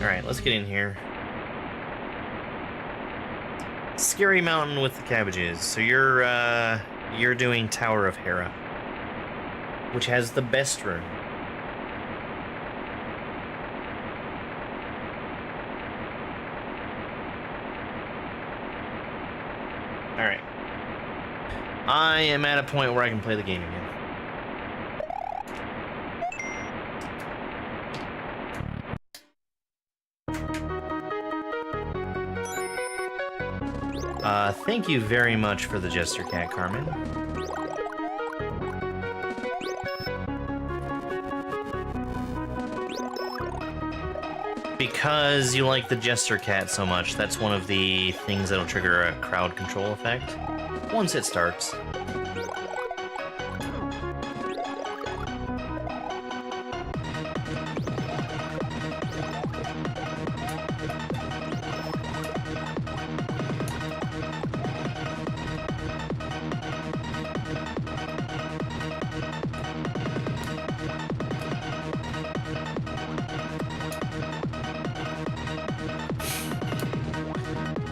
Alright, let's get in here. Scary mountain with the cabbages. So you're doing Tower of Hera, which has the best room. Alright. I am at a point where I can play the game again. Thank you very much for the Jester Cat, Carmen. Because you like the Jester Cat so much, that's one of the things that'll trigger a crowd control effect once it starts.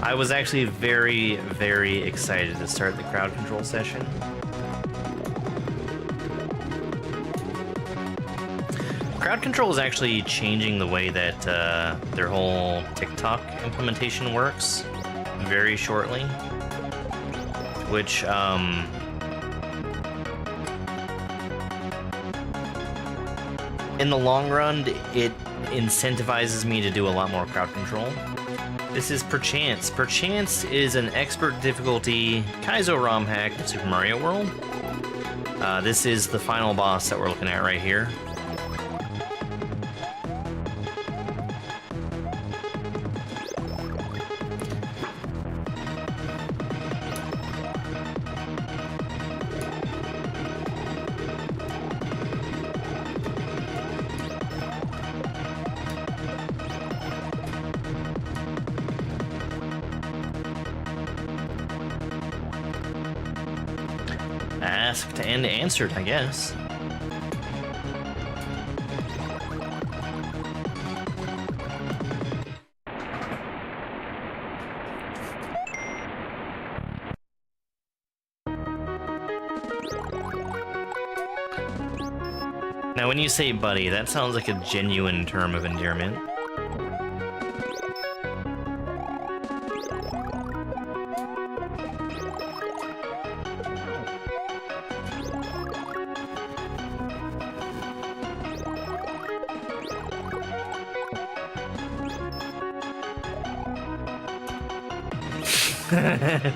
I was actually very, very excited to start the crowd control session. Crowd control is actually changing the way that their whole TikTok implementation works very shortly, which in the long run, it incentivizes me to do a lot more crowd control. This is Perchance. Perchance is an expert difficulty Kaizo ROM hack in Super Mario World. This is the final boss that we're looking at right here. Asked and answered, I guess. Now, when you say buddy, that sounds like a genuine term of endearment.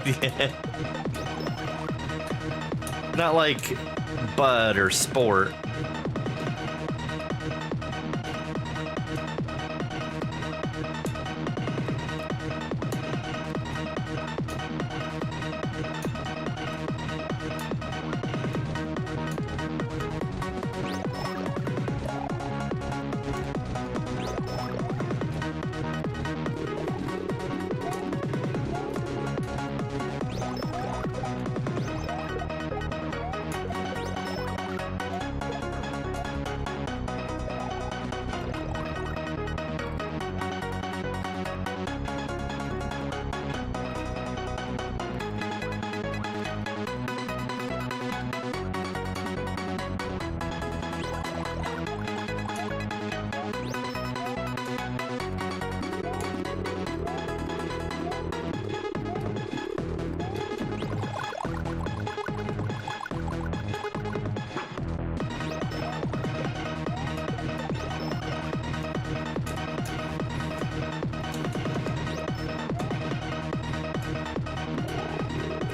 Yeah. Not like bud or sport.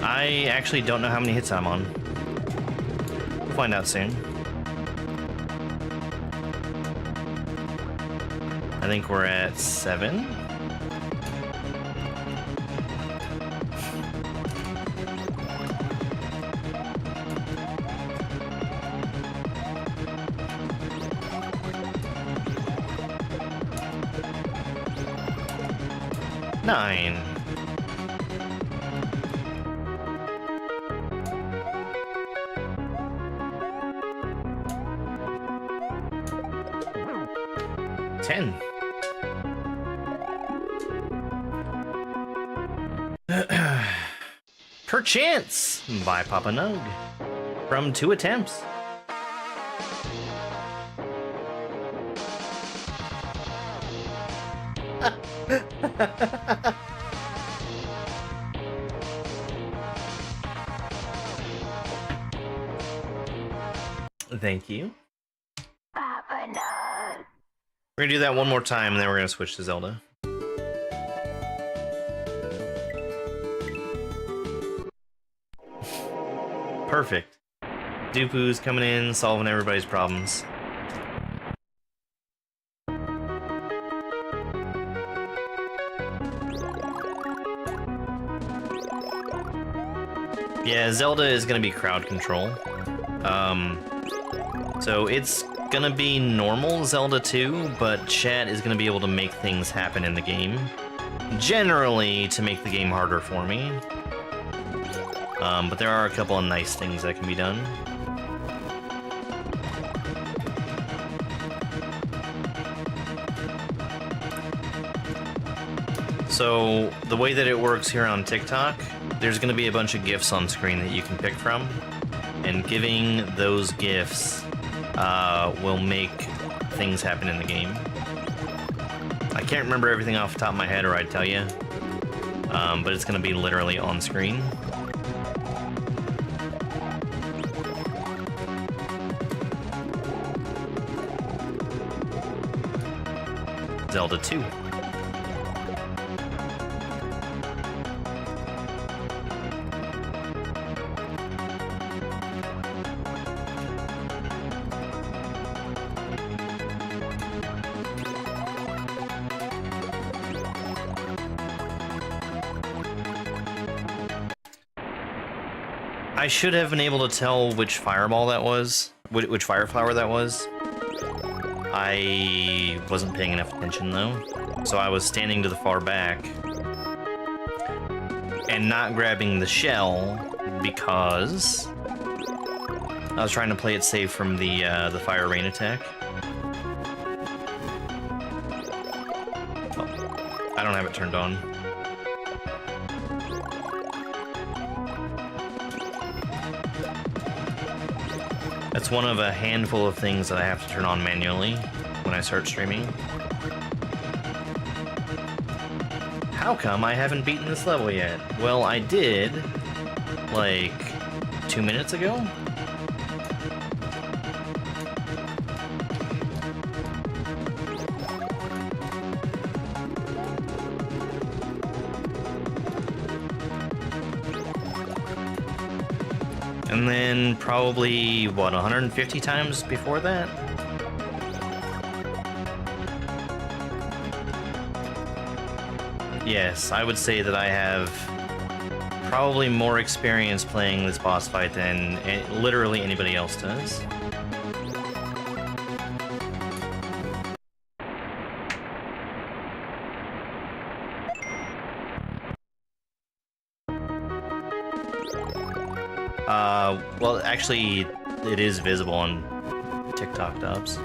I actually don't know how many hits I'm on. We'll find out soon. I think we're at 7. Nine. Ten. Perchance by Papa Nug from 2 attempts. Thank you. Papa Nug. We're gonna do that one more time, and then we're gonna switch to Zelda. Perfect. Dupu's coming in, solving everybody's problems. Yeah, Zelda is gonna be crowd control. So it's gonna be normal Zelda 2, but chat is gonna be able to make things happen in the game. Generally, to make the game harder for me. But there are a couple of nice things that can be done. So, the way that it works here on TikTok, there's going to be a bunch of GIFs on screen that you can pick from, and giving those GIFs will make things happen in the game. I can't remember everything off the top of my head, or I'd tell you, but it's going to be literally on screen. Zelda 2. I should have been able to tell which fireball that was, which fire flower that was. I wasn't paying enough attention though, so I was standing to the far back and not grabbing the shell because I was trying to play it safe from the fire rain attack. Oh, I don't have it turned on. That's one of a handful of things that I have to turn on manually when I start streaming. How come I haven't beaten this level yet? Well, I did, like, 2 minutes ago? And then probably, what, 150 times before that? Yes, I would say that I have probably more experience playing this boss fight than literally anybody else does. Well, actually, it is visible on TikTok dubs.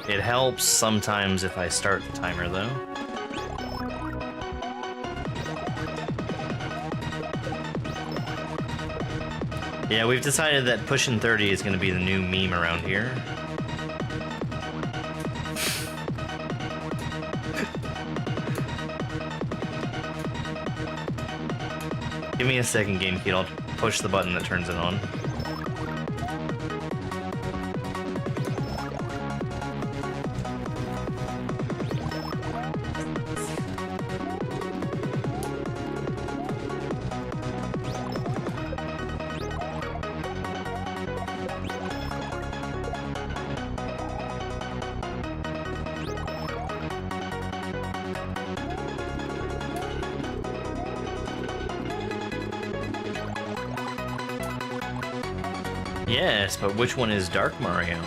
It helps sometimes if I start the timer, though. Yeah, we've decided that pushing 30 is going to be the new meme around here. Give me a second, GameKid. I'll push the button that turns it on. Yes, but which one is Dark Mario?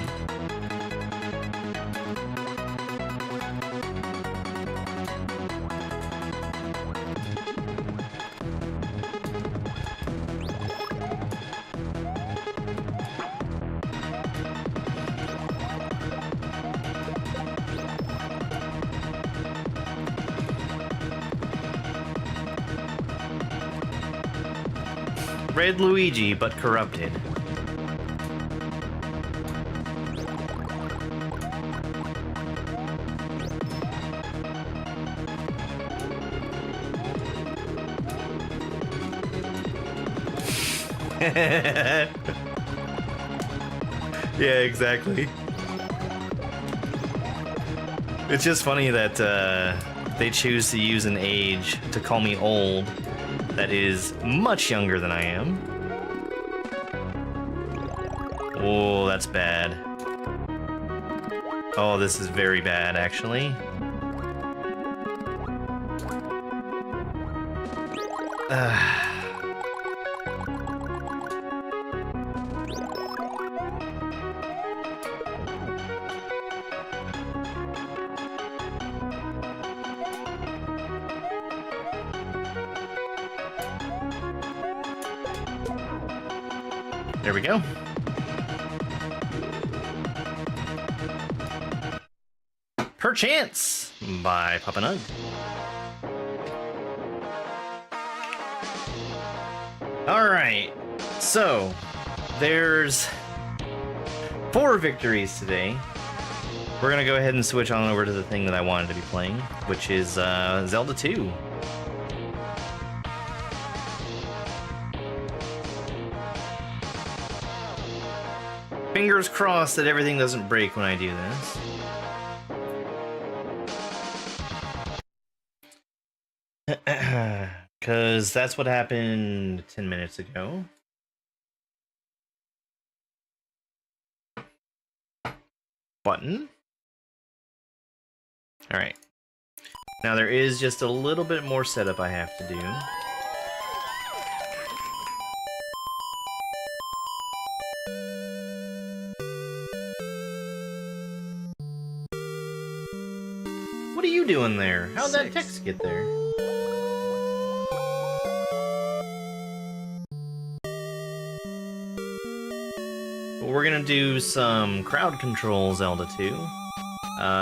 Red Luigi, but corrupted. Yeah, exactly. It's just funny that they choose to use an age to call me old that is much younger than I am. Oh, that's bad. Oh, this is very bad, actually. There we go. Perchance by Papa Nug. Alright, so there's 4 victories today. We're gonna go ahead and switch on over to the thing that I wanted to be playing, which is Zelda 2. Fingers crossed that everything doesn't break when I do this. Because that's what happened 10 minutes ago. Button. Alright. Now there is just a little bit more setup I have to do. What are you doing there? How'd that text get there? We're gonna do some crowd control Zelda 2.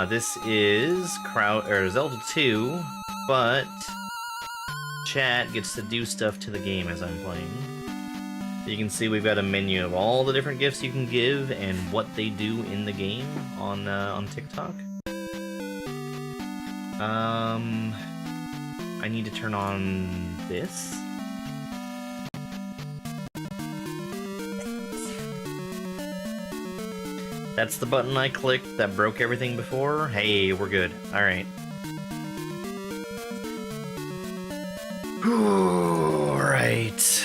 This is Zelda 2, but chat gets to do stuff to the game as I'm playing. You can see we've got a menu of all the different gifts you can give and what they do in the game on TikTok. I need to turn on this. That's the button I clicked that broke everything before. Hey, we're good. Alright. Alright. Is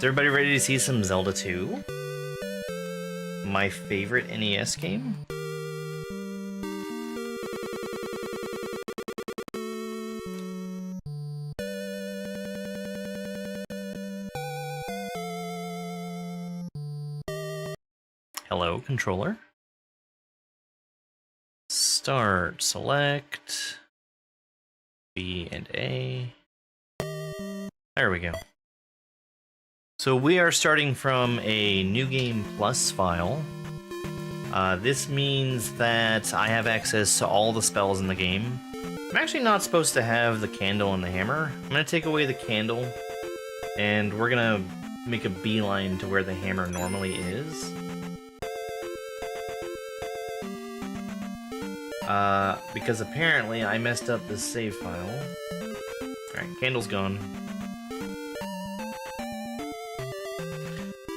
everybody ready to see some Zelda 2? My favorite NES game? Hello, controller. Start, select, B and A. There we go. So we are starting from a New Game Plus file. This means that I have access to all the spells in the game. I'm actually not supposed to have the candle and the hammer. I'm gonna take away the candle, and we're gonna make a beeline to where the hammer normally is. Because apparently I messed up this save file. Alright, candle's gone.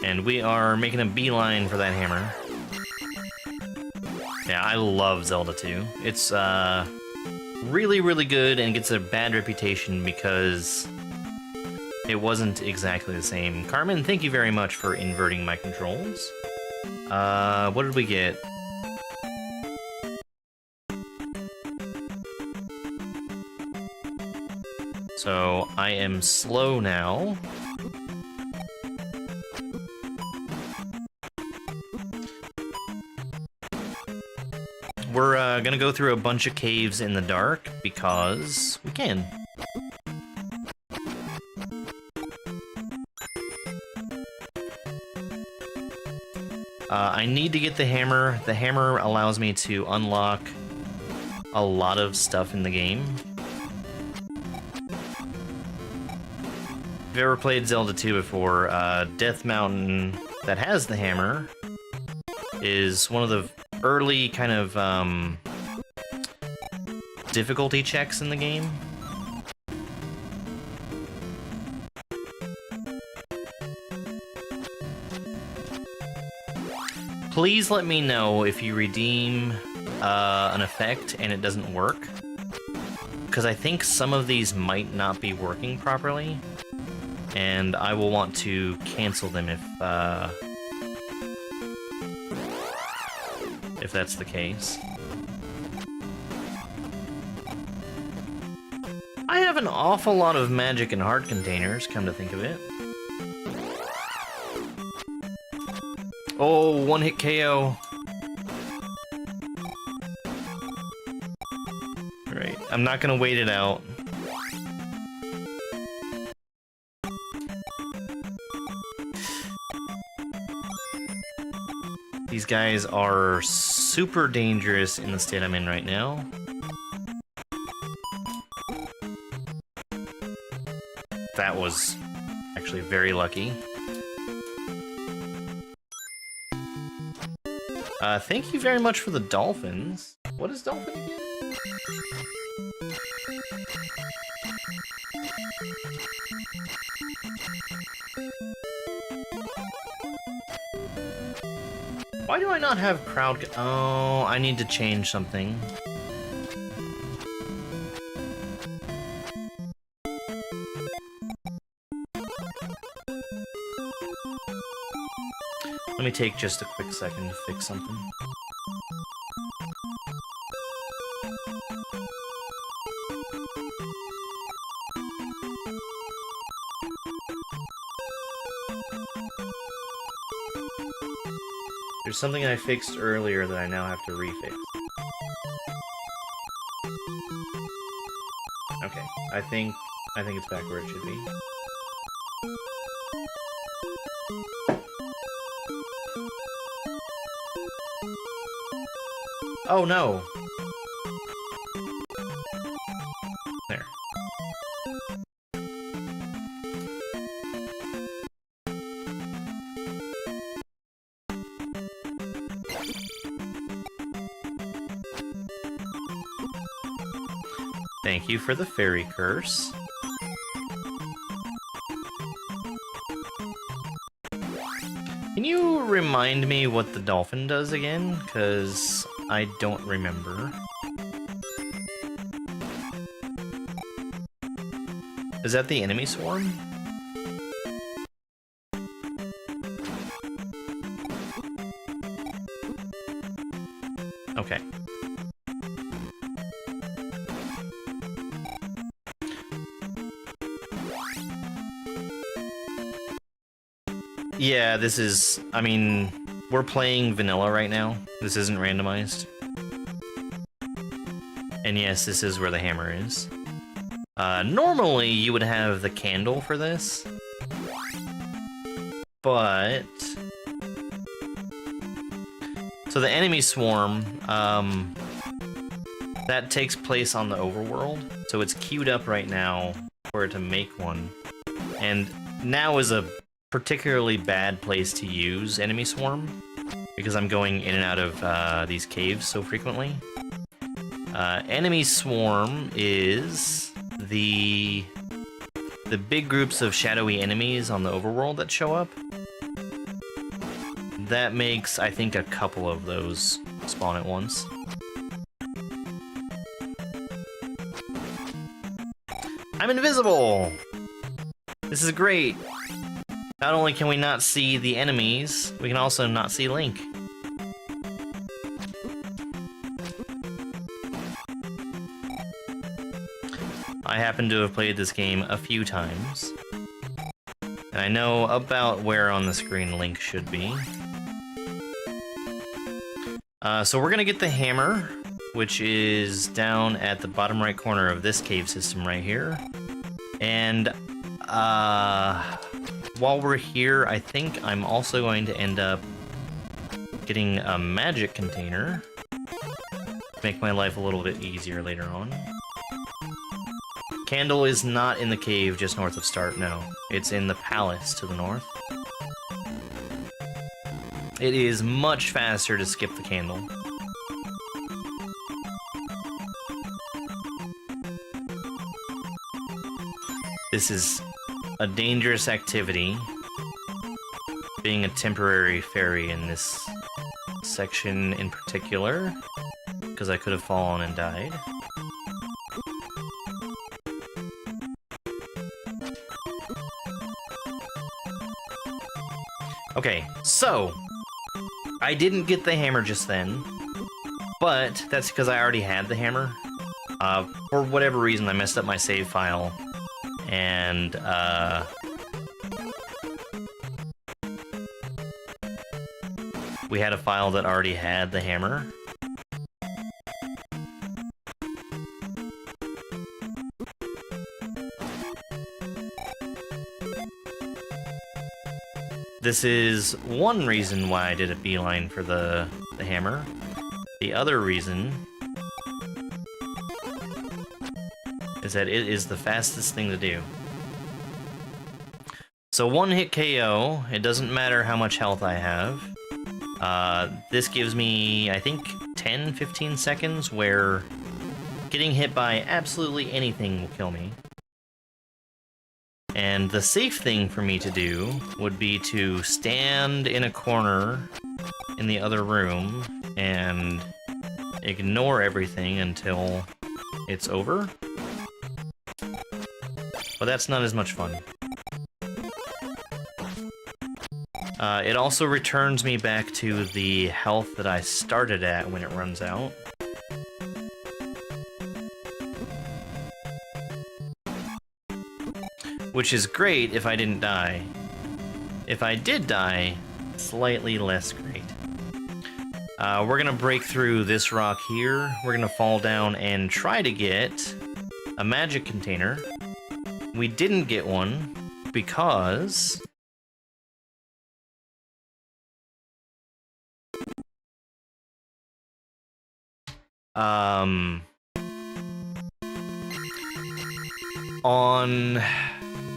And we are making a beeline for that hammer. Yeah, I love Zelda 2. It's, really, really good and gets a bad reputation because it wasn't exactly the same. Carmen, thank you very much for inverting my controls. What did we get? So, I am slow now. We're gonna go through a bunch of caves in the dark because we can. I need to get the hammer. The hammer allows me to unlock a lot of stuff in the game. you've ever played Zelda 2 before, Death Mountain that has the hammer is one of the early kind of difficulty checks in the game. Please let me know if you redeem an effect and it doesn't work, because I think some of these might not be working properly, and I will want to cancel them if that's the case. I have an awful lot of magic and heart containers, come to think of it. Oh, one-hit KO. Right, I'm not gonna wait it out. These guys are super dangerous in the state I'm in right now. That was actually very lucky. Thank you very much for the dolphins. What is dolphin again? Why do I not have crowd? Oh, I need to change something. Let me take just a quick second to fix something. There's something I fixed earlier that I now have to refix. Okay, I think it's back where it should be. Oh no! There. Thank you for the fairy curse. Can you remind me what the dolphin does again? 'Cause I don't remember. Is that the enemy swarm? Okay. Yeah, this is... I mean, we're playing vanilla right now. This isn't randomized. And yes, this is where the hammer is. Normally, you would have the candle for this. But... So the enemy swarm, that takes place on the overworld. So it's queued up right now for it to make one. And now is a particularly bad place to use enemy swarm, because I'm going in and out of these caves so frequently. Enemy swarm is the big groups of shadowy enemies on the overworld that show up. That makes, I think, a couple of those spawn at once. I'm invisible! This is great! Not only can we not see the enemies, we can also not see Link. I happen to have played this game a few times, and I know about where on the screen Link should be. So we're gonna get the hammer, which is down at the bottom right corner of this cave system right here. And while we're here, I think I'm also going to end up getting a magic container to make my life a little bit easier later on. Candle is not in the cave just north of Start, no. It's in the palace to the north. It is much faster to skip the candle. This is a dangerous activity, being a temporary fairy in this section in particular, because I could have fallen and died. Okay, so I didn't get the hammer just then, but that's because I already had the hammer. For whatever reason, I messed up my save file, and we had a file that already had the hammer. This is one reason why I did a beeline for the hammer. The other reason is that it is the fastest thing to do. So one hit KO, it doesn't matter how much health I have. This gives me, I think, 10-15 seconds where getting hit by absolutely anything will kill me. And the safe thing for me to do would be to stand in a corner in the other room and ignore everything until it's over. But that's not as much fun. It also returns me back to the health that I started at when it runs out. Which is great if I didn't die. If I did die, slightly less great. We're gonna break through this rock here. We're gonna fall down and try to get a magic container. We didn't get one because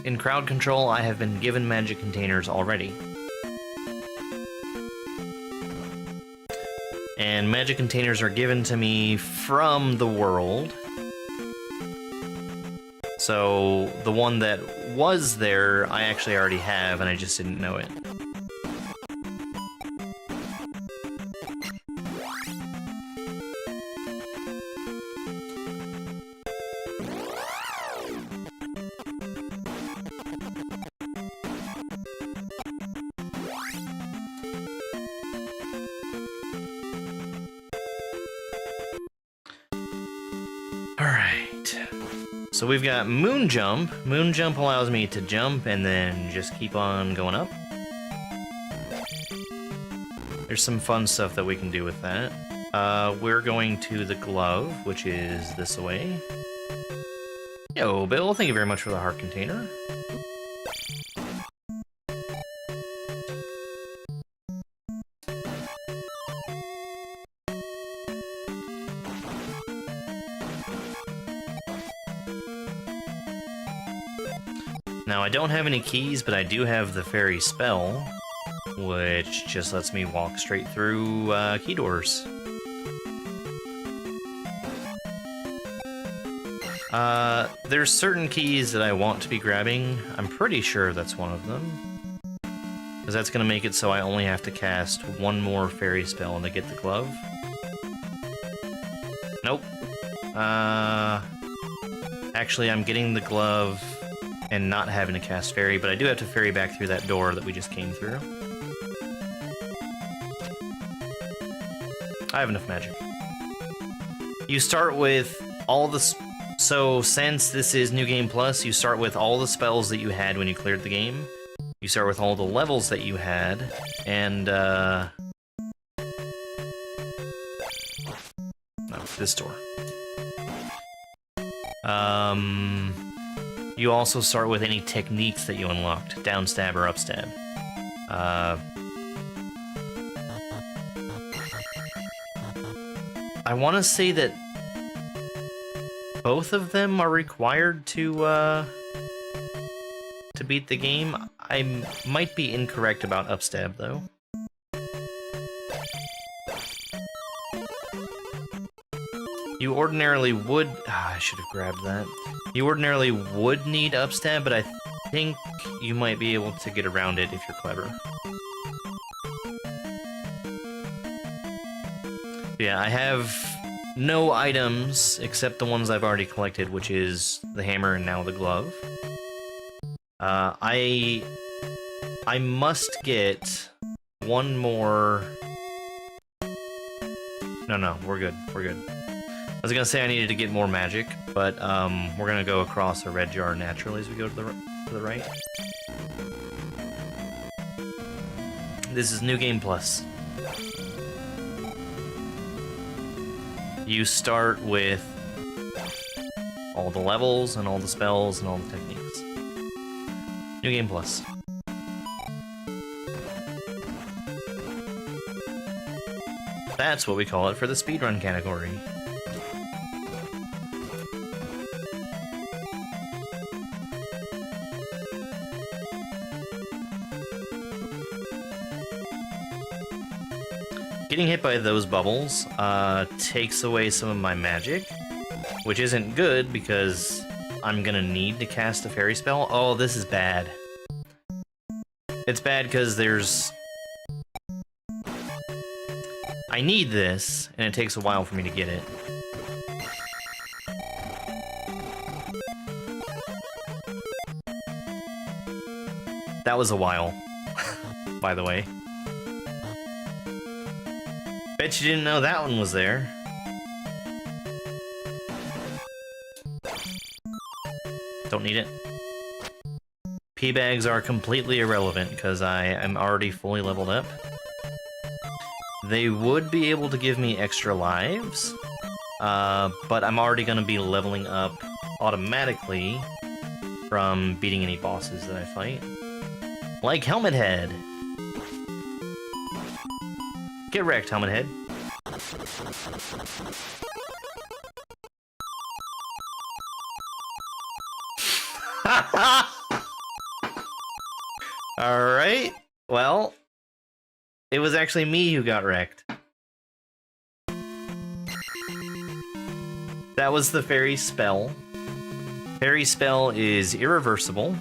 in crowd control, I have been given magic containers already. And magic containers are given to me from the world. So the one that was there, I actually already have, and I just didn't know it. So we've got Moon Jump. Moon Jump allows me to jump and then just keep on going up. There's some fun stuff that we can do with that. We're going to the glove, which is this way. Yo, Bill, thank you very much for the heart container. Now, I don't have any keys, but I do have the fairy spell, which just lets me walk straight through key doors. There's certain keys that I want to be grabbing. I'm pretty sure that's one of them. Because that's going to make it so I only have to cast one more fairy spell to get the glove. Nope. Actually, I'm getting the glove and not having to cast fairy, but I do have to fairy back through that door that we just came through. I have enough magic. You start with all the... So, since this is New Game Plus, you start with all the spells that you had when you cleared the game. You start with all the levels that you had, and, no, this door. You also start with any techniques that you unlocked, down stab or up stab. I want to say that both of them are required to beat the game. I might be incorrect about upstab, though. You ordinarily would... I should have grabbed that. You ordinarily would need upstab, but I think you might be able to get around it if you're clever. Yeah, I have no items except the ones I've already collected, which is the hammer and now the glove. I must get one more... No, we're good. We're good. I was gonna say I needed to get more magic, but we're gonna go across a red jar naturally as we go to the right. This is New Game Plus. You start with all the levels and all the spells and all the techniques. New Game Plus. That's what we call it for the speedrun category. Getting hit by those bubbles takes away some of my magic, which isn't good because I'm gonna need to cast a fairy spell. Oh, this is bad. It's bad because there's... I need this, and it takes a while for me to get it. That was a while, by the way. Bet you didn't know that one was there. Don't need it. P-bags are completely irrelevant because I am already fully leveled up. They would be able to give me extra lives, but I'm already going to be leveling up automatically from beating any bosses that I fight. Like Helmet Head. Get wrecked, Helmet Head. Alright, well, it was actually me who got wrecked. That was the fairy spell. Fairy spell is irreversible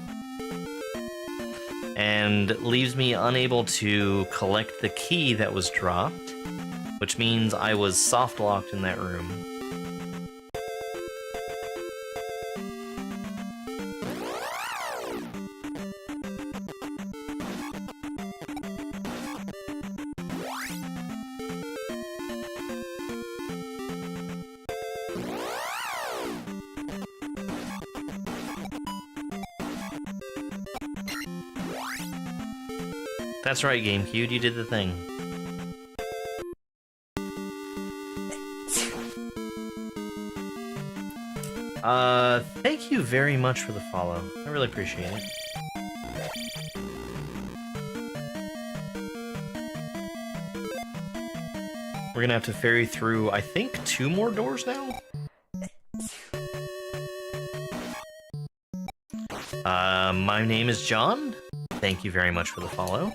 and leaves me unable to collect the key that was dropped, which means I was soft-locked in that room. That's right, GameCube, you did the thing. Thank you very much for the follow. I really appreciate it. We're gonna have to ferry through, I think, 2 more doors now? My name is John. Thank you very much for the follow.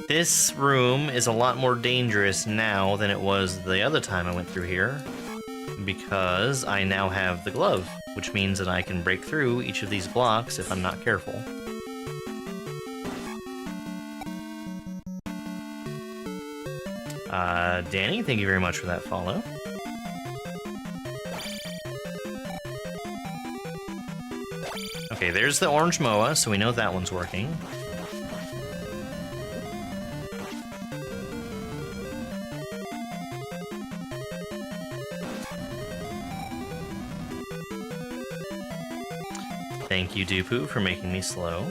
This room is a lot more dangerous now than it was the other time I went through here, because I now have the glove, which means that I can break through each of these blocks if I'm not careful. Danny, thank you very much for that follow. Okay, there's the orange moa, so we know that one's working. Thank you, Dupu, for making me slow.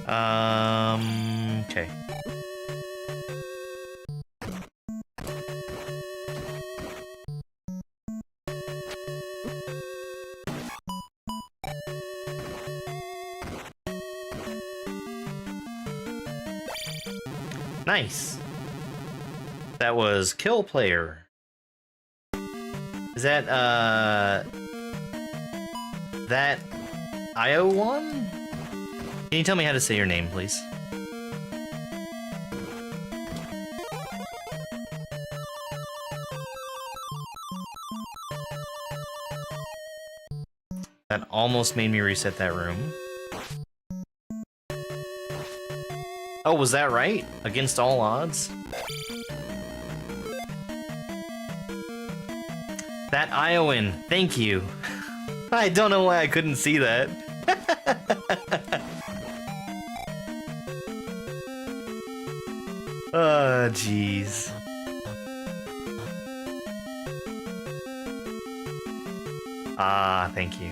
Okay. Nice. That was Kill Player. Is that, that IO one? Can you tell me how to say your name, please? That almost made me reset that room. Oh, was that right? Against all odds? That Iowan, thank you. I don't know why I couldn't see that. Oh, jeez. Ah, thank you.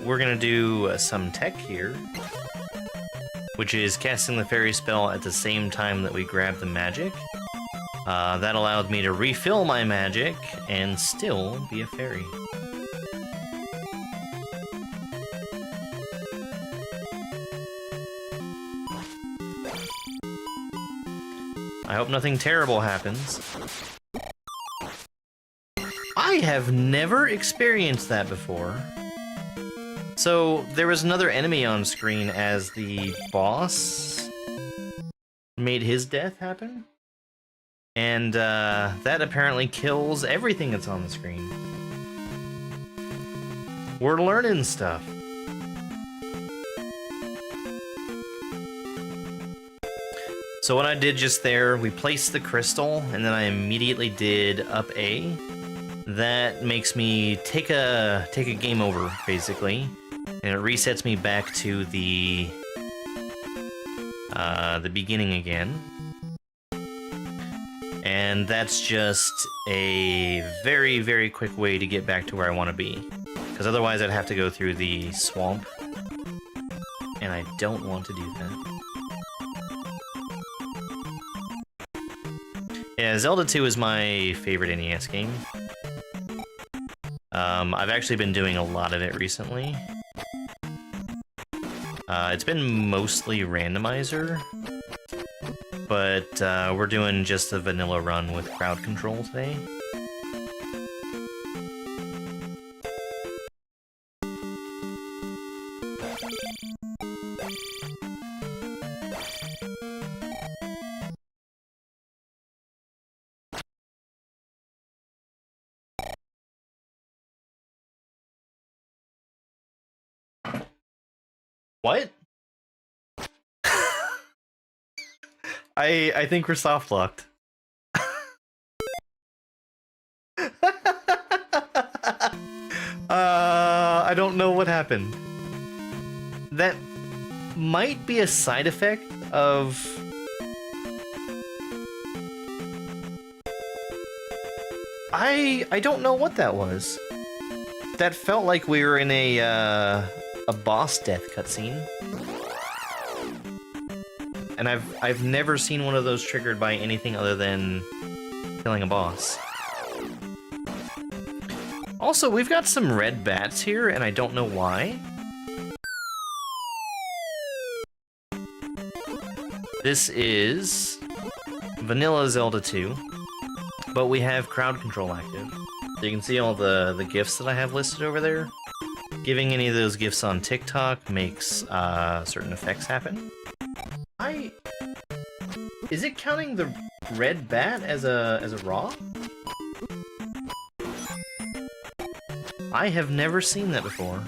We're gonna do some tech here, which is casting the fairy spell at the same time that we grab the magic. That allowed me to refill my magic and still be a fairy. I hope nothing terrible happens. I have never experienced that before. So, there was another enemy on screen as the boss made his death happen. And that apparently kills everything that's on the screen. We're learning stuff. So what I did just there, we placed the crystal, and then I immediately did up A. That makes me take a game over, basically. And it resets me back to the beginning again. And that's just a very, very quick way to get back to where I want to be. Because otherwise I'd have to go through the swamp. And I don't want to do that. Yeah, Zelda 2 is my favorite NES game. I've actually been doing a lot of it recently. It's been mostly randomizer, but we're doing just a vanilla run with crowd control today. What? I think we're soft locked. I don't know what happened. That might be a side effect of I don't know what that was. That felt like we were in a boss death cutscene. And I've never seen one of those triggered by anything other than killing a boss. Also, we've got some red bats here, and I don't know why. This is vanilla Zelda 2, but we have crowd control active. So you can see all the gifts that I have listed over there. Giving any of those gifts on TikTok makes certain effects happen. Is it counting the red bat as a raw? I have never seen that before.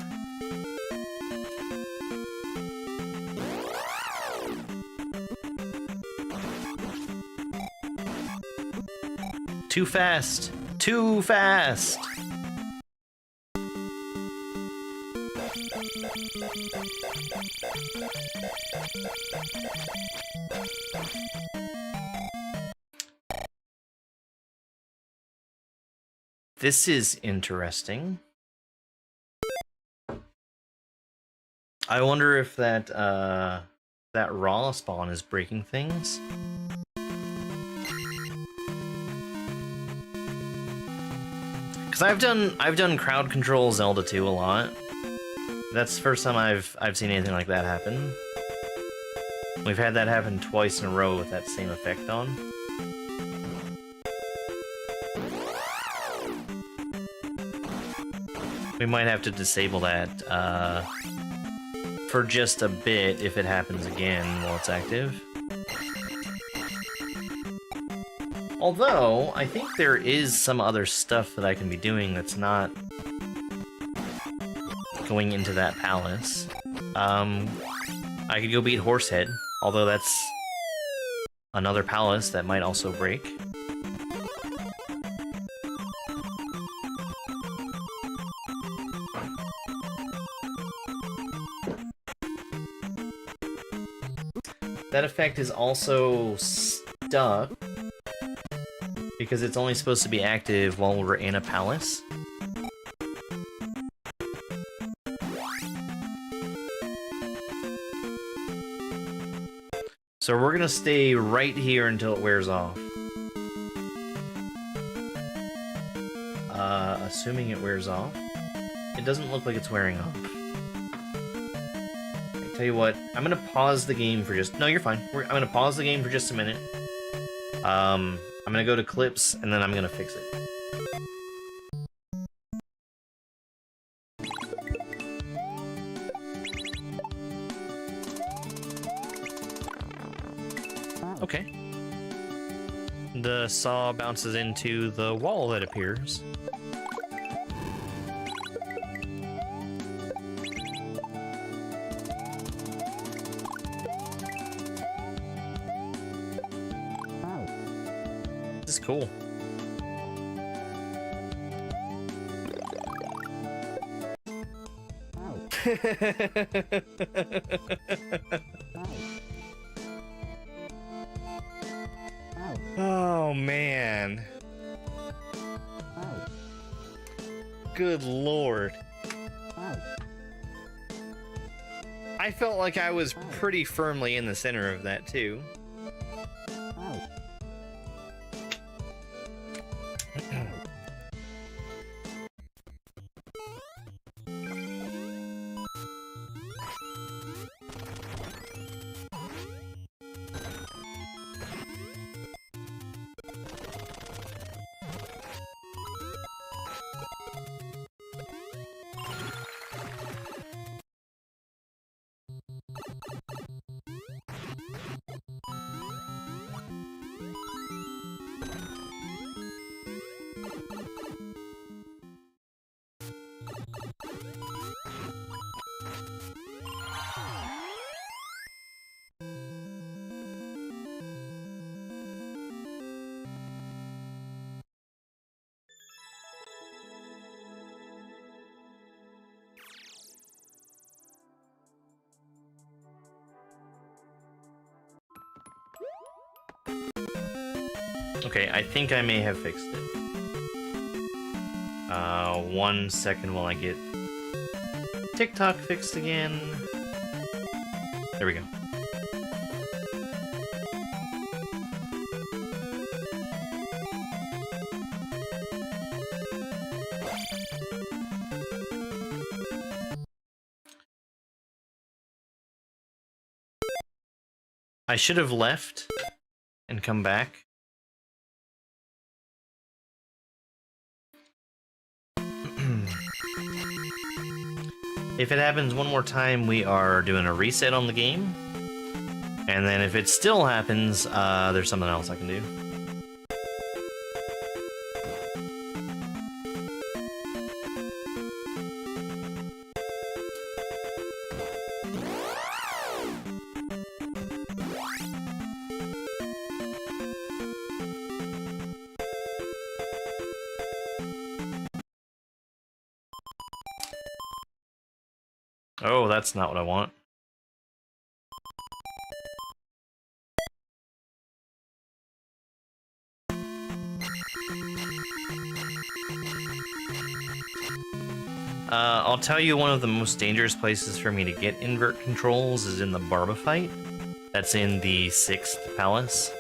Too fast! Too fast! This is interesting. I wonder if that that raw spawn is breaking things. Cause I've done crowd control Zelda 2 a lot. That's the first time I've seen anything like that happen. We've had that happen twice in a row with that same effect on. We might have to disable that for just a bit if it happens again while it's active. Although, I think there is some other stuff that I can be doing that's not going into that palace. I could go beat Horsehead, although that's another palace that might also break. That effect is also stuck because it's only supposed to be active while we're in a palace. So we're gonna stay right here until it wears off. Assuming it wears off. It doesn't look like it's wearing off. I tell you what, I'm gonna pause the game for just... No, you're fine. I'm gonna pause the game for just a minute. I'm gonna go to clips, and then I'm gonna fix it. Okay. The saw bounces into the wall that appears. This is cool. Oh, man. Good lord. I felt like I was pretty firmly in the center of that, too. Okay, I think I may have fixed it. 1 second while I get TikTok fixed again. There we go. I should have left and come back. If it happens one more time, we are doing a reset on the game. And then if it still happens, there's something else I can do. Oh, that's not what I want. I'll tell you one of the most dangerous places for me to get invert controls is in the Barba fight. That's in the 6th palace.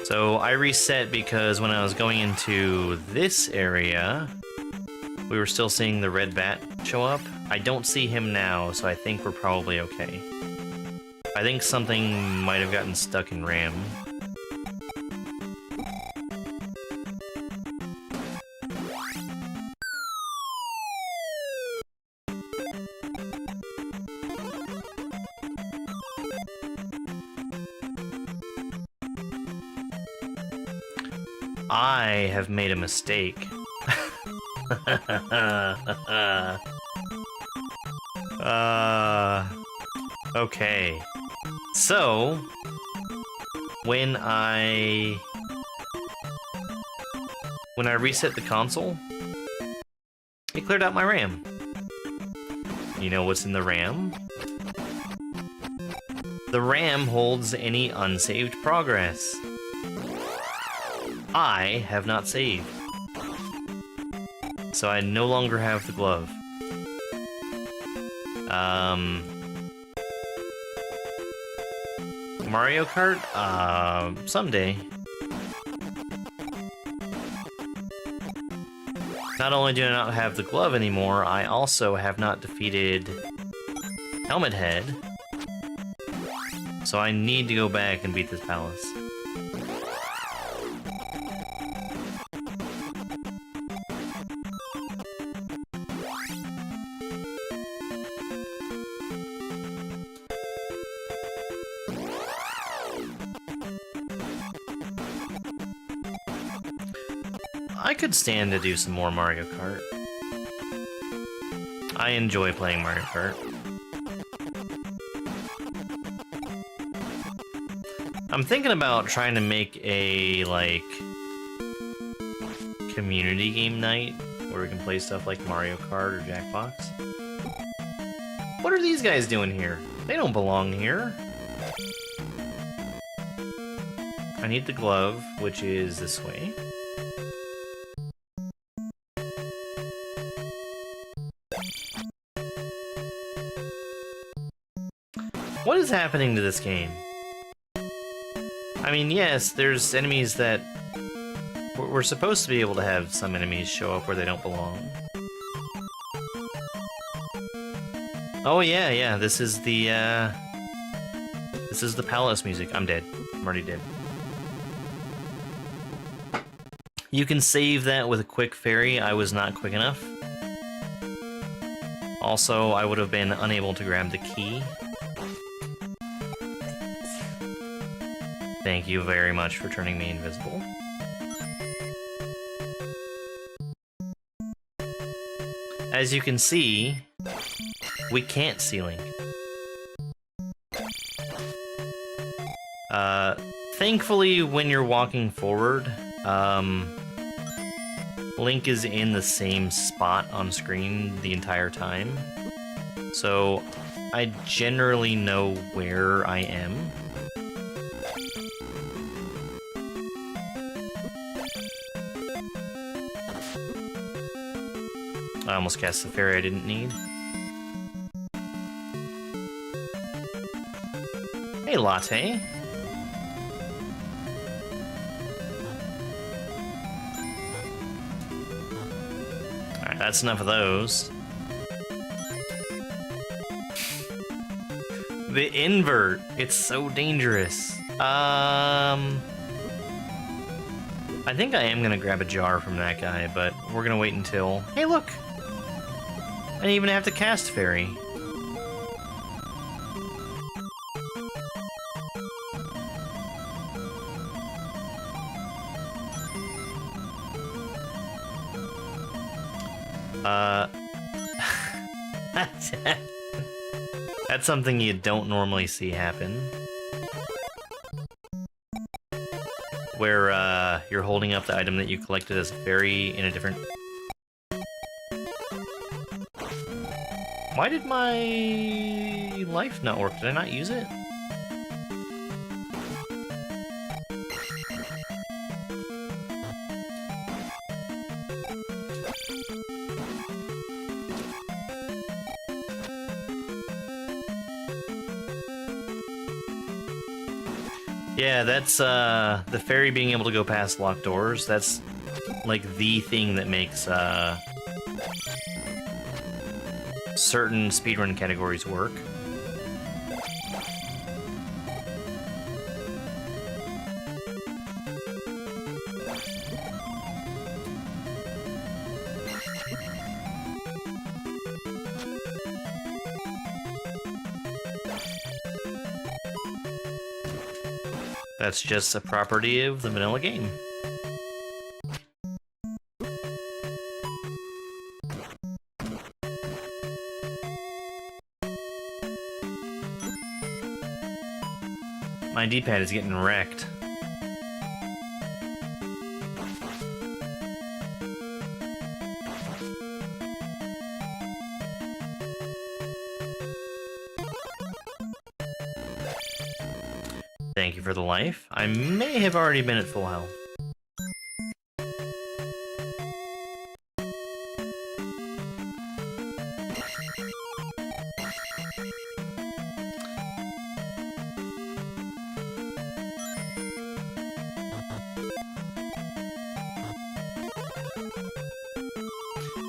So I reset because when I was going into this area, we were still seeing the red bat show up. I don't see him now, so I think we're probably okay. I think something might have gotten stuck in RAM. I have made a mistake. Okay. So, when I reset the console, it cleared out my RAM. You know what's in the RAM? The RAM holds any unsaved progress. I have not saved. So I no longer have the glove. Mario Kart? Someday. Not only do I not have the glove anymore, I also have not defeated Helmet Head. So I need to go back and beat this palace. I could stand to do some more Mario Kart. I enjoy playing Mario Kart. I'm thinking about trying to make a, like, community game night where we can play stuff like Mario Kart or Jackbox. What are these guys doing here? They don't belong here. I need the glove, which is this way. What is happening to this game? I mean, yes, there's enemies that... We're supposed to be able to have some enemies show up where they don't belong. Oh yeah, this is the palace music. I'm dead. I'm already dead. You can save that with a quick fairy. I was not quick enough. Also, I would have been unable to grab the key. Thank you very much for turning me invisible. As you can see, we can't see Link. Thankfully, when you're walking forward, Link is in the same spot on screen the entire time. So, I generally know where I am. I almost cast the fairy I didn't need. Hey, Latte. Alright, that's enough of those. The invert. It's so dangerous. I think I am gonna grab a jar from that guy, but we're gonna wait until... Hey, look! I didn't even have to cast fairy. That's something you don't normally see happen. Where, you're holding up the item that you collected as a fairy in a different... Why did my life not work? Did I not use it? Yeah, that's the fairy being able to go past locked doors. That's like the thing that makes certain speedrun categories work. That's just a property of the vanilla game. My D-pad is getting wrecked. Thank you for the life. I may have already been at full health.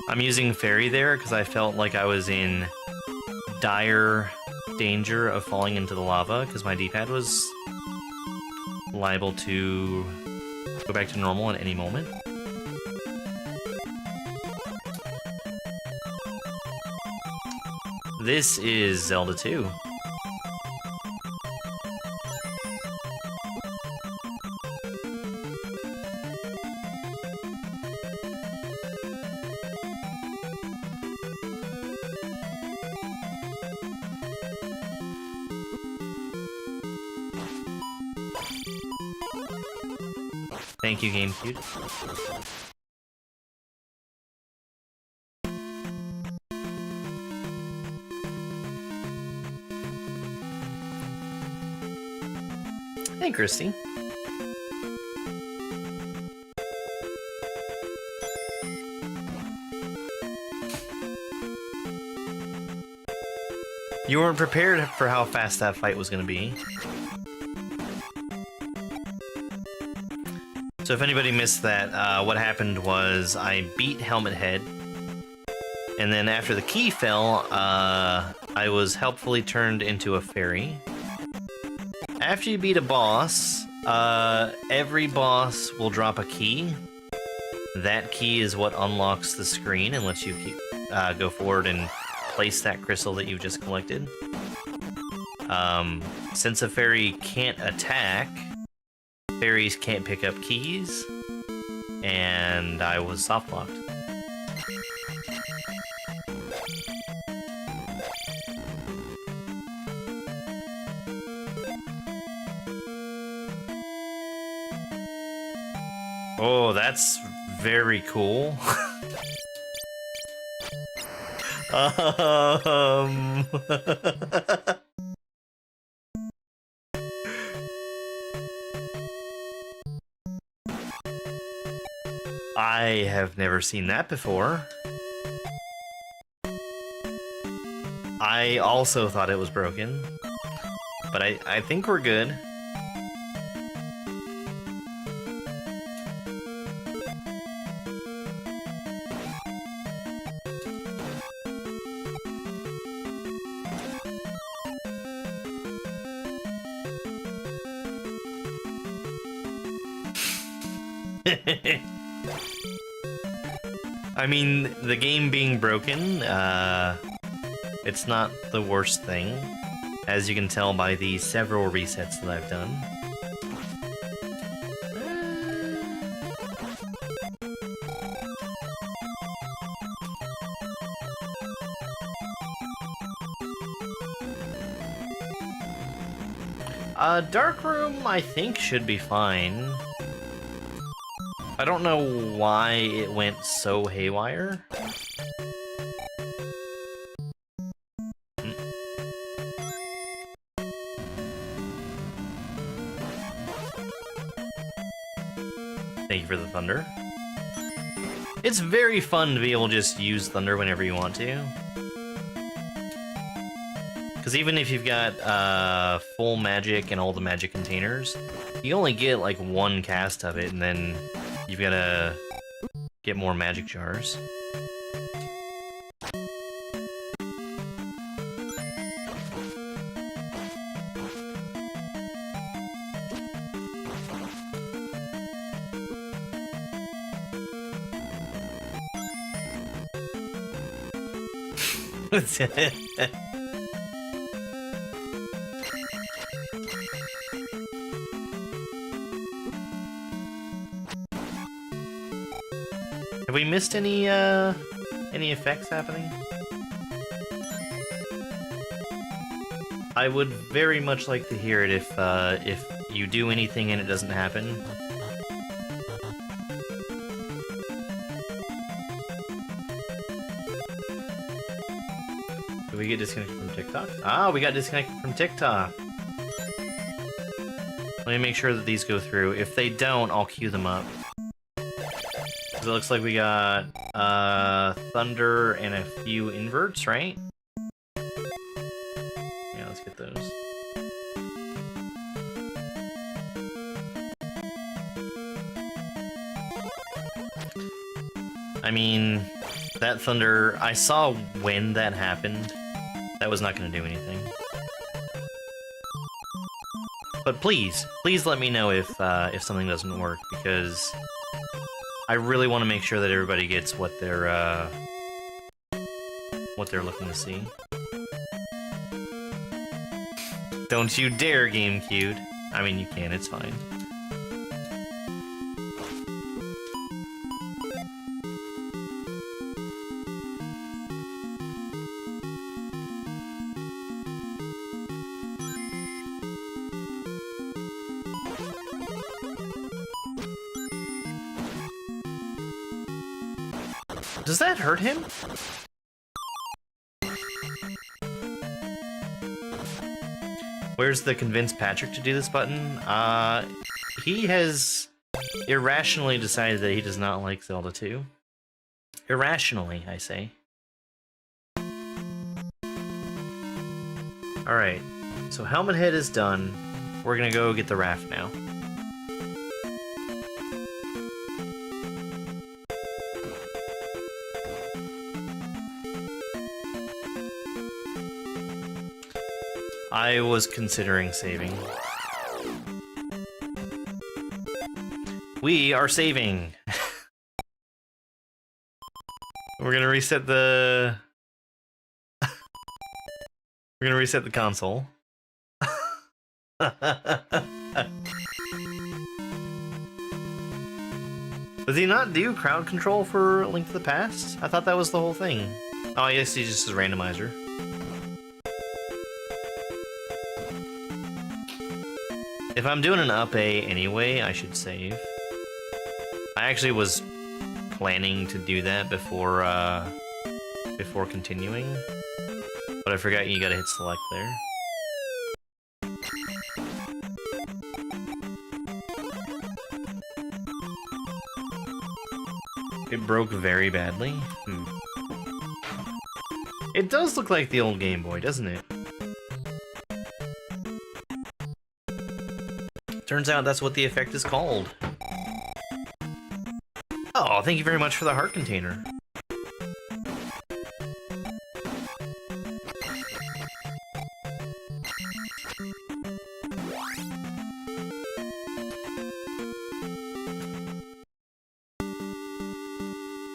I'm using fairy there because I felt like I was in dire danger of falling into the lava because my D-pad was liable to go back to normal at any moment. This is Zelda 2. Thank you, GameCube. Hey, Christy. You weren't prepared for how fast that fight was going to be. So if anybody missed that, what happened was I beat Helmet Head, and then after the key fell, I was helpfully turned into a fairy. After you beat a boss, every boss will drop a key. That key is what unlocks the screen and lets you go forward and place that crystal that you've just collected. Since a fairy can't attack, fairies can't pick up keys, and I was soft-locked. Oh, that's very cool. I have never seen that before. I also thought it was broken, but I think we're good. I mean, the game being broken, it's not the worst thing, as you can tell by the several resets that I've done. Dark Room, I think, should be fine. I don't know why it went so haywire. Thank you for the thunder. It's very fun to be able to just use thunder whenever you want to. Because even if you've got full magic and all the magic containers, you only get like one cast of it, and then you've got to get more magic jars. Have we missed any effects happening? I would very much like to hear it if you do anything and it doesn't happen. Did we get disconnected from TikTok? Ah, we got disconnected from TikTok. Let me make sure that these go through. If they don't, I'll queue them up. It looks like we got Thunder and a few inverts, right? Yeah, let's get those. I mean, that Thunder, I saw when that happened. That was not going to do anything. But please let me know if something doesn't work, because I really want to make sure that everybody gets what they're looking to see. Don't you dare, GameCube. I mean, you can, it's fine. Does that hurt him? Where's the convince Patrick to do this button? He has irrationally decided that he does not like Zelda 2. Irrationally, I say. Alright, so Helmet Head is done. We're gonna go get the raft now. I was considering saving. We are saving! We're gonna reset the... We're gonna reset the console. Does he not do crowd control for Link to the Past? I thought that was the whole thing. Oh, I guess he's just a randomizer. If I'm doing an up A anyway, I should save. I actually was planning to do that before continuing, but I forgot you gotta hit select there. It broke very badly? It does look like the old Game Boy, doesn't it? Turns out that's what the effect is called. Oh, thank you very much for the heart container.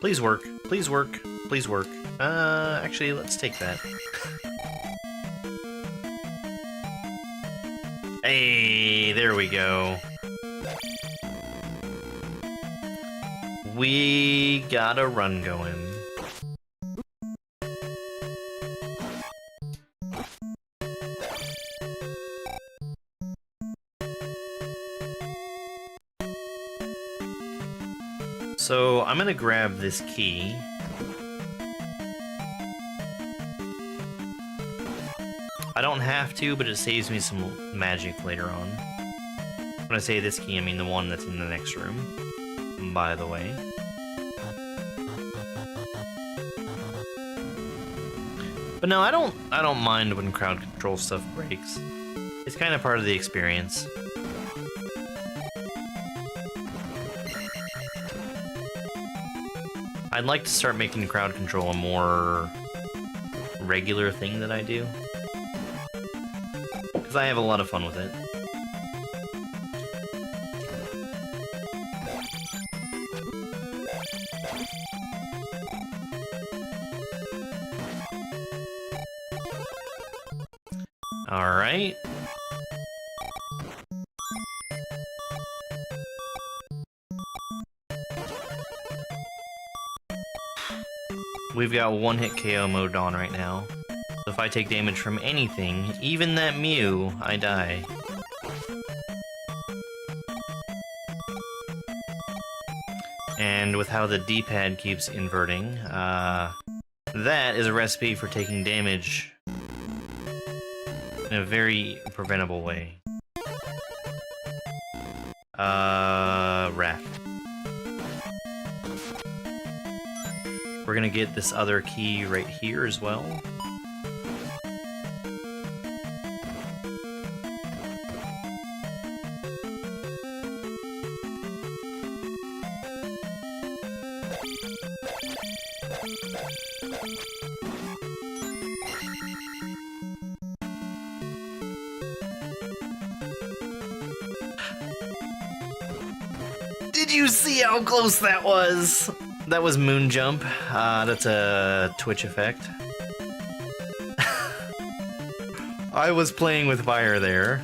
Please work, please work, please work. Actually, let's take that. Hey, there we go. We got a run going. So I'm gonna grab this key. I don't have to, but it saves me some magic later on. When I say this key, I mean the one that's in the next room, by the way. But no, I don't mind when crowd control stuff breaks. It's kind of part of the experience. I'd like to start making crowd control a more regular thing that I do, because I have a lot of fun with it. All right. We've got one-hit KO mode on right now. So if I take damage from anything, even that Mew, I die. And with how the D-pad keeps inverting, that is a recipe for taking damage in a very preventable way. Wrath. We're gonna get this other key right here as well. Did you see how close that was? That was Moon Jump. That's a Twitch effect. I was playing with fire there.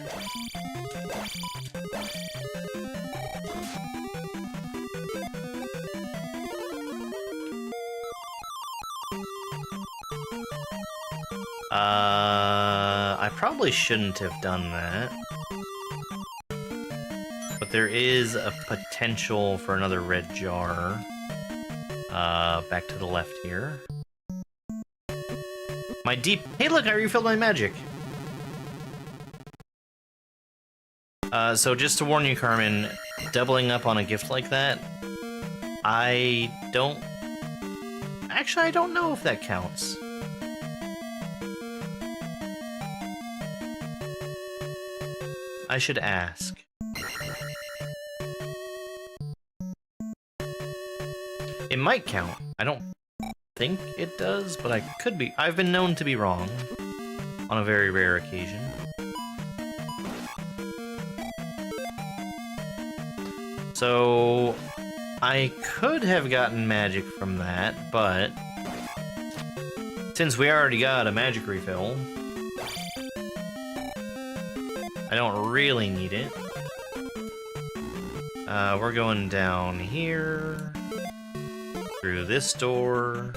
I probably shouldn't have done that. But there is a potential for another red jar. Back to the left here. My deep... Hey look, I refilled my magic! So just to warn you, Carmen, doubling up on a gift like that, I don't... Actually, I don't know if that counts. I should ask. It might count. I don't think it does, but I could be. I've been known to be wrong on a very rare occasion. So I could have gotten magic from that, but since we already got a magic refill, I don't really need it. We're going down here. Through this door.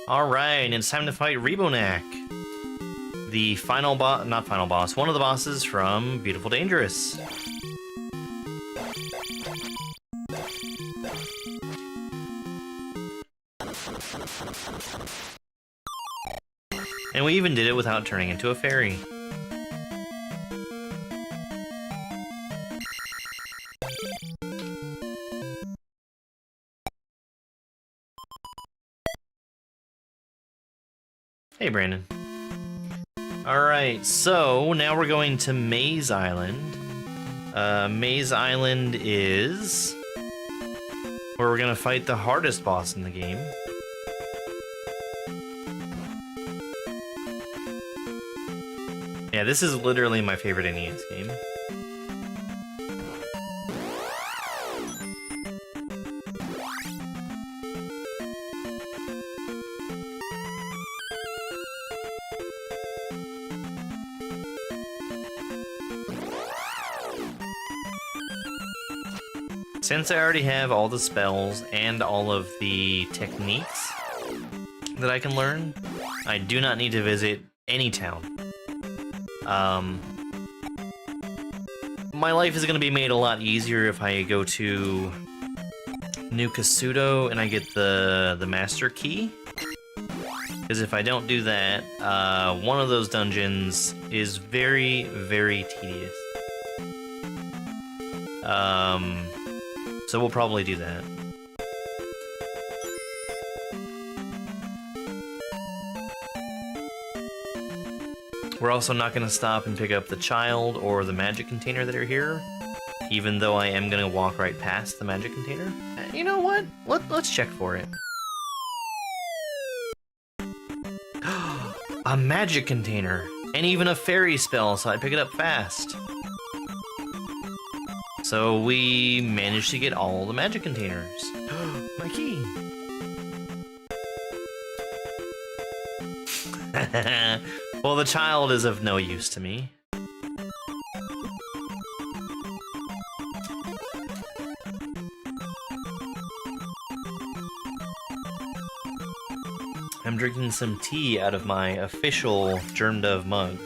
Alright, it's time to fight Rebonak. The final boss, not final boss, one of the bosses from Beautiful Dangerous. And we even did it without turning into a fairy. Hey, Brandon. Alright, so now we're going to Maze Island. Maze Island is where we're gonna fight the hardest boss in the game. Yeah, this is literally my favorite NES game. Since I already have all the spells and all of the techniques that I can learn, I do not need to visit any town. My life is going to be made a lot easier if I go to New Kasuto and I get the Master Key. Because if I don't do that, one of those dungeons is very, very tedious. So we'll probably do that. We're also not going to stop and pick up the child or the magic container that are here, even though I am going to walk right past the magic container. You know what? Let's check for it. A magic container, and even a fairy spell, so I pick it up fast. So we managed to get all the magic containers. My key! Well, the child is of no use to me. I'm drinking some tea out of my official Germ Dove mug.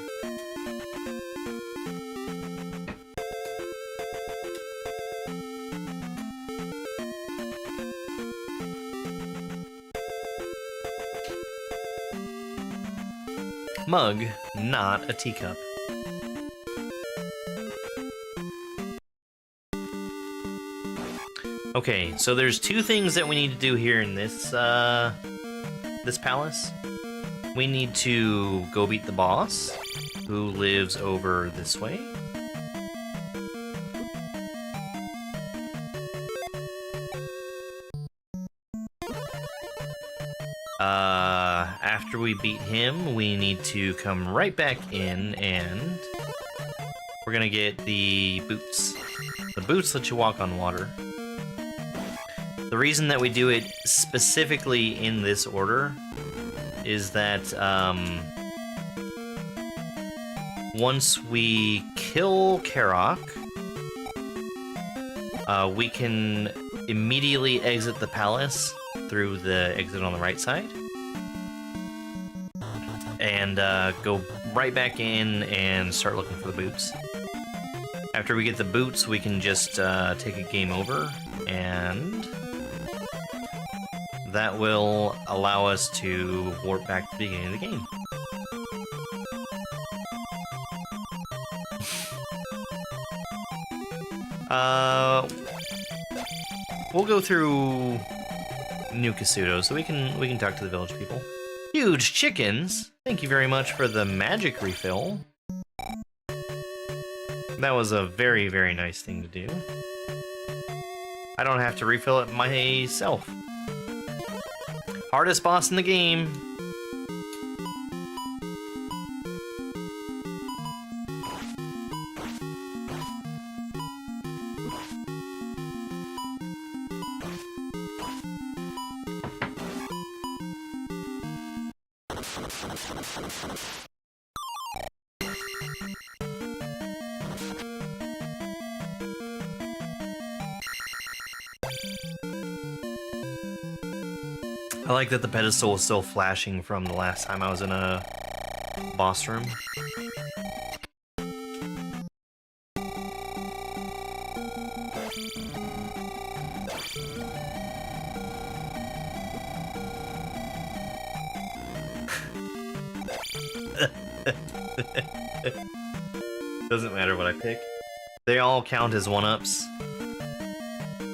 Mug, not a teacup. Okay, so there's two things that we need to do here in this this palace. We need to go beat the boss, who lives over this way. After we beat him, we need to come right back in and we're gonna get the boots. The boots let you walk on water. The reason that we do it specifically in this order is that once we kill Karok, we can immediately exit the palace through the exit on the right side and go right back in and start looking for the boots. After we get the boots, we can just take a game over, and that will allow us to warp back to the beginning of the game. We'll go through New Kasuto so we can talk to the village people. Huge chickens! Thank you very much for the magic refill. That was a very, very nice thing to do. I don't have to refill it myself. Hardest boss in the game. I like that the pedestal is still flashing from the last time I was in a boss room. Doesn't matter what I pick. They all count as one-ups.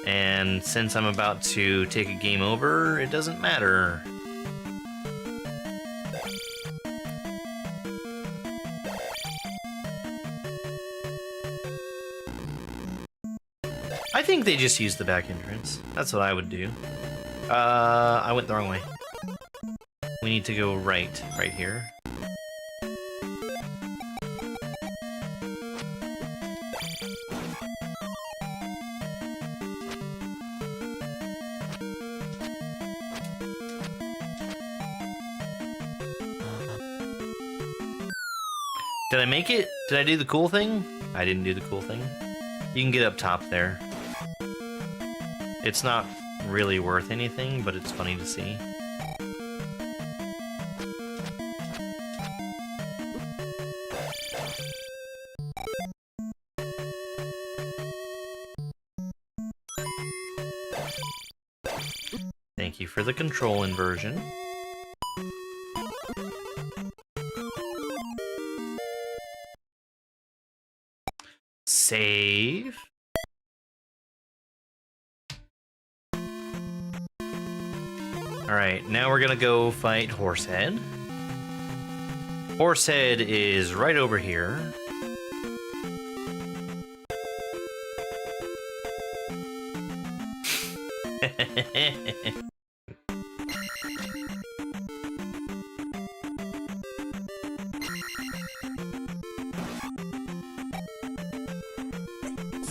And since I'm about to take a game over, it doesn't matter. I think they just used the back entrance. That's what I would do. I went the wrong way. We need to go right here. Did I make it? Did I do the cool thing? I didn't do the cool thing. You can get up top there. It's not really worth anything, but it's funny to see. Thank you for the control inversion. Save. Alright, now we're gonna go fight Horsehead. Horsehead is right over here.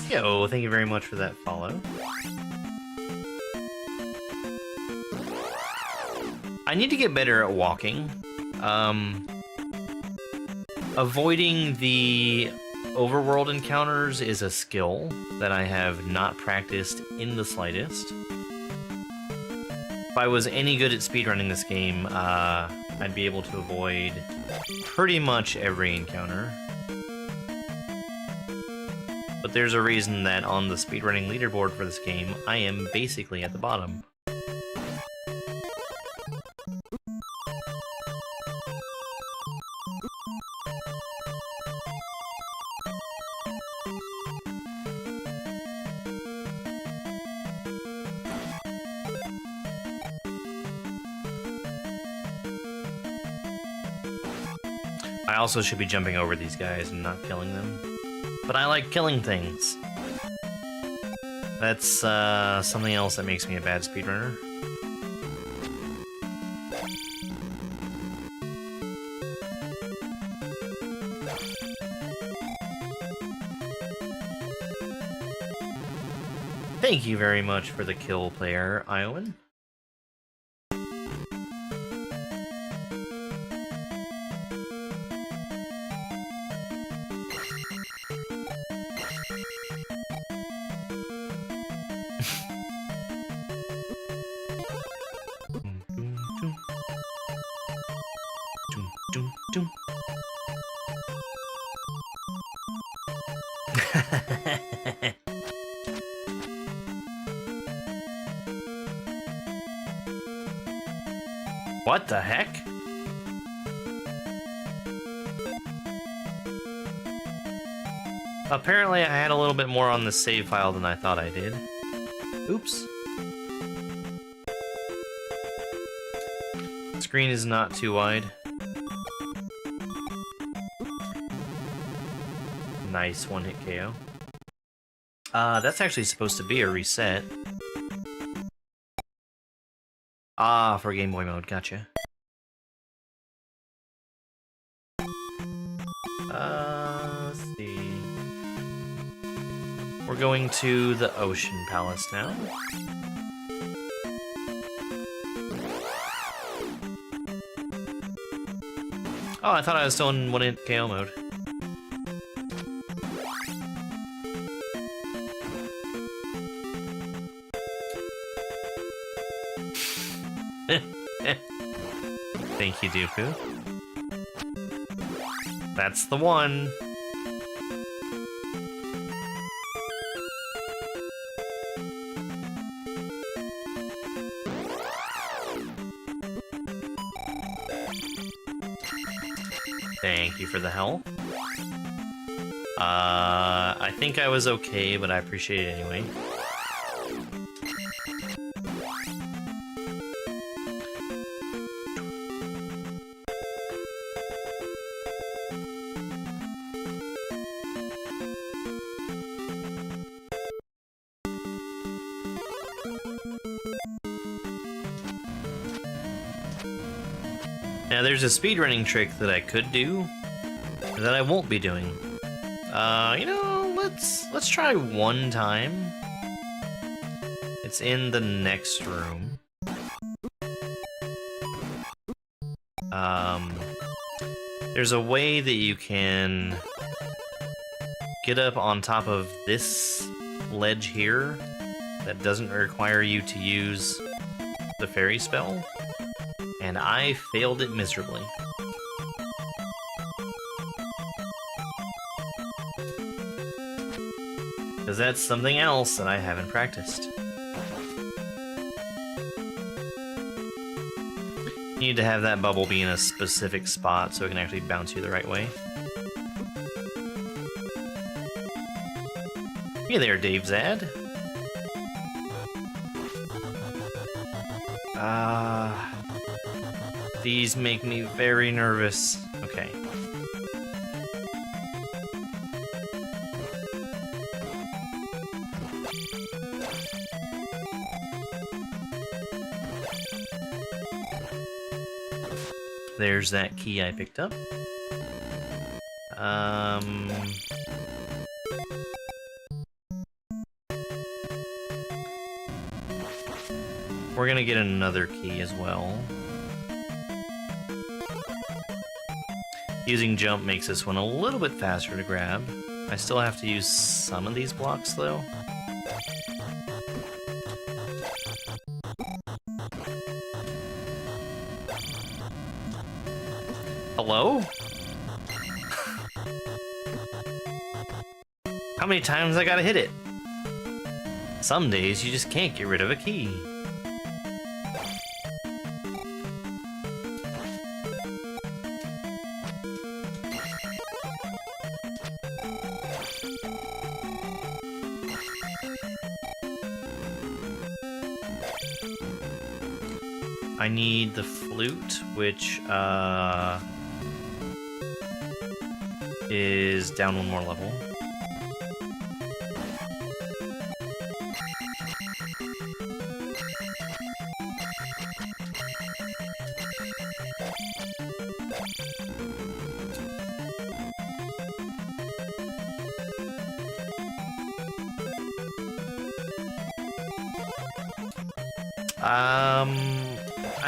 Yo, thank you very much for that follow. I need to get better at walking. Avoiding the overworld encounters is a skill that I have not practiced in the slightest. If I was any good at speedrunning this game, I'd be able to avoid pretty much every encounter. But there's a reason that on the speedrunning leaderboard for this game, I am basically at the bottom. I also should be jumping over these guys and not killing them. But I like killing things. That's something else that makes me a bad speedrunner. Thank you very much for the kill, player, Iowan. What the heck? Apparently I had a little bit more on the save file than I thought I did. Oops. Screen is not too wide. Nice one-hit KO. That's actually supposed to be a reset. Ah, for Game Boy mode, gotcha. Let's see. We're going to the Ocean Palace now. Oh, I thought I was still in one-hit KO mode. Thank you, Dooku. That's the one. Thank you for the help. I think I was okay, but I appreciate it anyway. Now there's a speedrunning trick that I could do that I won't be doing. You know, let's try one time. It's in the next room. There's a way that you can get up on top of this ledge here that doesn't require you to use the fairy spell, and I failed it miserably. Because that's something else that I haven't practiced. You need to have that bubble be in a specific spot so it can actually bounce you the right way. Hey there, Dave Zad. These make me very nervous. Okay. There's that key I picked up. We're gonna get another key as well. Using jump makes this one a little bit faster to grab. I still have to use some of these blocks though. Hello? How many times I gotta hit it? Some days you just can't get rid of a key. I need the flute, which is down one more level.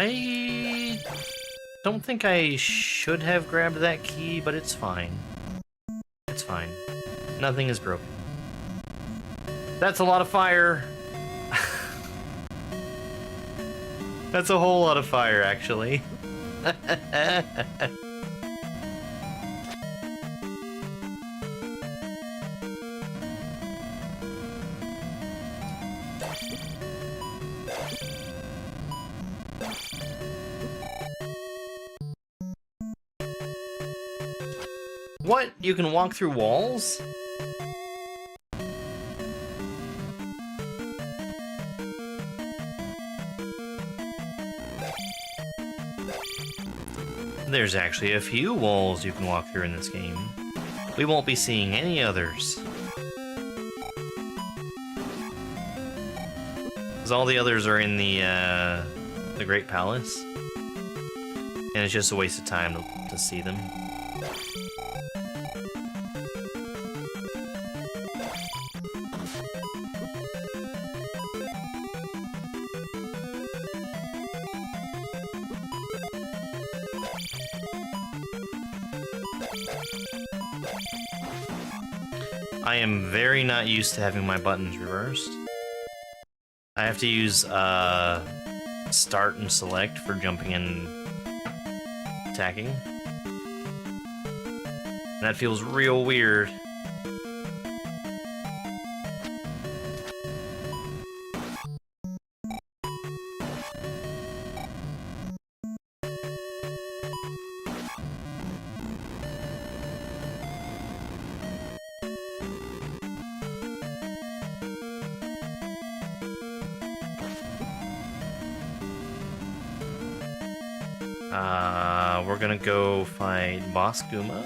I don't think I should have grabbed that key, but it's fine. It's fine. Nothing is broken. That's a lot of fire. That's a whole lot of fire, actually. What? You can walk through walls? There's actually a few walls you can walk through in this game. We won't be seeing any others. Because all the others are in the Great Palace. And it's just a waste of time to see them. I am very not used to having my buttons reversed. I have to use start and select for jumping and attacking. That feels real weird. We're gonna go fight Boss Guma.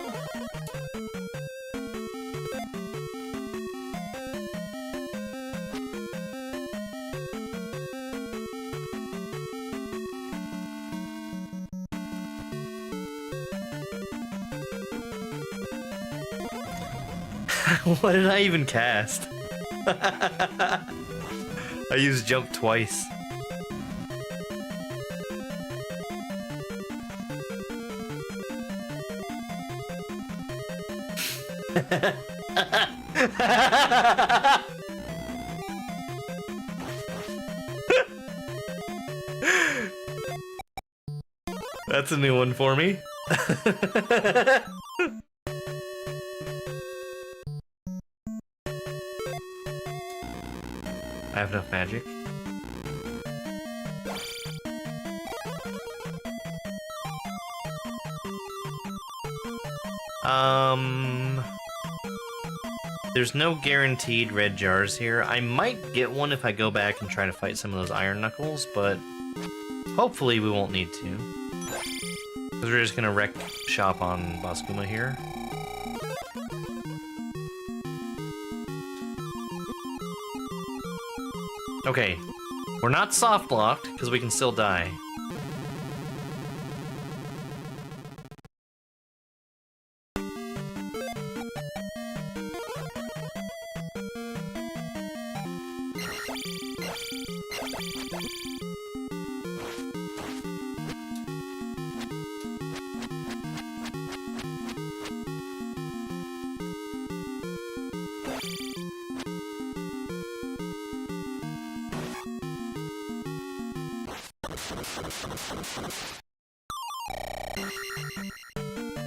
What did I even cast? I used jump twice. That's a new one for me. I have enough magic. There's no guaranteed red jars here. I might get one if I go back and try to fight some of those iron knuckles, but hopefully we won't need to. Because we're just gonna wreck shop on Boskuma here. Okay, we're not soft blocked, because we can still die.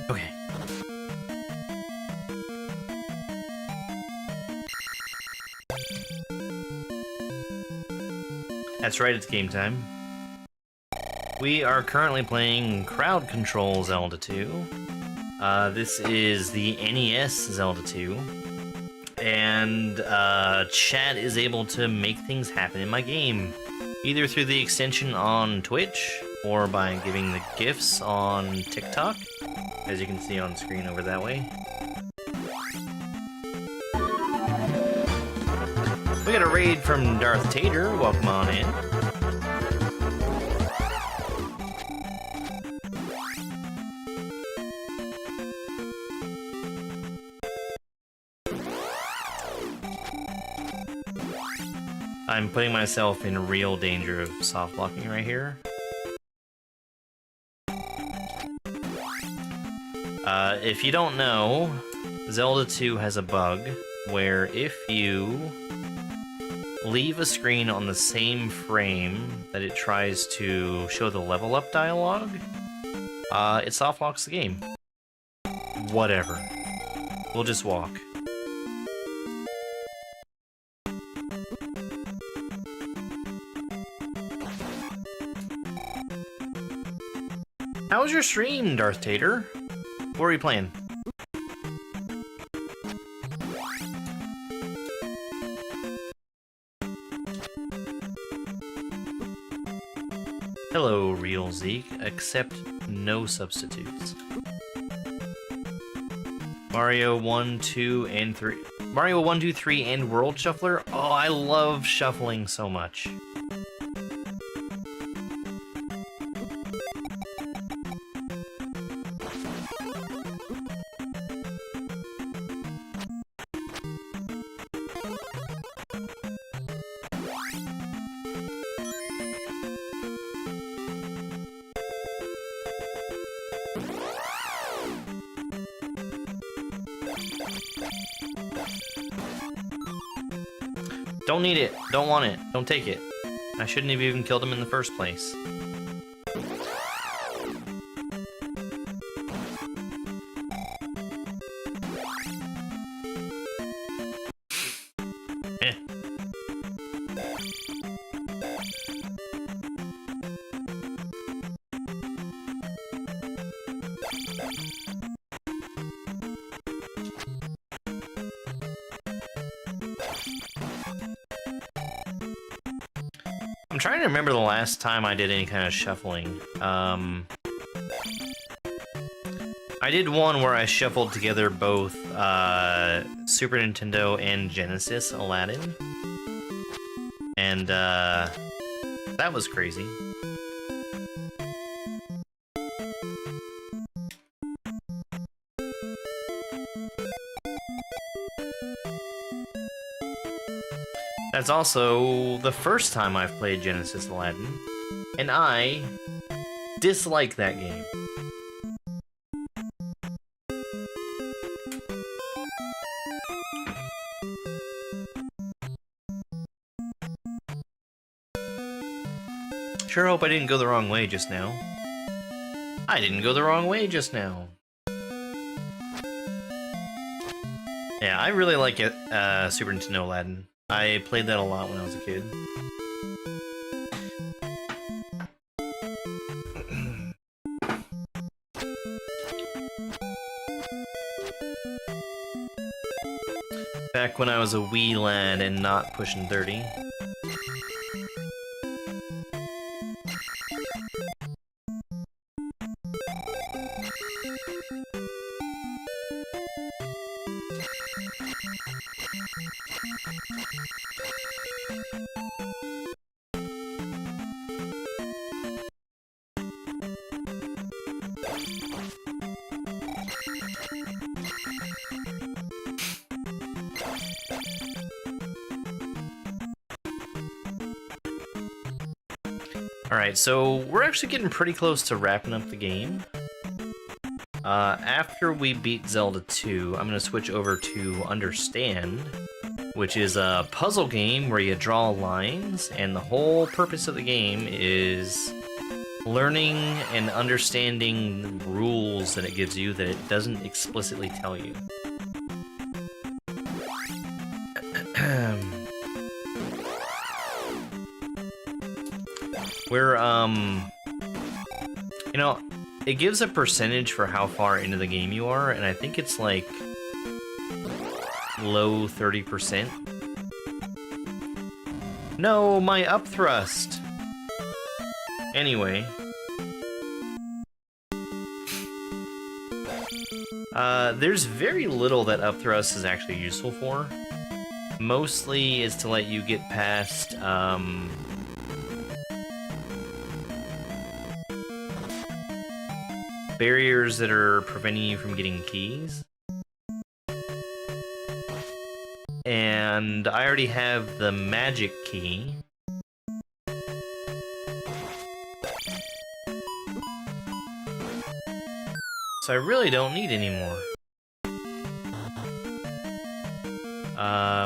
Okay. That's right, it's game time. We are currently playing Crowd Control Zelda 2. This is the NES Zelda 2. And chat is able to make things happen in my game. Either through the extension on Twitch, or by giving the GIFs on TikTok, as you can see on screen over that way. We got a raid from Darth Tater, welcome on in. I'm putting myself in real danger of soft blocking right here. If you don't know, Zelda 2 has a bug where if you leave a screen on the same frame that it tries to show the level up dialogue, it soft locks the game. Whatever. We'll just walk. How was your stream, Darth Tater? What were you playing? Hello, Real Zeke. Accept no substitutes. Mario 1, 2, and 3. Mario 1, 2, 3, and World Shuffler? Oh, I love shuffling so much. Don't need it. Don't want it. Don't take it. I shouldn't have even killed him in the first place. Eh. I'm trying to remember the last time I did any kind of shuffling. I did one where I shuffled together both Super Nintendo and Genesis Aladdin. And that was crazy. That's also the first time I've played Genesis Aladdin, and I dislike that game. Sure hope I didn't go the wrong way just now. I didn't go the wrong way just now. Yeah, I really like it, Super Nintendo Aladdin. I played that a lot when I was a kid. back when I was a wee lad and not pushing 30. Alright, so we're actually getting pretty close to wrapping up the game. After we beat Zelda 2, I'm going to switch over to Understand, which is a puzzle game where you draw lines, and the whole purpose of the game is learning and understanding the rules that it gives you that it doesn't explicitly tell you. We're, you know, it gives a percentage for how far into the game you are, and I think it's like low 30%. No, my up thrust! Anyway. There's very little that up thrust is actually useful for. Mostly is to let you get past, barriers that are preventing you from getting keys. And I already have the magic key. So I really don't need any more.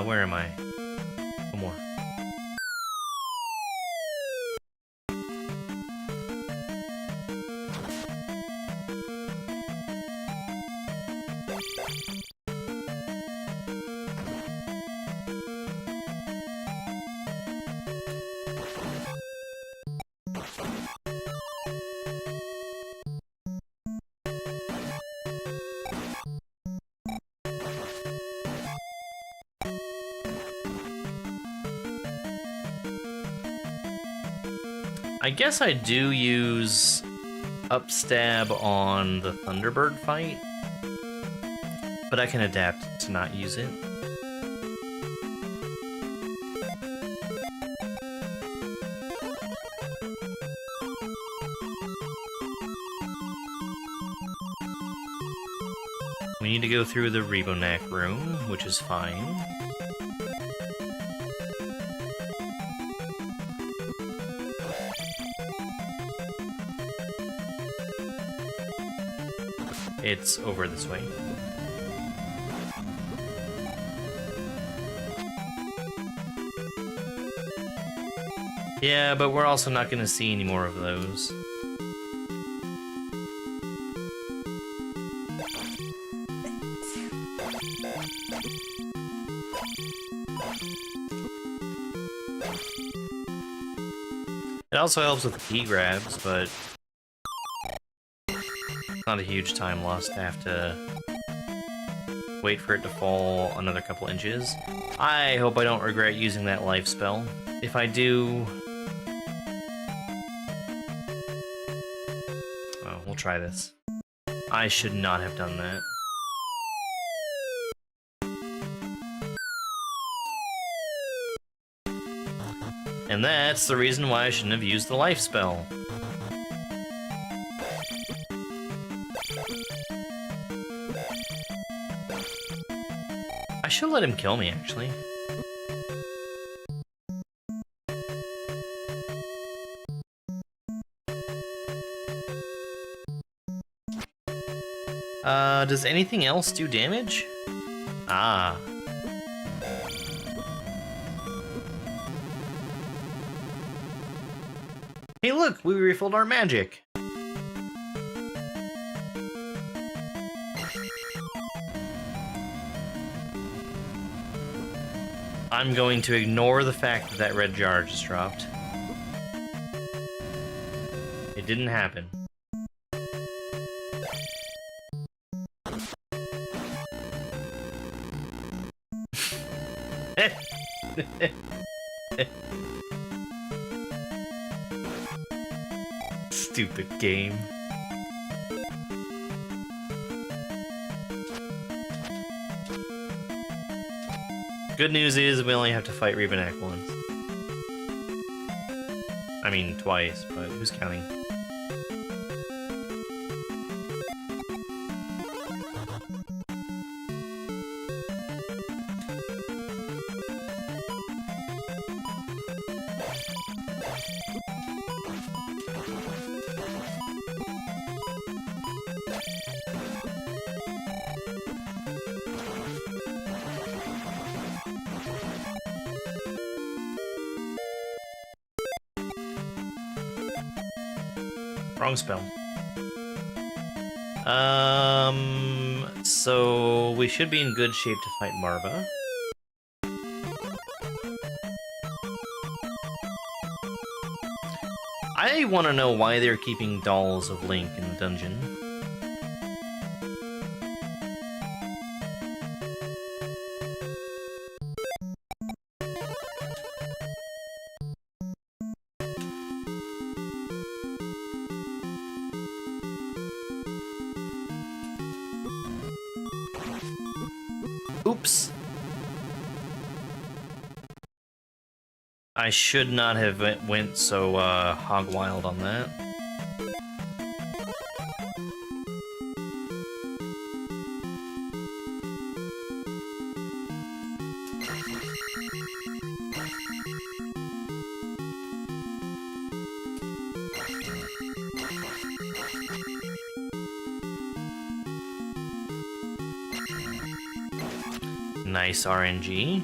Where am I? One more. I guess I do use upstab on the Thunderbird fight, but I can adapt to not use it. We need to go through the Rebonac room, which is fine. It's over this way. Yeah, but we're also not going to see any more of those. It also helps with key grabs, but not a huge time lost to have to wait for it to fall another couple inches. I hope I don't regret using that life spell. If I do... oh, we'll try this. I should not have done that. And that's the reason why I shouldn't have used the life spell. I should let him kill me, actually. Does anything else do damage? Ah. Hey look, we refilled our magic! I'm going to ignore the fact that that red jar just dropped. It didn't happen. Stupid game. Good news is we only have to fight Rebanek once. I mean, twice, but who's counting? Wrong spell. So we should be in good shape to fight Marva. I want to know why they're keeping dolls of Link in the dungeon. Oops. I should not have went so hog wild on that. Nice RNG.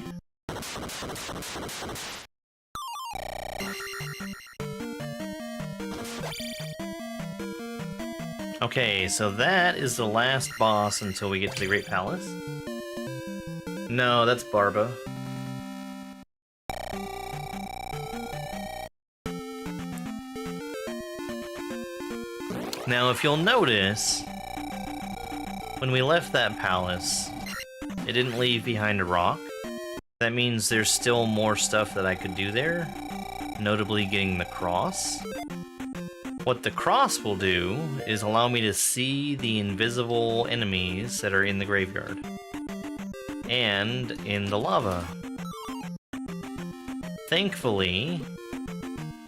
Okay, so that is the last boss until we get to the Great Palace. No, that's Barba. Now, if you'll notice, when we left that palace, it didn't leave behind a rock. That means there's still more stuff that I could do there, notably getting the cross. What the cross will do is allow me to see the invisible enemies that are in the graveyard and in the lava. Thankfully,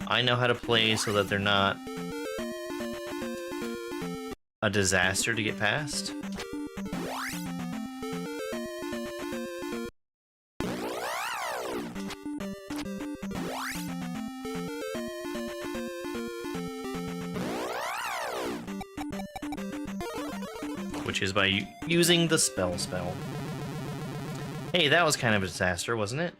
I know how to play so that they're not a disaster to get past. Which is by using the spell. Hey, that was kind of a disaster, wasn't it?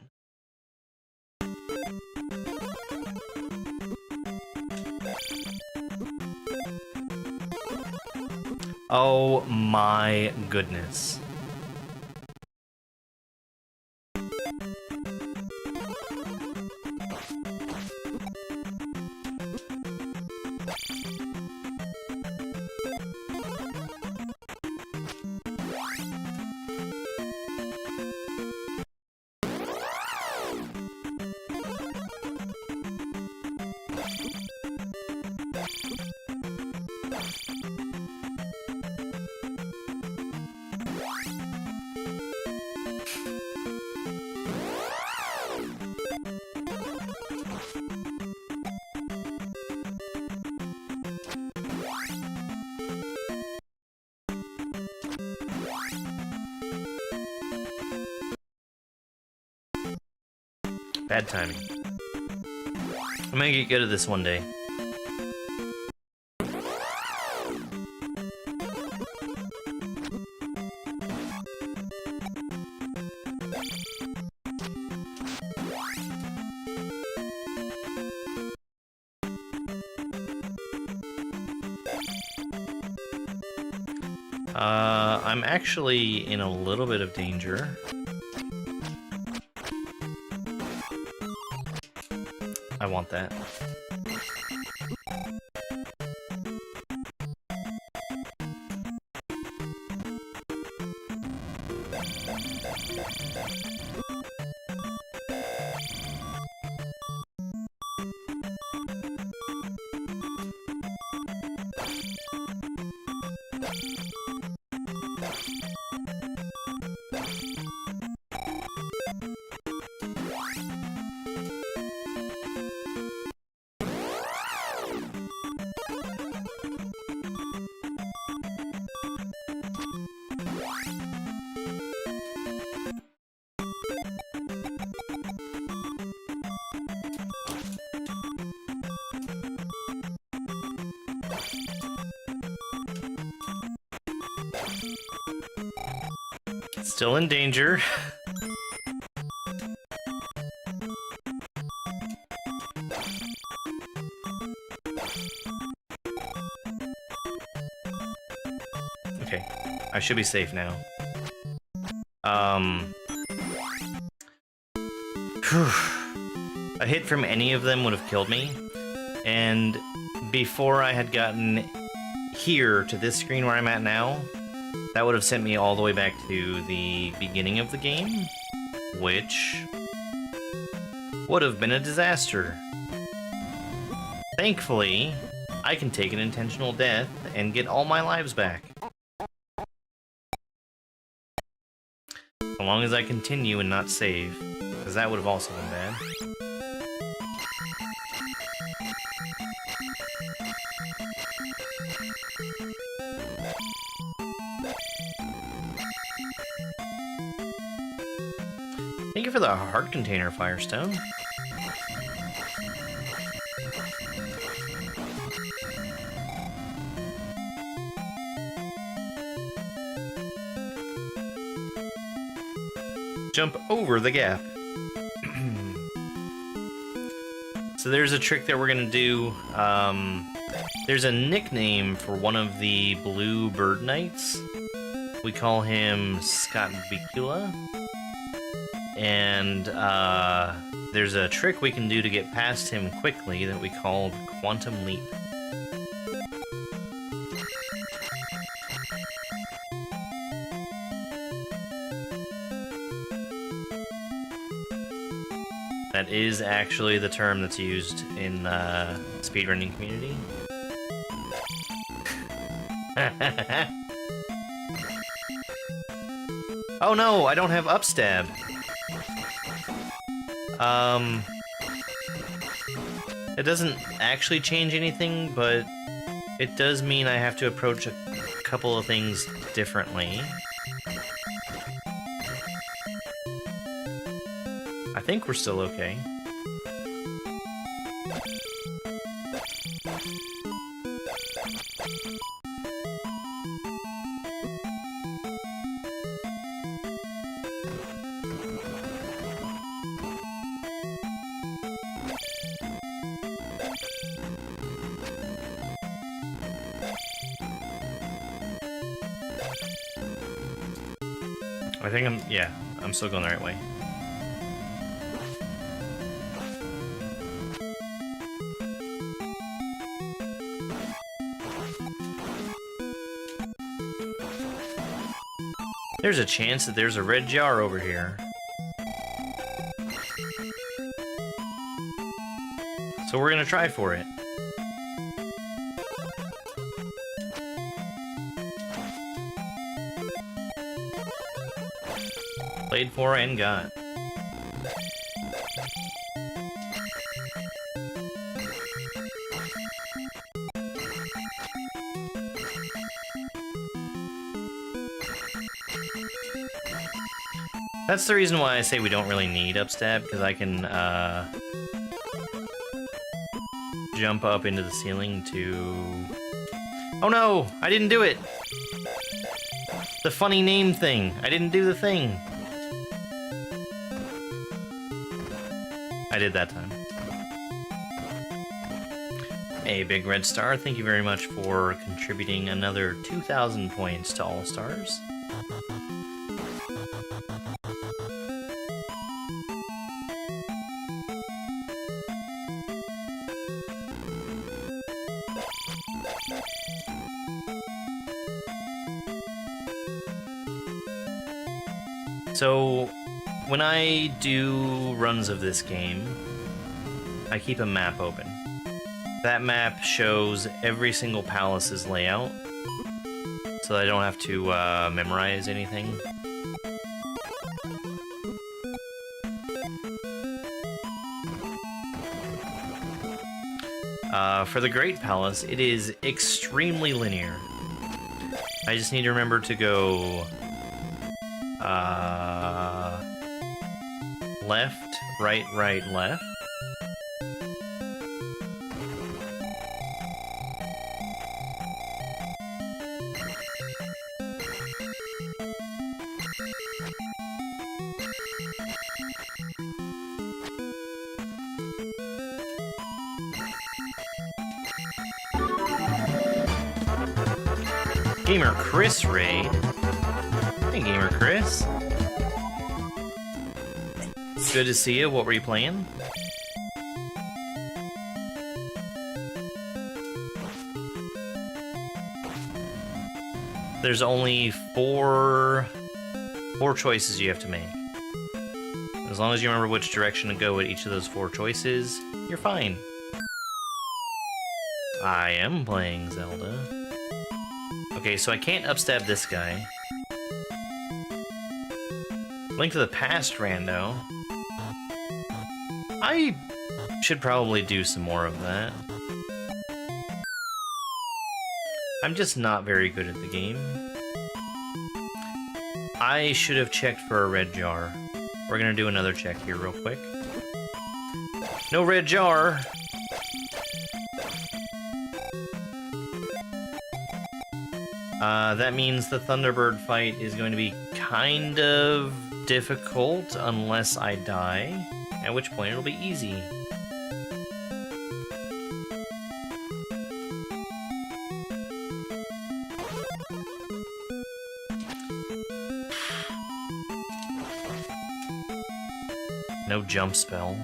Oh my goodness. Bad timing. I'm gonna get good at this one day. I'm actually in a little bit of danger. I want that. Still in danger. Okay, I should be safe now. A hit from any of them would have killed me, and before I had gotten here to this screen where I'm at now, that would have sent me all the way back to the beginning of the game, which would have been a disaster. Thankfully, I can take an intentional death and get all my lives back. As long as I continue and not save, because that would have also been bad. Thank you for the heart container, Firestone. Jump over the gap. So there's a trick that we're gonna do. There's a nickname for one of the blue bird knights. We call him Scott Bicula. And there's a trick we can do to get past him quickly that we call the Quantum Leap. That is actually the term that's used in the speedrunning community. Oh no, I don't have upstab. It doesn't actually change anything, but it does mean I have to approach a couple of things differently. I think we're still okay. I think I'm still going the right way. There's a chance that there's a red jar over here. So we're gonna try for it. Played for and got. That's the reason why I say we don't really need upstab, because I can jump up into the ceiling to... Oh no! I didn't do it! The funny name thing! I didn't do the thing! I did that time. A big red star, thank you very much for contributing another 2,000 points to All Stars. So, when I do runs of this game, I keep a map open. That map shows every single palace's layout, so I don't have to memorize anything. For the Great Palace, it is extremely linear. I just need to remember to go left, right, right, left. Gamer Chris raid. Hey, Gamer Chris. Good to see you. What were you playing? There's only four choices you have to make. As long as you remember which direction to go with each of those four choices, you're fine. I am playing Zelda. Okay, so I can't upstab this guy. Link to the Past rando. I should probably do some more of that. I'm just not very good at the game. I should have checked for a red jar. We're gonna do another check here real quick. No red jar! That means the Thunderbird fight is going to be kind of difficult unless I die, at which point it'll be easy. No jump spell.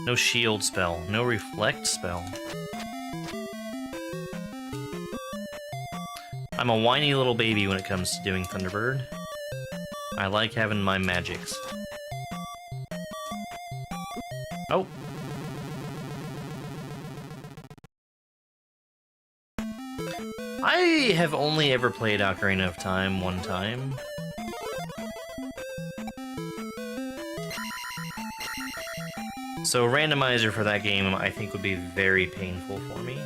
No shield spell. No reflect spell. I'm a whiny little baby when it comes to doing Thunderbird. I like having my magics. Oh. I have only ever played Ocarina of Time one time. So a randomizer for that game I think would be very painful for me.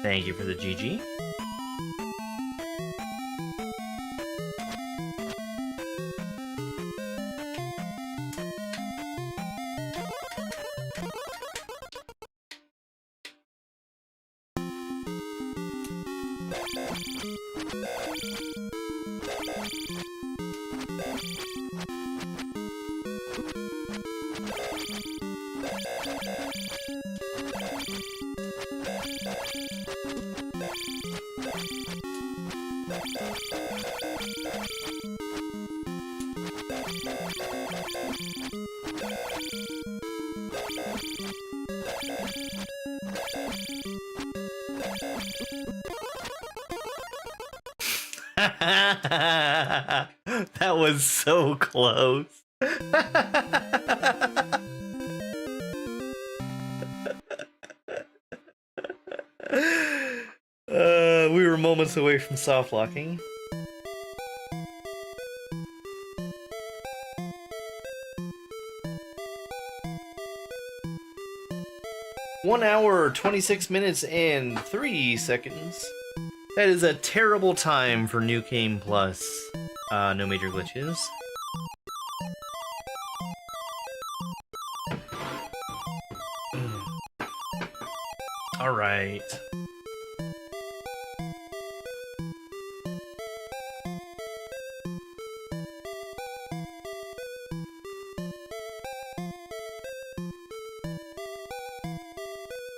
Thank you for the GG. That was so close. We were moments away from soft locking. One hour, 26 minutes, and 3 seconds. That is a terrible time for New Game Plus. No major glitches. Alright.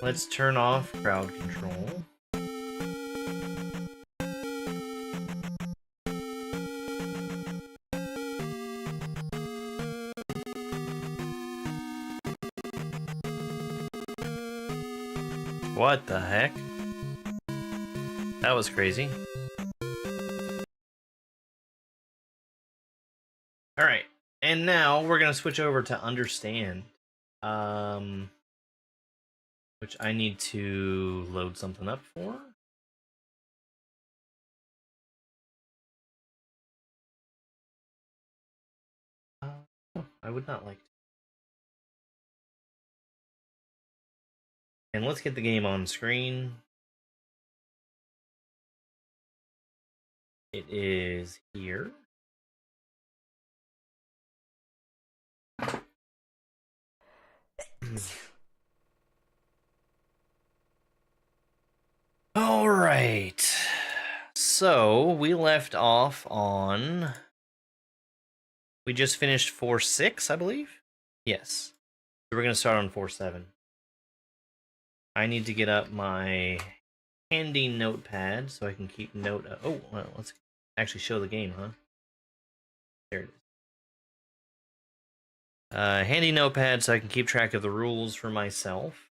Let's turn off crowd control. What the heck? That was crazy. Alright, and now we're gonna switch over to understand. Which I need to load something up for. I would not like to. And let's get the game on screen. It is here. All right. So we left off on. We just finished 4-6, I believe. Yes. So we're gonna start on 4-7. I need to get up my handy notepad so I can keep note. Oh, well, let's actually show the game, huh? There it is. Handy notepad so I can keep track of the rules for myself.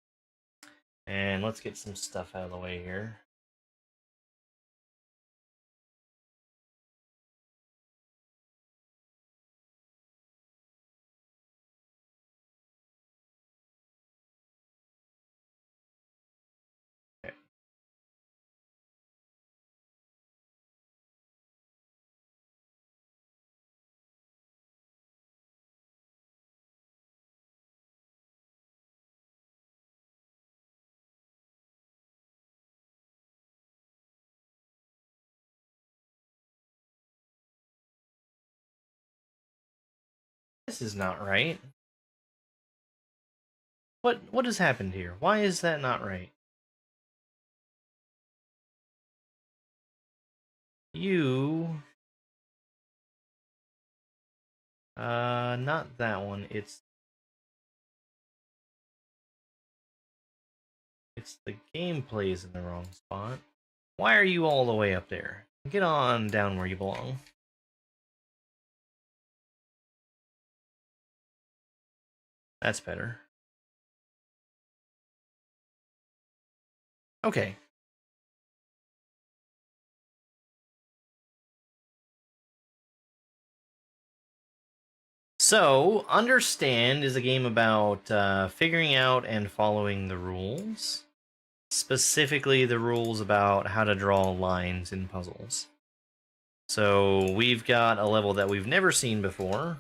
And let's get some stuff out of the way here. Okay. This is not right. What has happened here? Why is that not right? You not that one. It's the gameplay's in the wrong spot. Why are you all the way up there? Get on down where you belong. That's better. Okay. So, Understand is a game about figuring out and following the rules. Specifically, the rules about how to draw lines in puzzles. So, we've got a level that we've never seen before.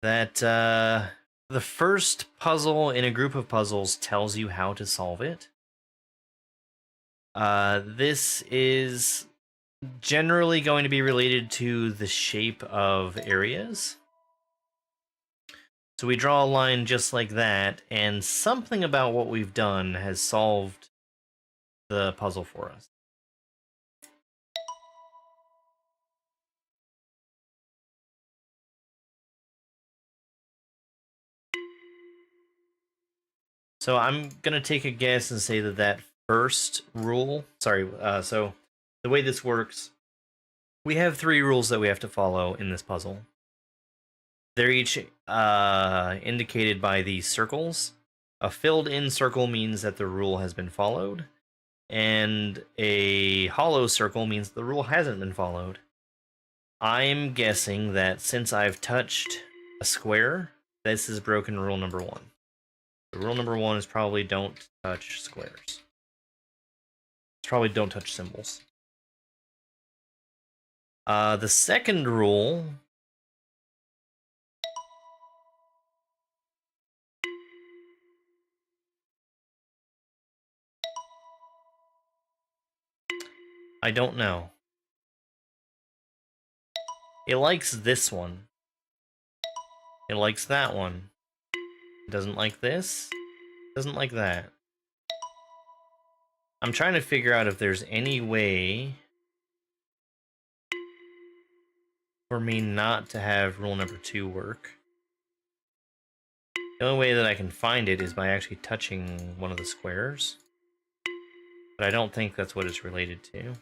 That the first puzzle in a group of puzzles tells you how to solve it. This is generally going to be related to the shape of areas. So we draw a line just like that, and something about what we've done has solved the puzzle for us. So I'm going to take a guess and say that that first rule... Sorry, so the way this works, we have 3 rules that we have to follow in this puzzle. They're each indicated by these circles. A filled-in circle means that the rule has been followed, and a hollow circle means the rule hasn't been followed. I'm guessing that since I've touched a square, this is broken rule number 1. The rule number 1 is probably don't touch squares. It's probably don't touch symbols. The second rule... I don't know. It likes this one. It likes that one. It doesn't like this. It doesn't like that. I'm trying to figure out if there's any way for me not to have rule number 2 work. The only way that I can find it is by actually touching one of the squares. But I don't think that's what it's related to.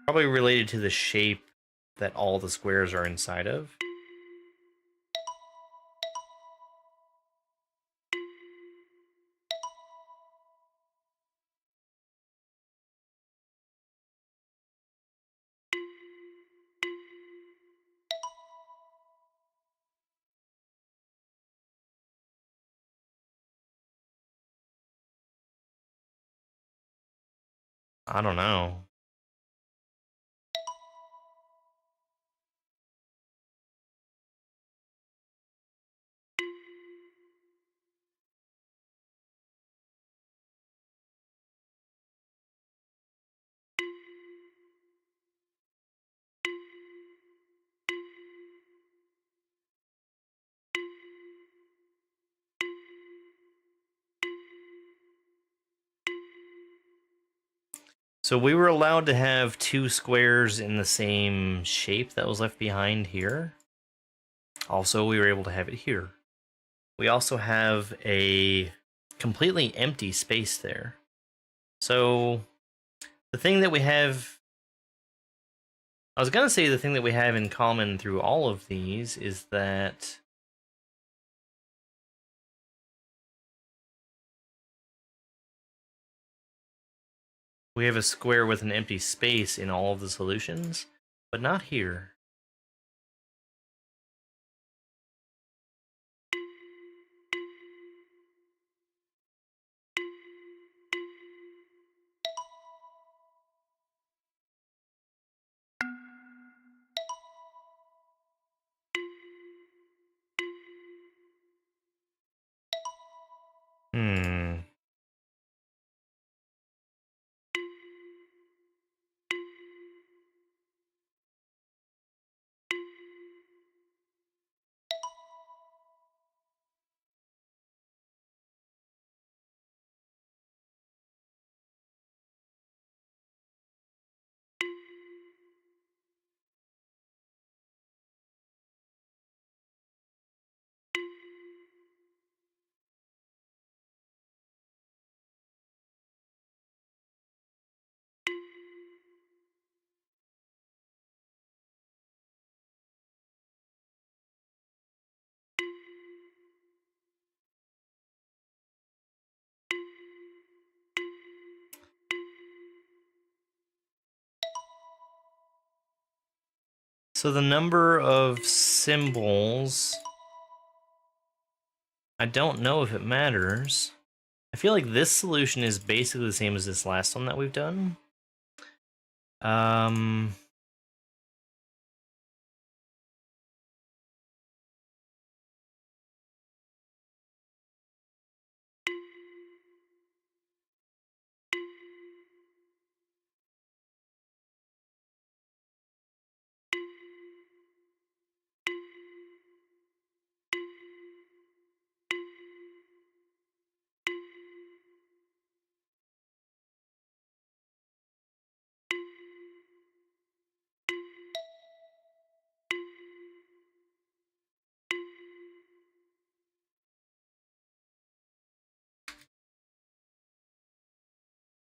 Probably related to the shape that all the squares are inside of. I don't know. So we were allowed to have 2 squares in the same shape that was left behind here. Also, we were able to have it here. We also have a completely empty space there. So the thing that we have... I was going to say the thing that we have in common through all of these is that... we have a square with an empty space in all of the solutions, but not here. So the number of symbols, I don't know if it matters. I feel like this solution is basically the same as this last one that we've done.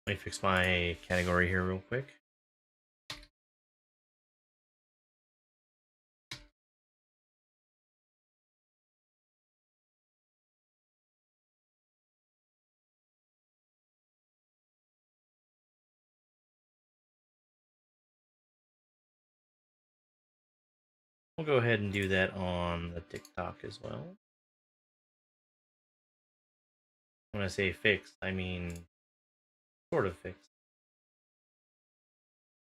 Let me fix my category here real quick. We'll go ahead and do that on the TikTok as well. When I say fixed, I mean sort of fixed.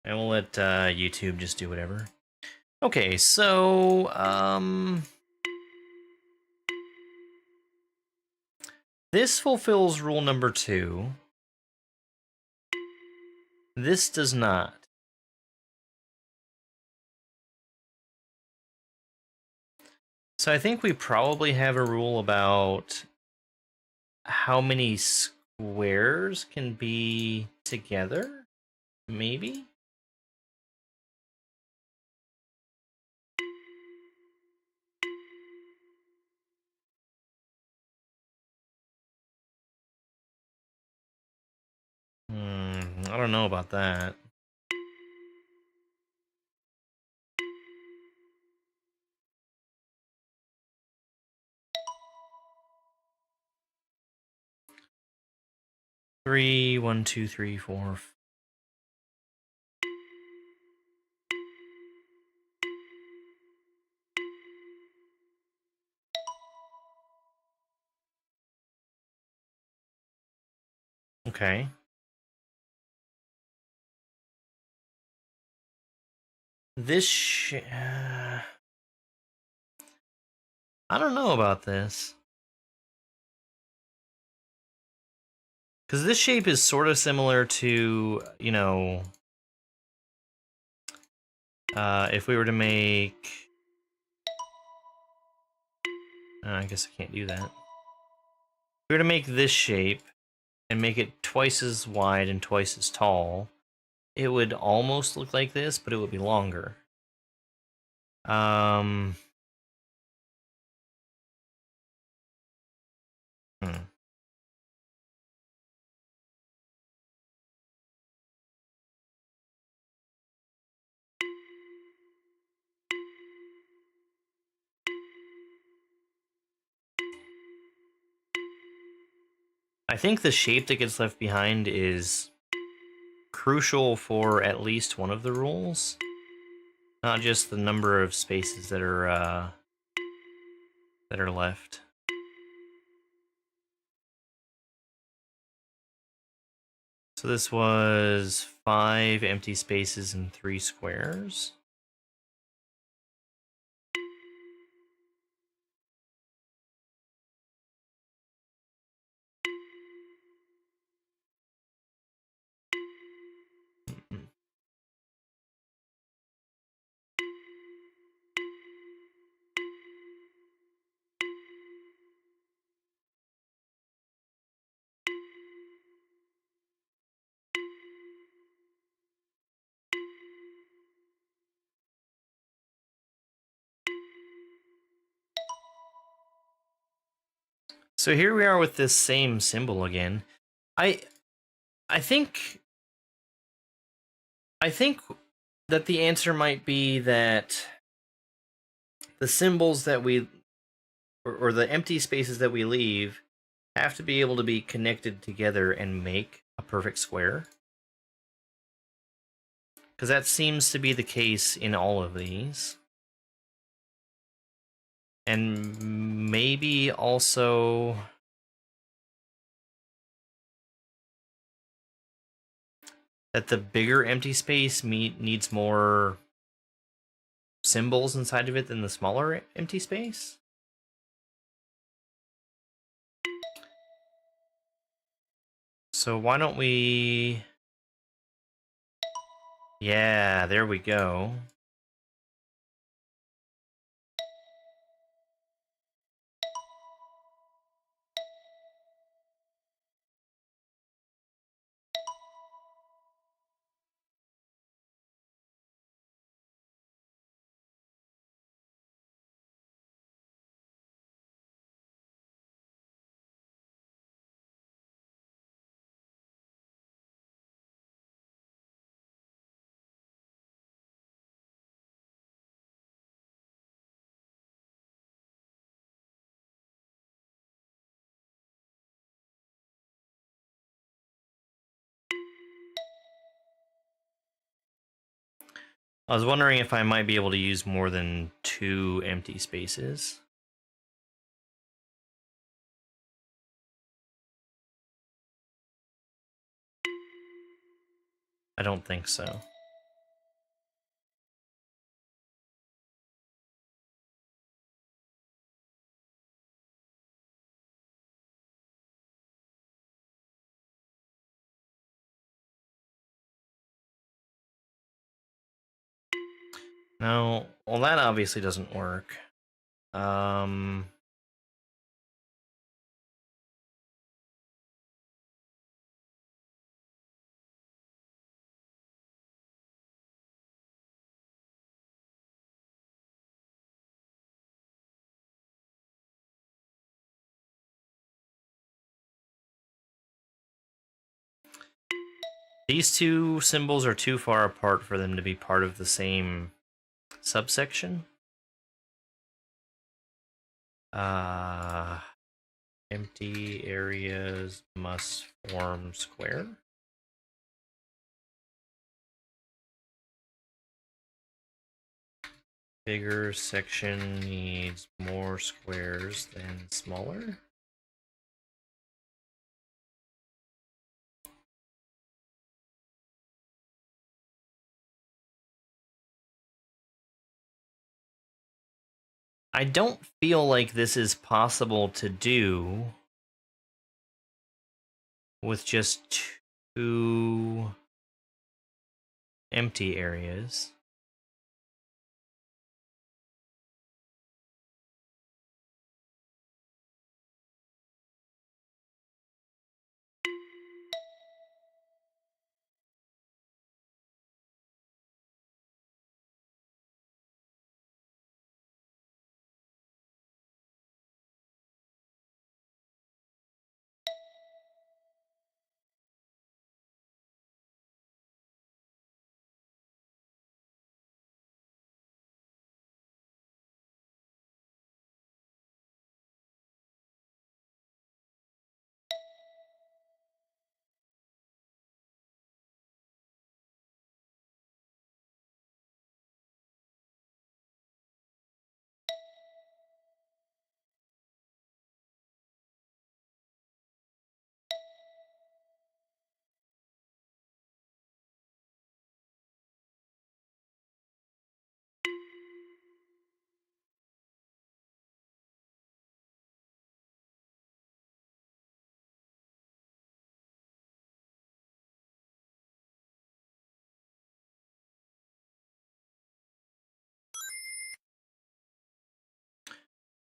And we'll let YouTube just do whatever. Okay, so this fulfills rule number 2. This does not. So I think we probably have a rule about how many squares can be together, maybe? I don't know about that. Three, 1, 2, 3, 4. Okay. This I don't know about this. Because this shape is sort of similar to, you know, if we were to make... I guess I can't do that. If we were to make this shape and make it twice as wide and twice as tall, it would almost look like this, but it would be longer. Hmm. I think the shape that gets left behind is crucial for at least one of the rules, not just the number of spaces that are left. So this was 5 empty spaces and 3 squares. So here we are with this same symbol again. I think that the answer might be that the symbols that we or the empty spaces that we leave have to be able to be connected together and make a perfect square. Because that seems to be the case in all of these. And maybe also that the bigger empty space needs more symbols inside of it than the smaller empty space. So why don't we... Yeah, there we go. I was wondering if I might be able to use more than 2 empty spaces. I don't think so. No, well that obviously doesn't work. These two symbols are too far apart for them to be part of the same subsection. Empty areas must form square. Bigger section needs more squares than smaller. I don't feel like this is possible to do with just 2 empty areas.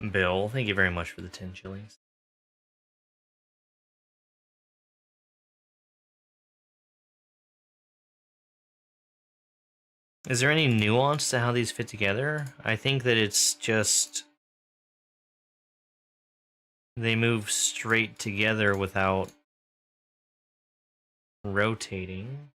Bill, thank you very much for the 10 shillings. Is there any nuance to how these fit together? I think that it's just they move straight together without rotating.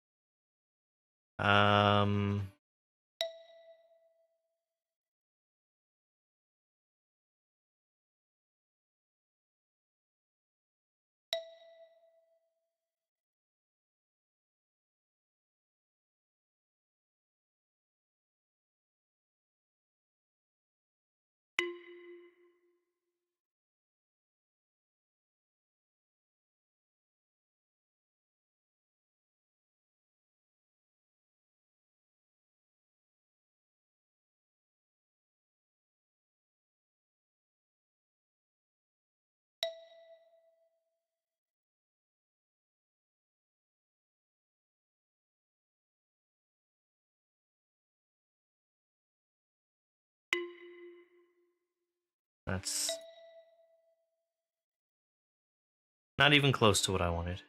That's not even close to what I wanted.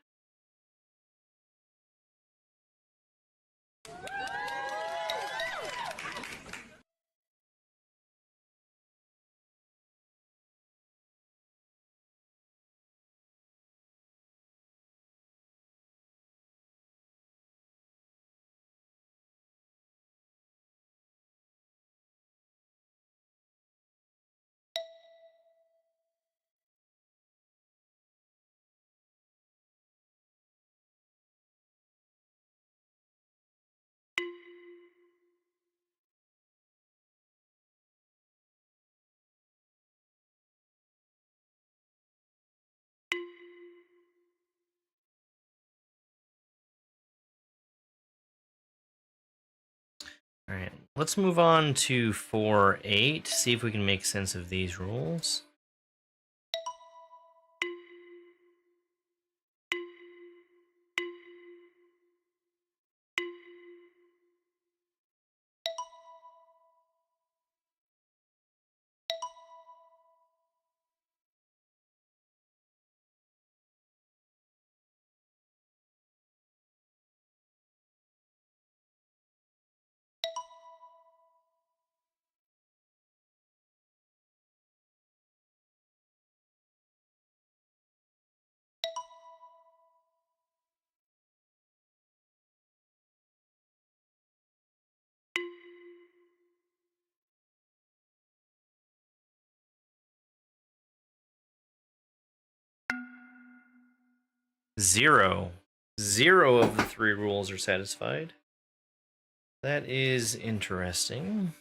All right, let's move on to 4-8, see if we can make sense of these rules. Zero of the 3 rules are satisfied. That is interesting.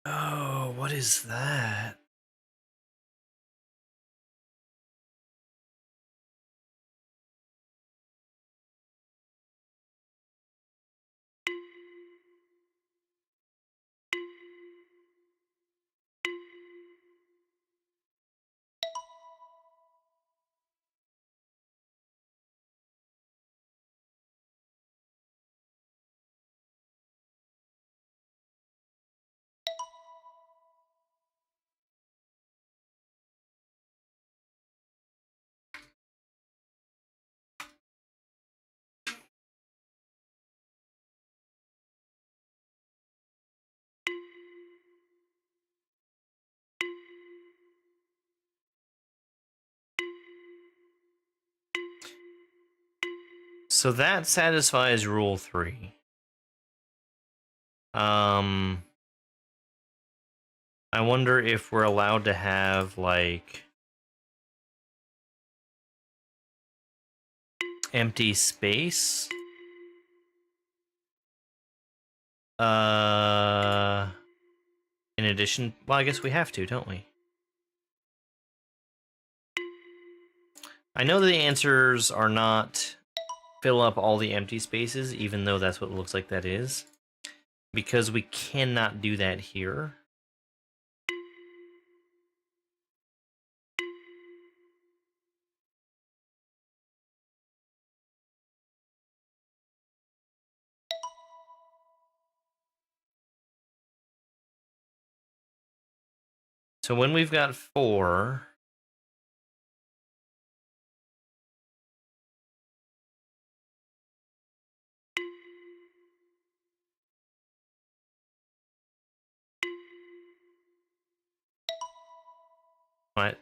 Oh, what is that? So that satisfies rule 3. I wonder if we're allowed to have, like, empty space? In addition, well, I guess we have to, don't we? I know the answers are not fill up all the empty spaces, even though that's what it looks like that is, because we cannot do that here. So when we've got 4, what?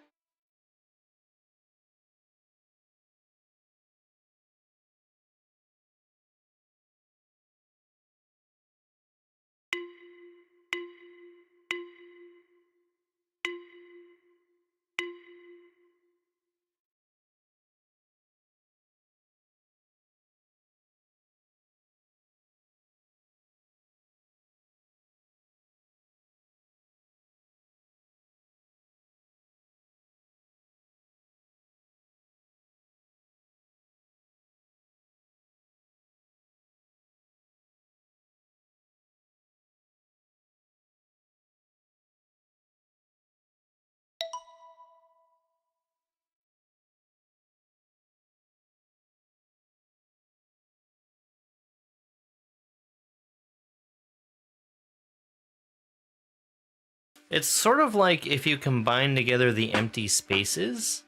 It's sort of like if you combine together the empty spaces,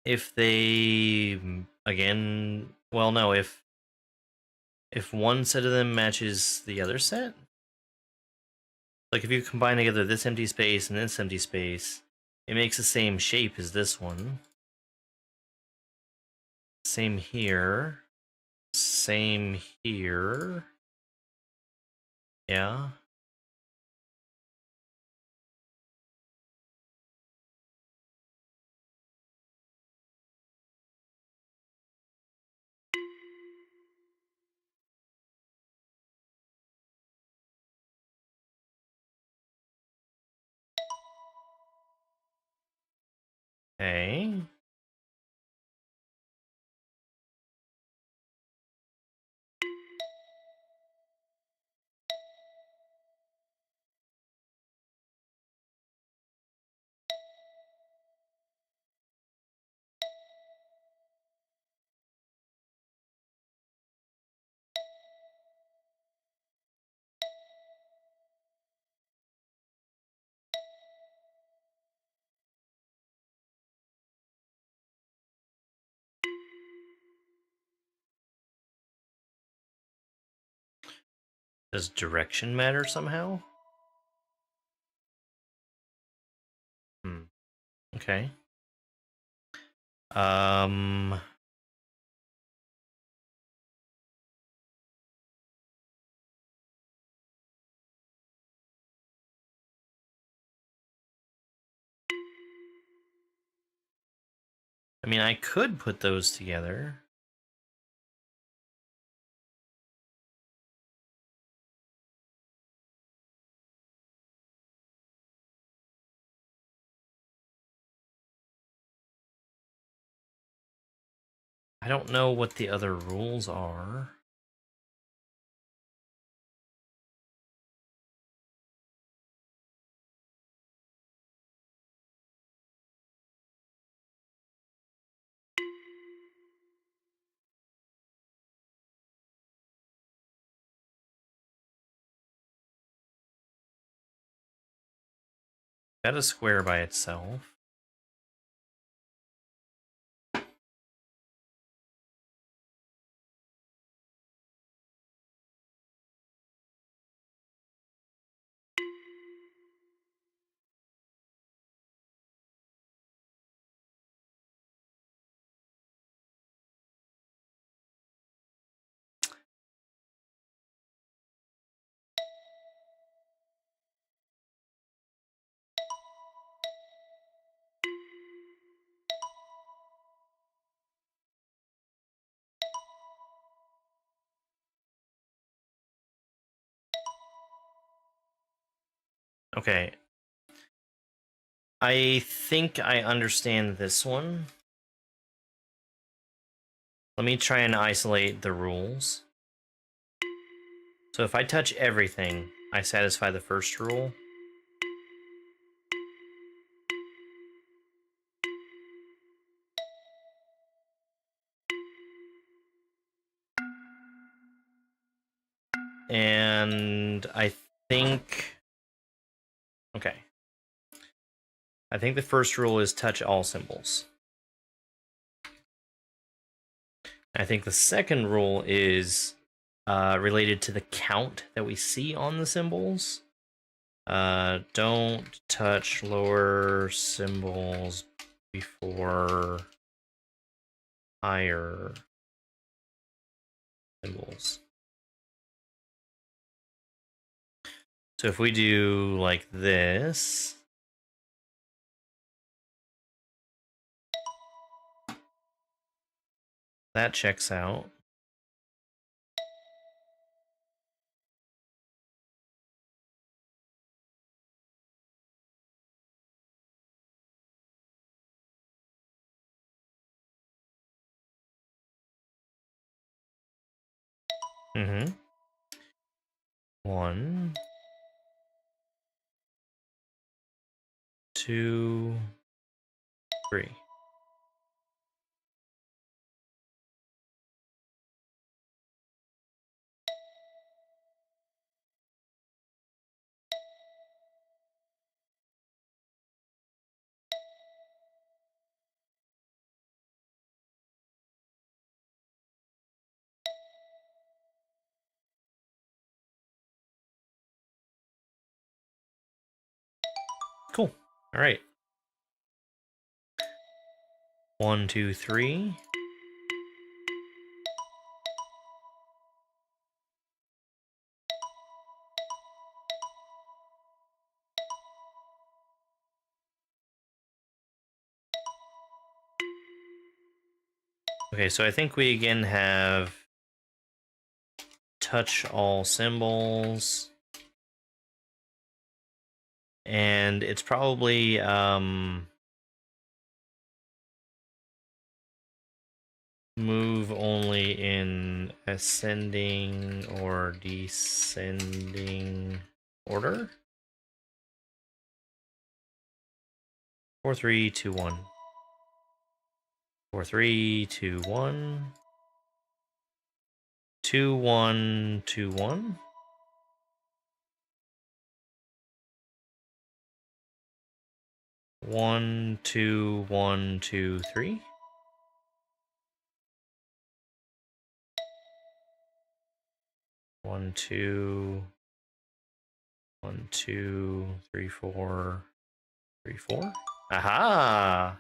if they, again, well, no, if one set of them matches the other set, like if you combine together this empty space and this empty space, it makes the same shape as this one. Same here. Same here. Yeah. Okay. Does direction matter somehow? Okay. Um, I mean, I could put those together. I don't know what the other rules are. Got a square by itself. Okay. I think I understand this one. Let me try and isolate the rules. So if I touch everything, I satisfy the first rule. And I think... Okay. I think the first rule is touch all symbols. I think the second rule is related to the count that we see on the symbols. Don't touch lower symbols before higher symbols. So if we do like this, that checks out. Mm-hmm. 1, 2, 3. Cool. All right. 1, 2, 3. Okay, so I think we again have touch all symbols. And it's probably move only in ascending or descending order. 4, 3, 2, 1. 4, 3, 2, 1. 2, 1, 2, 1. 1, 2, 1, 2, 3. 1, 2, 1, 2, 3, 4, 3, 4. Aha!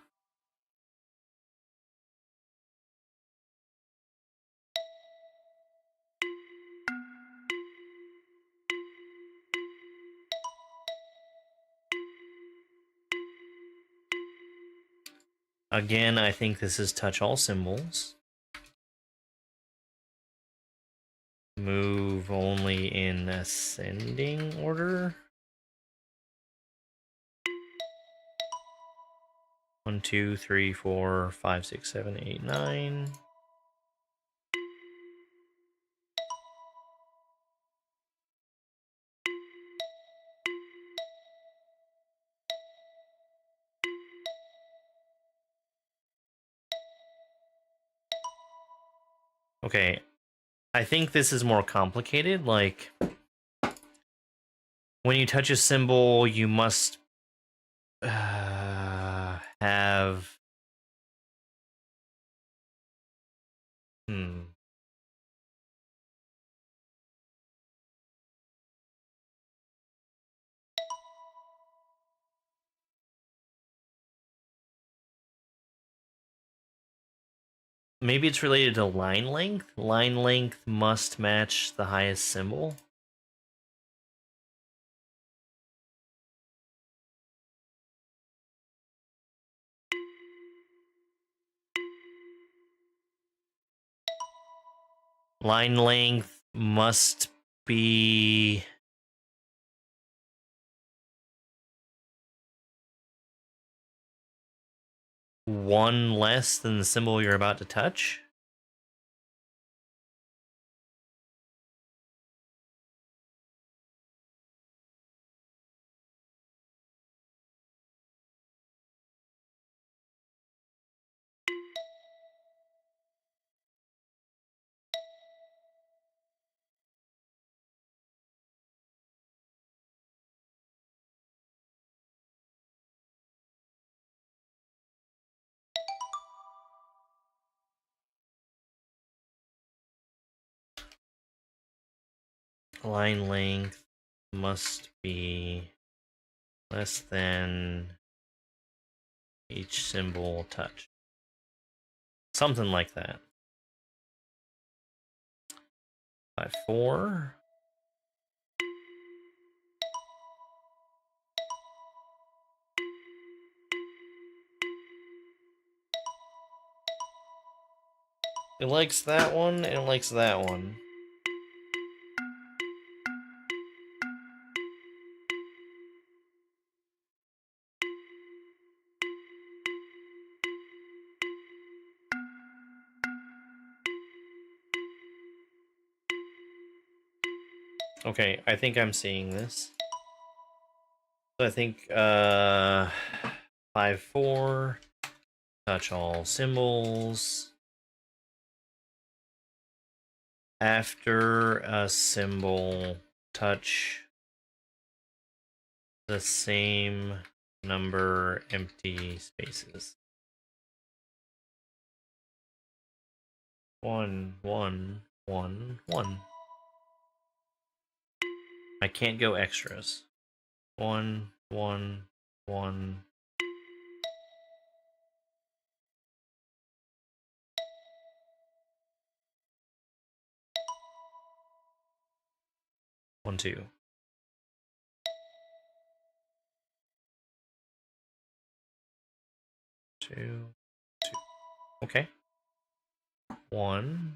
Again, I think this is touch all symbols. Move only in ascending order. 1, 2, 3, 4, 5, 6, 7, 8, 9. Okay, I think this is more complicated. Like, when you touch a symbol, you must have... Maybe it's related to line length. Line length must match the highest symbol. Line length must be one less than the symbol you're about to touch? Line length must be less than each symbol touch. Something like that. 5, 4. It likes that one, and it likes that one. Okay, I think I'm seeing this. So I think 5, 4, touch all symbols. After a symbol, touch the same number empty spaces. 1, 1, 1, 1. I can't go extras. 1, 1, 1. 1, 2. 2, 2. Okay. 1.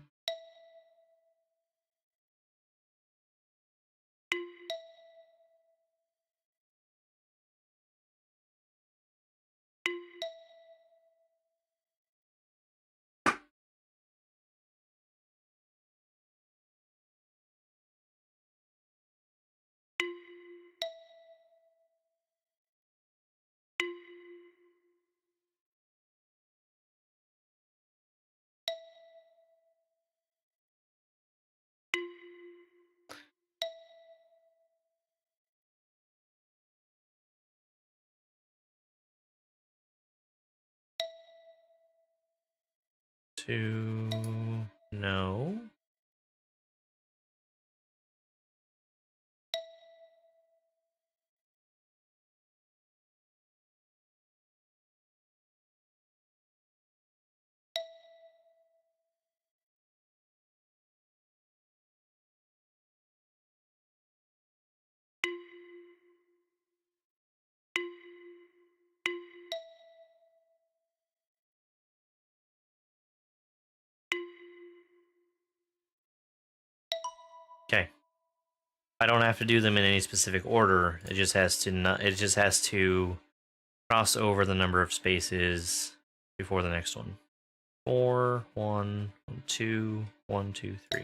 Two. No. Okay. I don't have to do them in any specific order. It just has to not, it just has to cross over the number of spaces before the next one. 4, 1, 2, 1, 2, 3.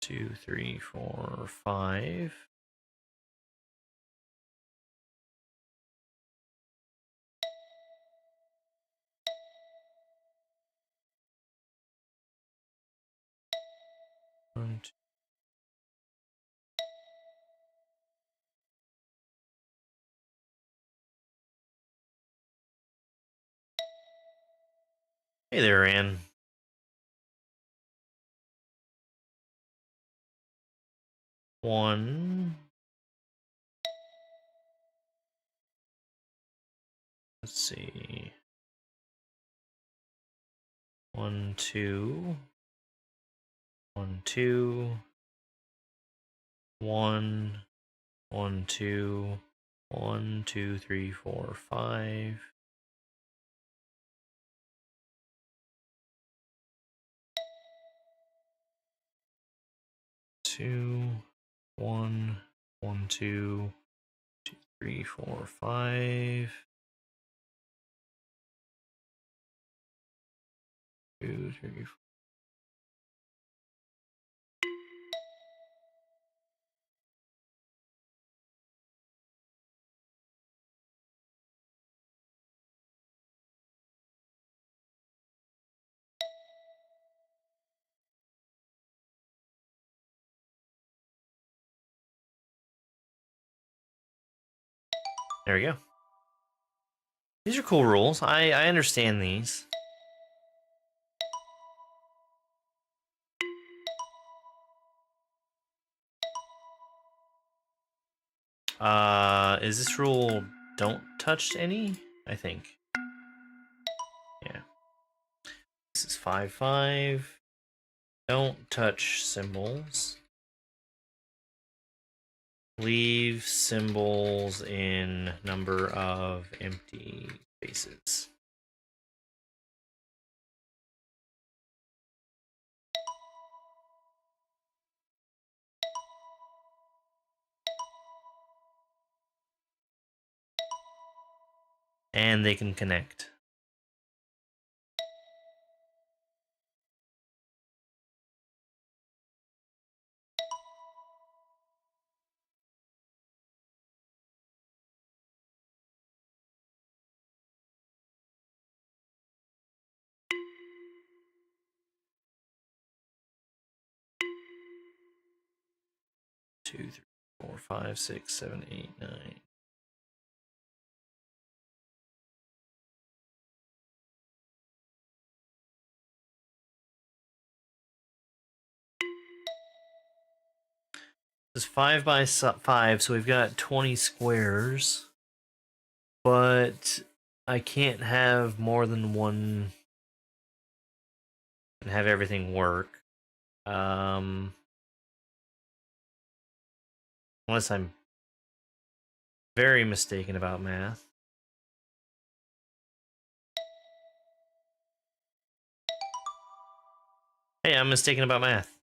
2, 3, 4, 5. One, two. Hey there, Ann. 1. Let's see. 1, 2. 1, 2. 1. 1, 2. 1, 2, 3, 4, 5. 2, 1, 1, 2, 3, 4, 5. 2, 3, 4. There we go. These are cool rules. I understand these. Is this rule don't touch any? I think. Yeah. This is 5, 5. Don't touch symbols. Leave symbols in number of empty spaces. And they can connect. Two, 3, 4, 5, 6, 7, 8, 9. This is 5 by 5, so we've got 20 squares. But I can't have more than one and have everything work. Unless I'm very mistaken about math. Hey, I'm mistaken about math.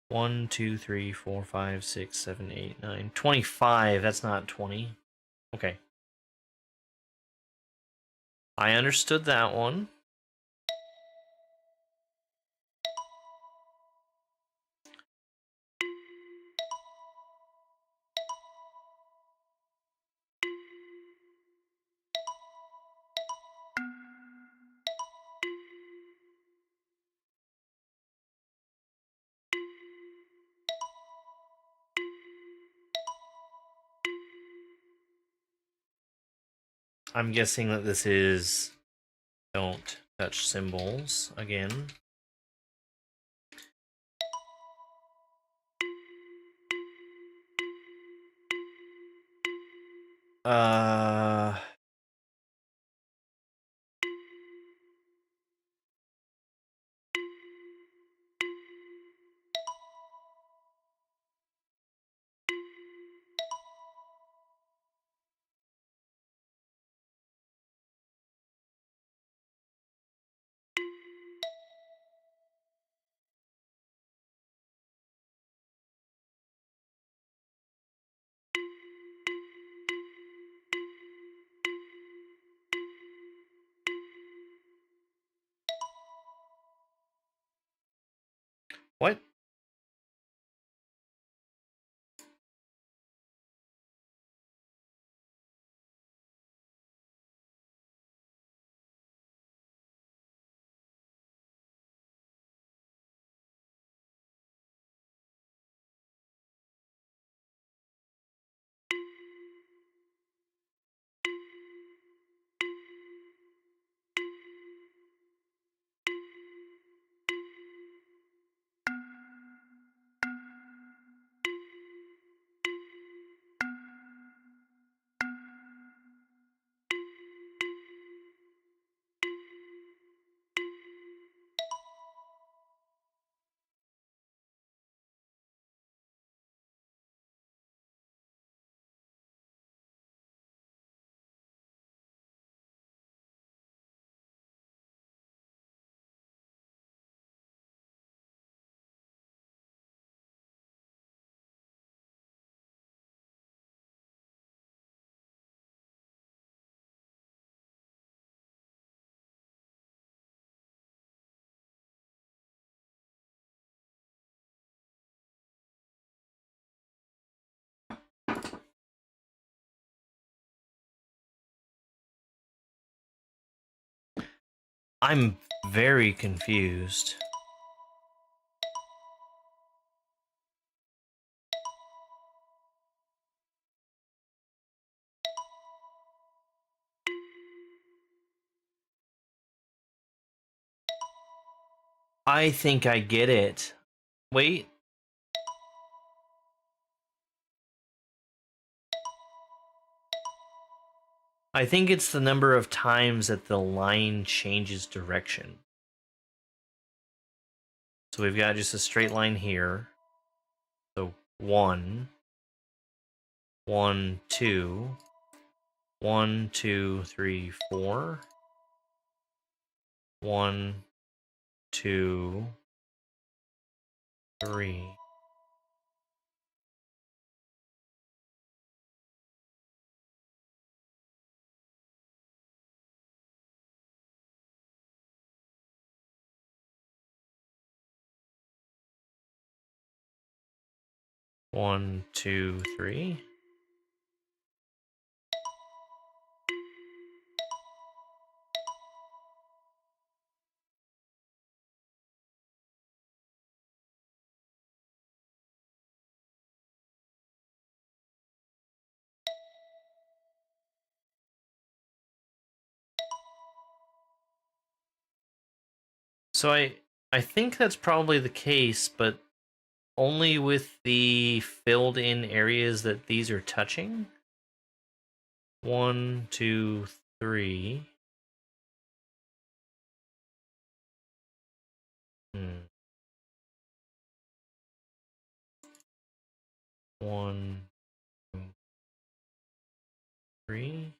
1, 2, 3, 4, 5, 6, 7, 8, 9. 25. That's not 20. Okay. I understood that one. I'm guessing that this is don't touch symbols again. Uh what? I'm very confused. I think I get it. Wait. I think it's the number of times that the line changes direction. So we've got just a straight line here. So 1, 1, 2, 1, 2, 3, 4, 1, 2, 3. One, two, three. So I think that's probably the case, but only with the filled in areas that these are touching. 1, 2, 3. Hmm. 1, 2, 3.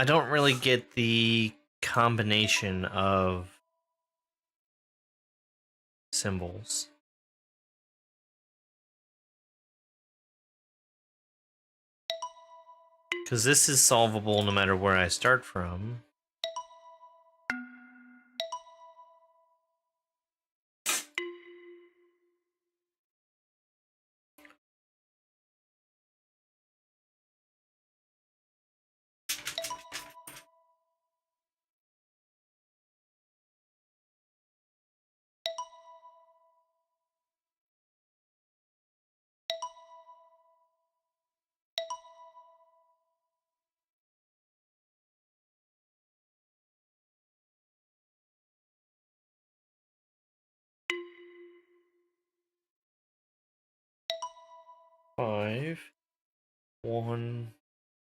I don't really get the combination of symbols. Because this is solvable no matter where I start from. 5. 1,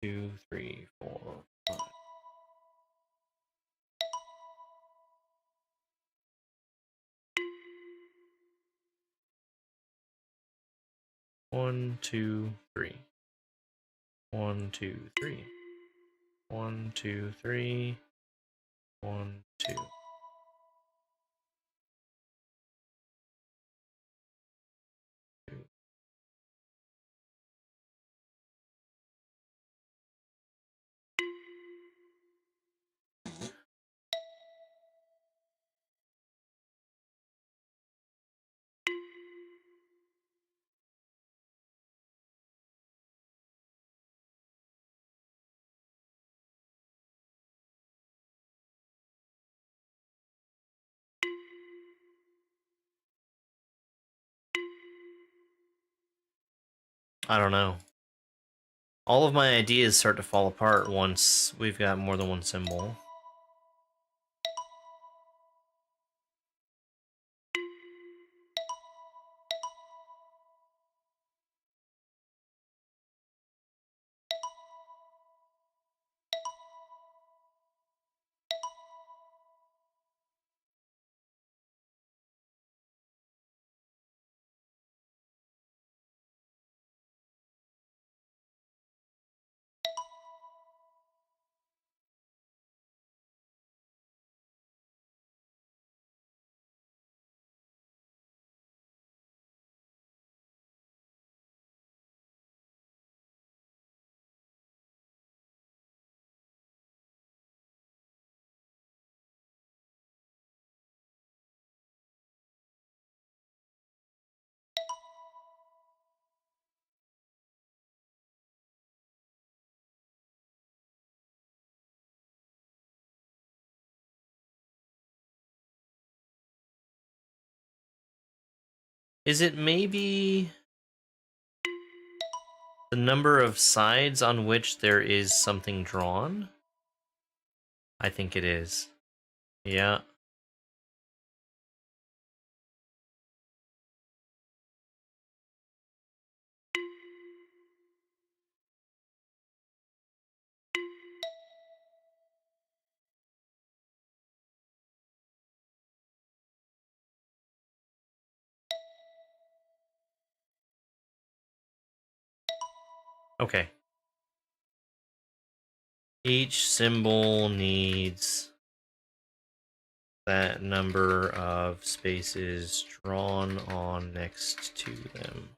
2, 3, 4, 5. 1, 2, 3. 1, 2, 3. 1, 2, 3. 1, 2. I don't know. All of my ideas start to fall apart once we've got more than one symbol. Is it maybe the number of sides on which there is something drawn? I think it is. Yeah. Okay. Each symbol needs that number of spaces drawn on next to them.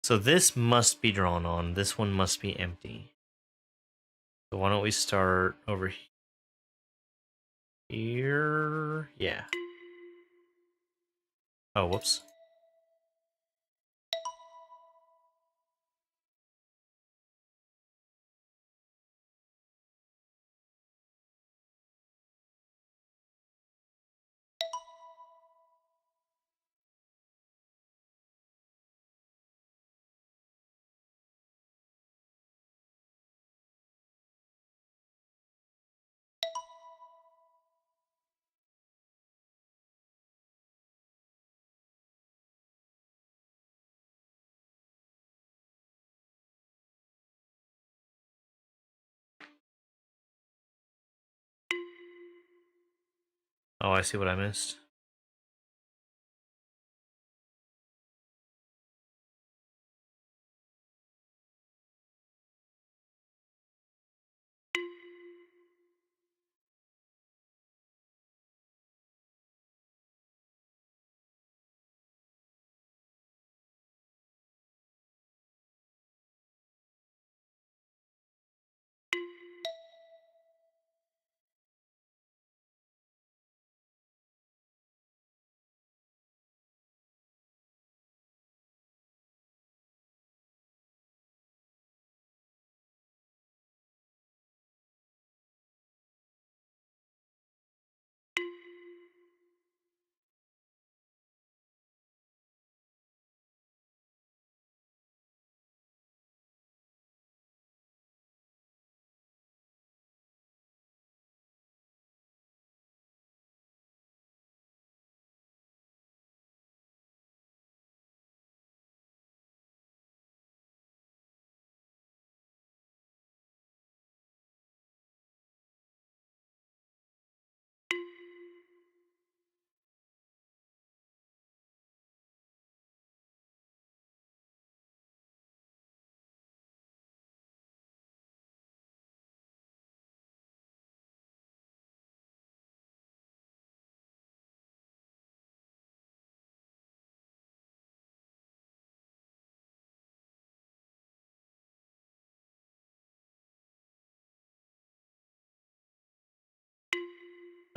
So this must be drawn on. This one must be empty. So why don't we start over here? Yeah. Oh, whoops. Oh, I see what I missed.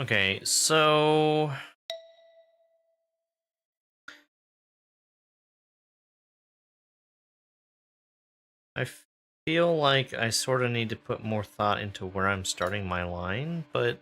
Okay, so I feel like I sort of need to put more thought into where I'm starting my line, but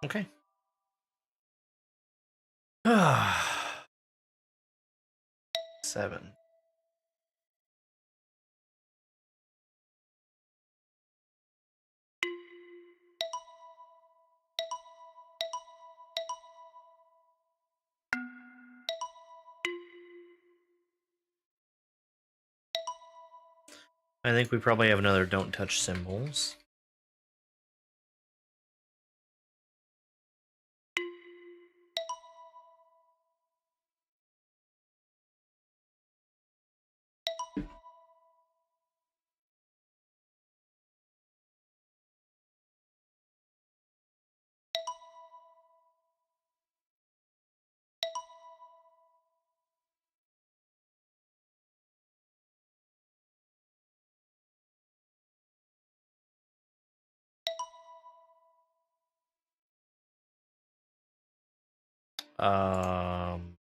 okay. 7. I think we probably have another don't touch symbols. Um,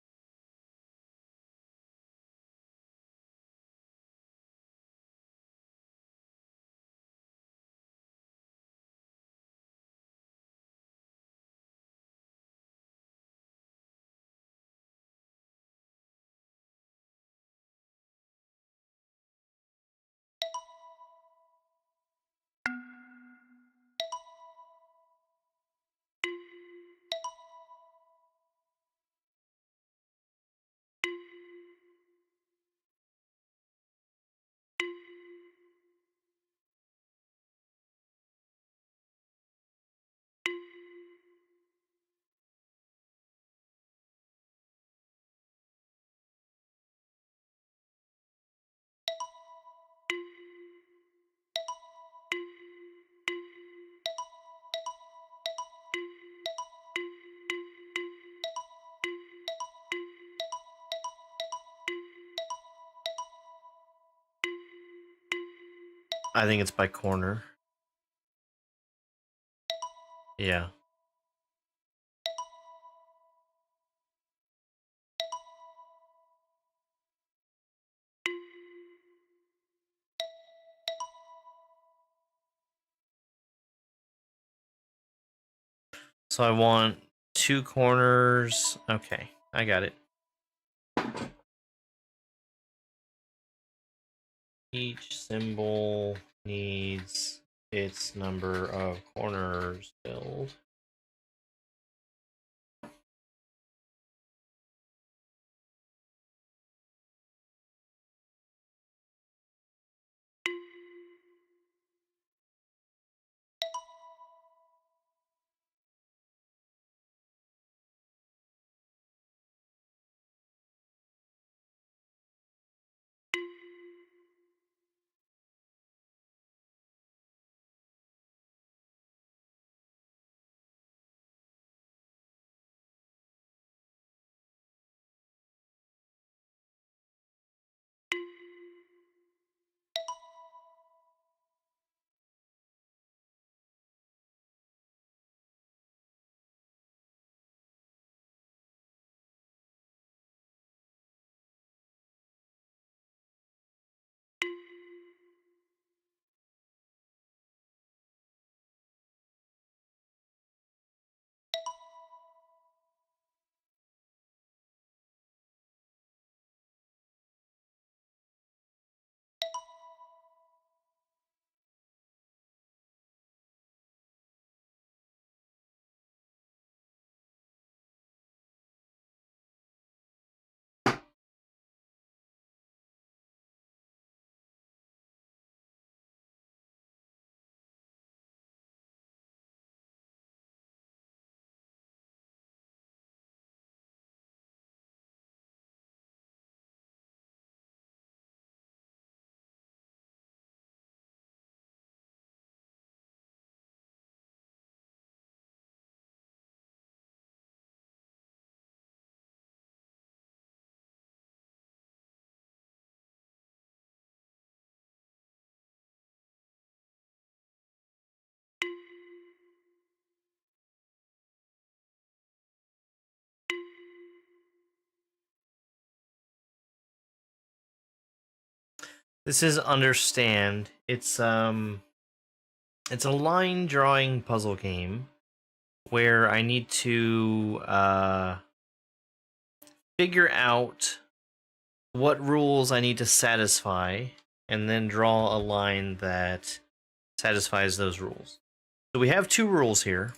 I think it's by corner. Yeah. So I want 2 corners. Okay, I got it. Each symbol needs its number of corners filled. This is Understand. It's a line drawing puzzle game where I need to figure out what rules I need to satisfy and then draw a line that satisfies those rules. So we have 2 rules here.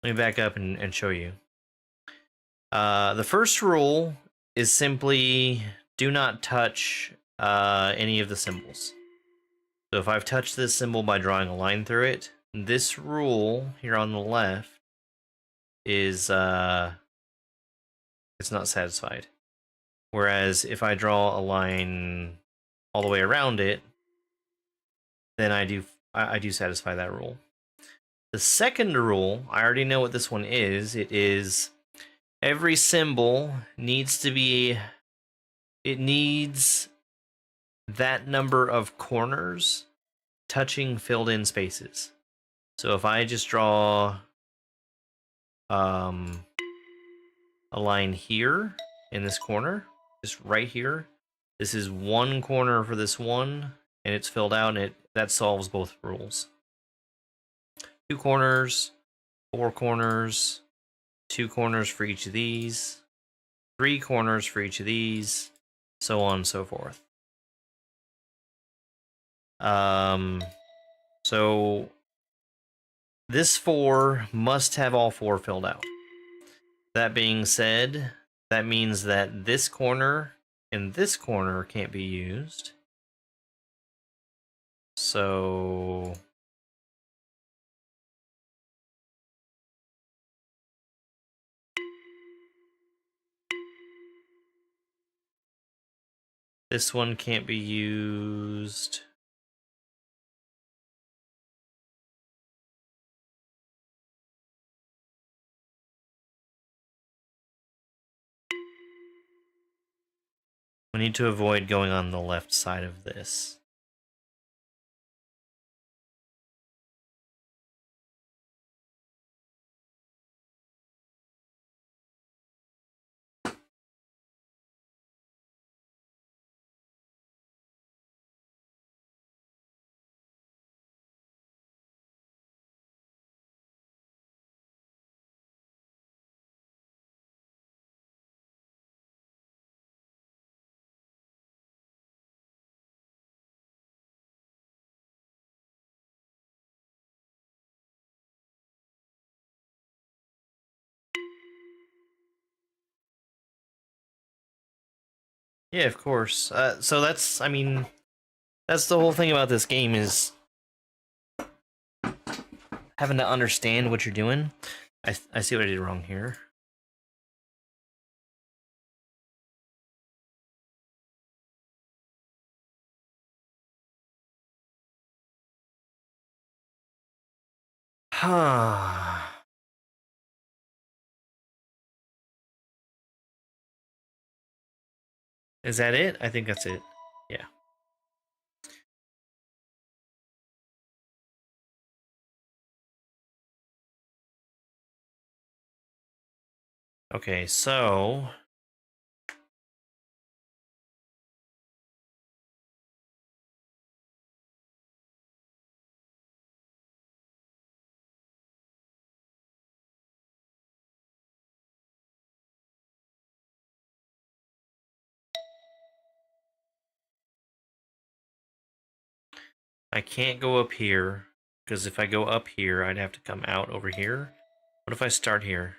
Let me back up and show you. The first rule is simply do not touch any of the symbols. So if I've touched this symbol by drawing a line through it, this rule here on the left is it's not satisfied. Whereas if I draw a line all the way around it, then I do satisfy that rule. The second rule, I already know what this one is. It is every symbol needs to be, it needs that number of corners touching filled in spaces. So if I just draw a line here in this corner, just right here, this is 1 corner for this one, and it's filled out, and that solves both rules. 2 corners, 4 corners, 2 corners for each of these, 3 corners for each of these, so on and so forth. So this 4 must have all 4 filled out. That being said, that means that this corner and this corner can't be used. So this one can't be used. We need to avoid going on the left side of this. Yeah, of course. So that's, I mean, that's the whole thing about this game is having to understand what you're doing. I see what I did wrong here. Is that it? I think that's it. Yeah. Okay, so I can't go up here because if I go up here, I'd have to come out over here. What if I start here?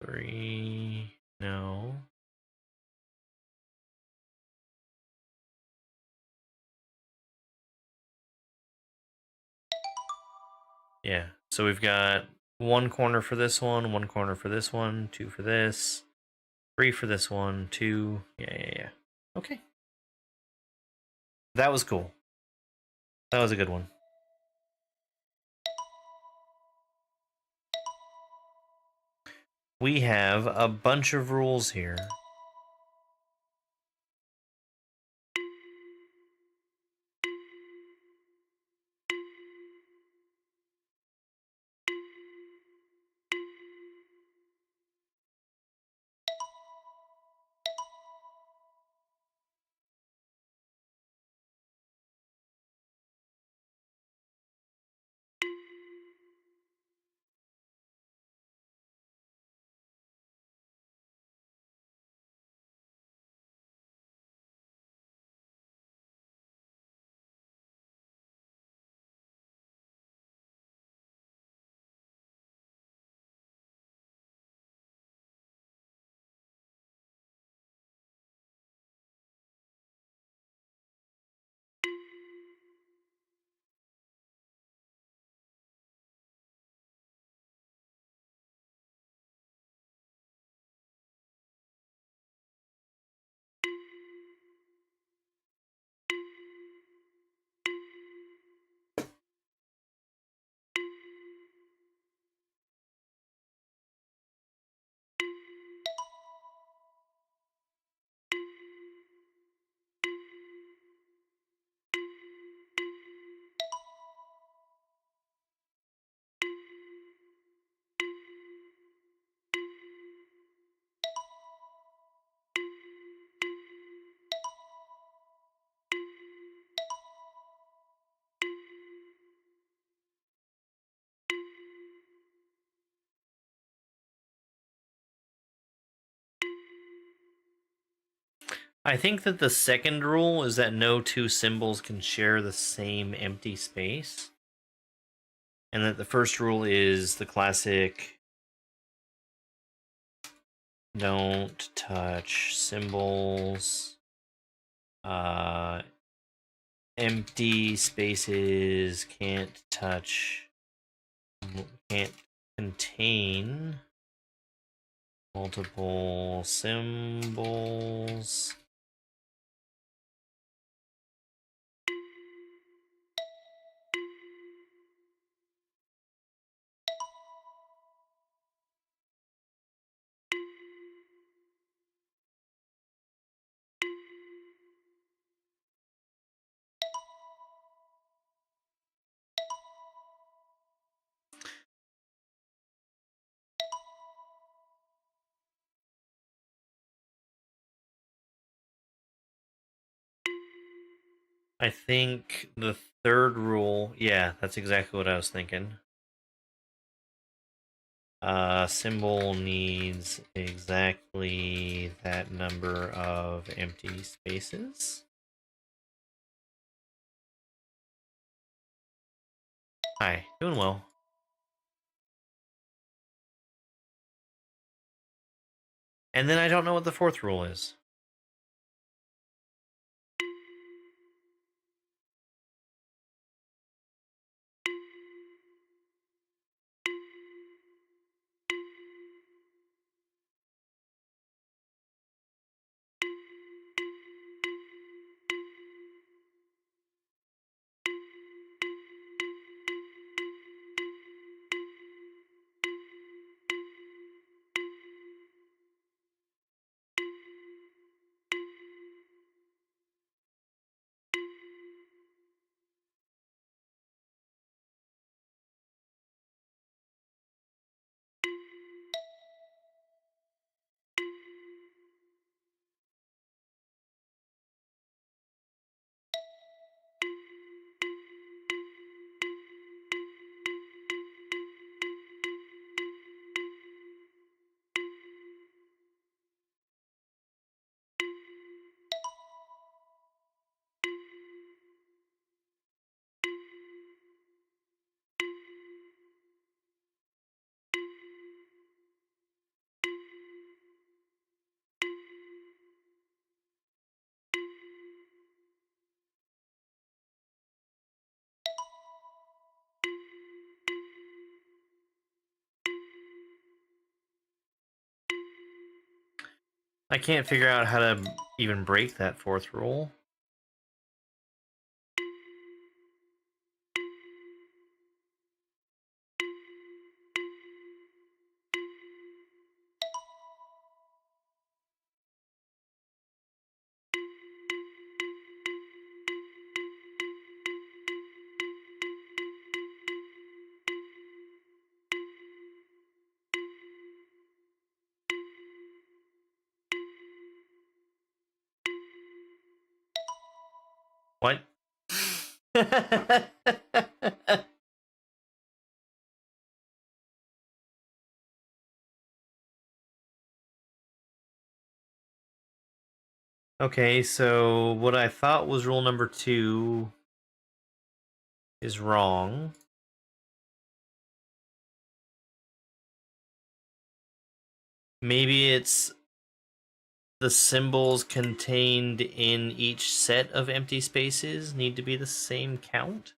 Three, no. Yeah, so we've got 1 corner for this one corner for this one, 2 for this, 3 for this one, 2. Yeah. Okay. That was cool. That was a good one. We have a bunch of rules here. I think that the second rule is that no two symbols can share the same empty space. And that the first rule is the classic don't touch symbols. Empty spaces can't contain multiple symbols. I think the third rule, yeah, that's exactly what I was thinking. Symbol needs exactly that number of empty spaces. Hi, doing well. And then I don't know what the fourth rule is. I can't figure out how to even break that fourth rule. What? Okay, so what I thought was rule number 2 is wrong. Maybe it's the symbols contained in each set of empty spaces need to be the same count?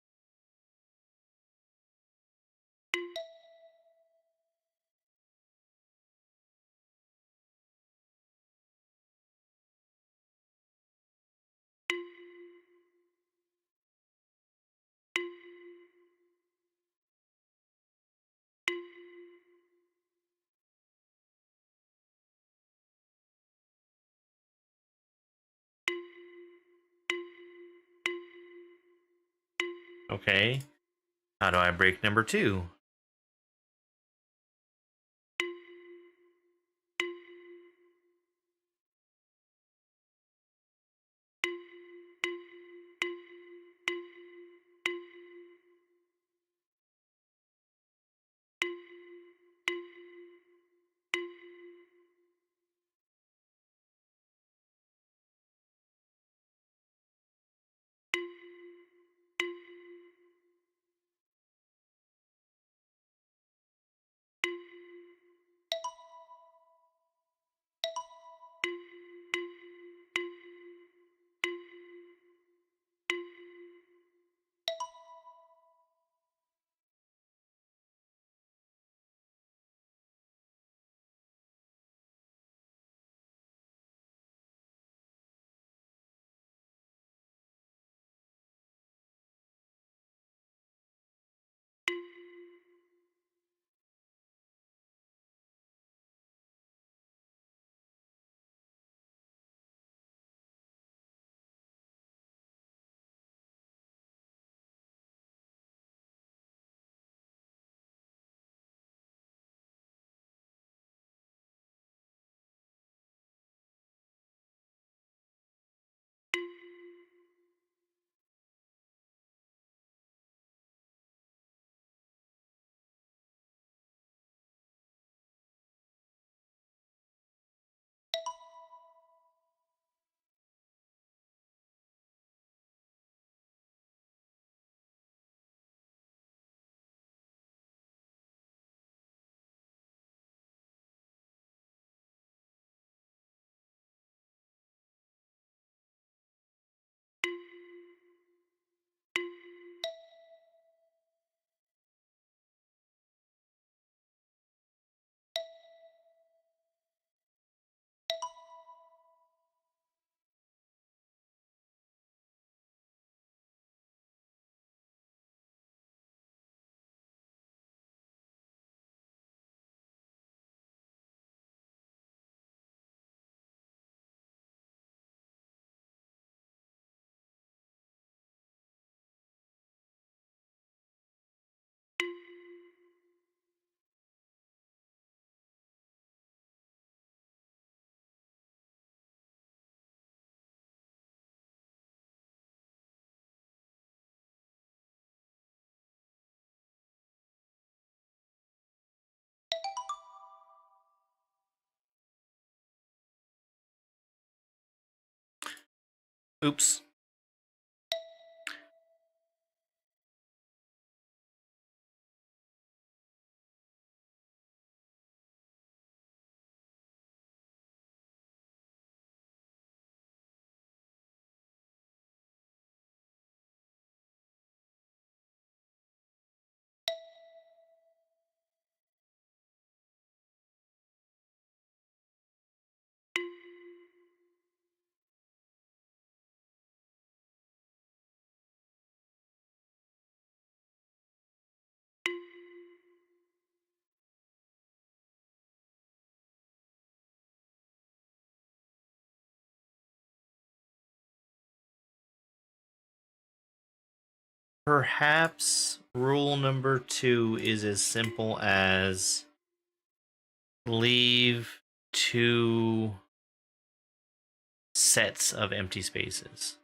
Okay. How do I break number 2? Oops. Perhaps rule number 2 is as simple as leave 2 sets of empty spaces.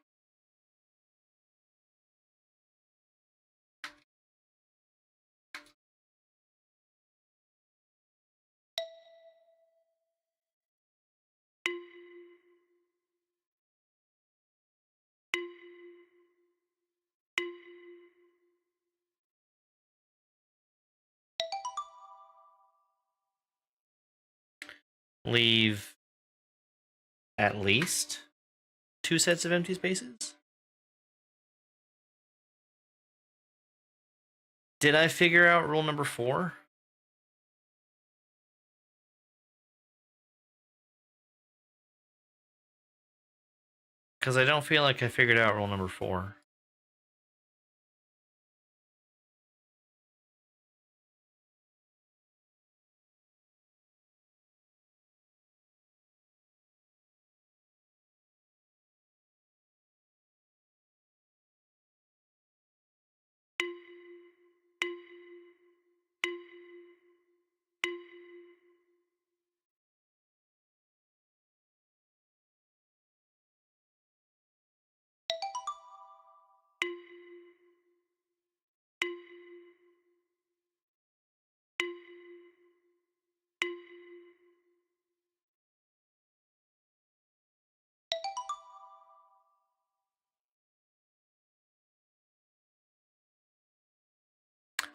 Leave at least 2 sets of empty spaces? Did I figure out rule number 4? Because I don't feel like I figured out rule number 4.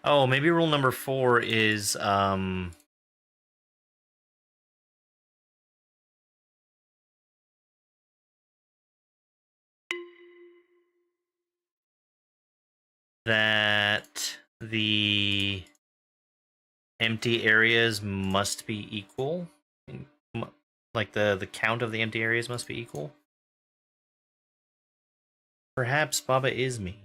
Oh, maybe rule number 4 is that the empty areas must be equal. Like the count of the empty areas must be equal. Perhaps Baba is me.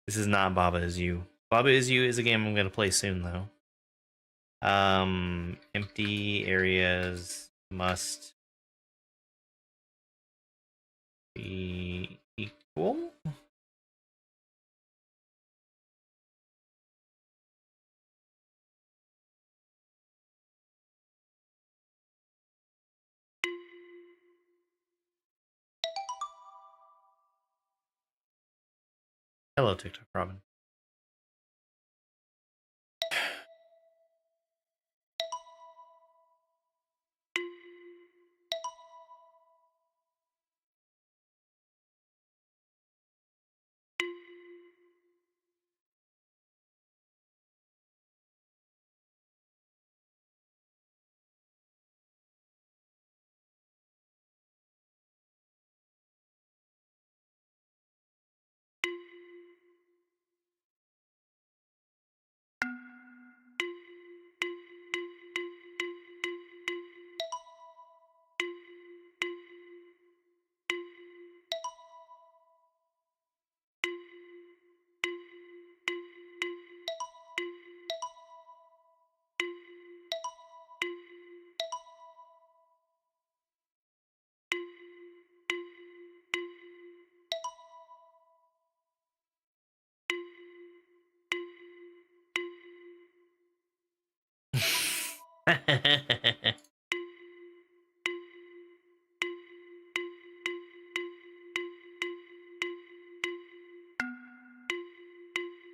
This is not Baba is You. Baba is You is a game I'm gonna play soon though. Empty areas must be equal. Hello, TikTok Robin.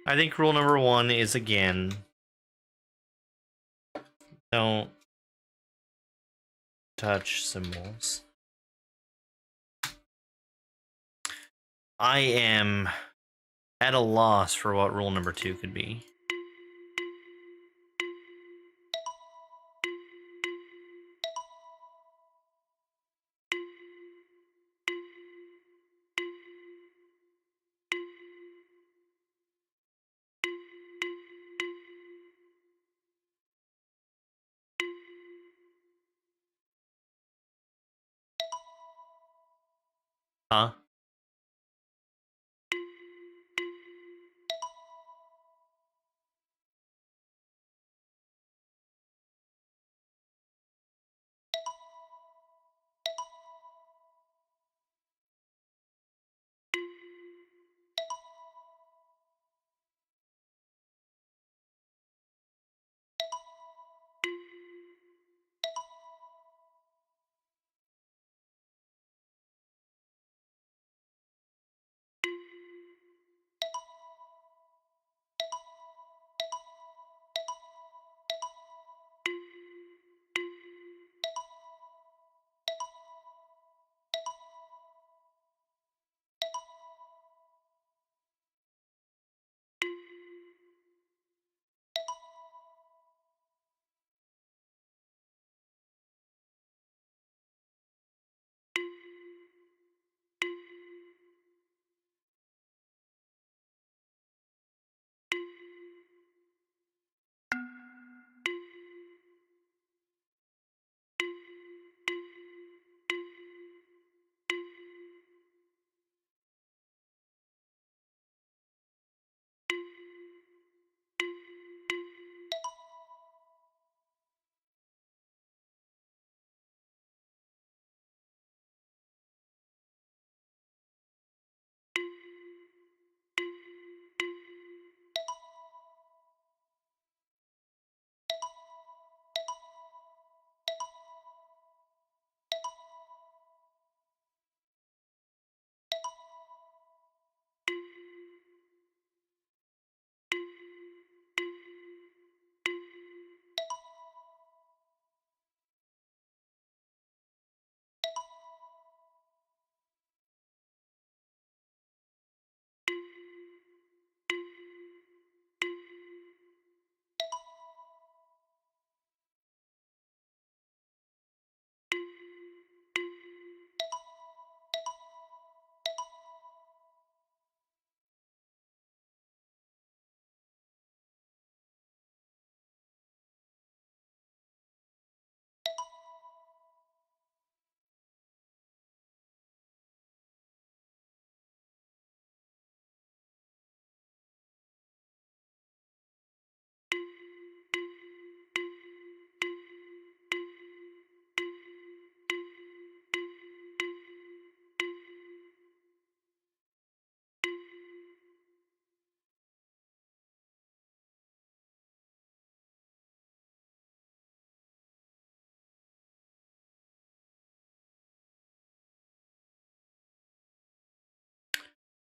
I think rule number 1 is again don't touch symbols. I am at a loss for what rule number 2 could be. Huh?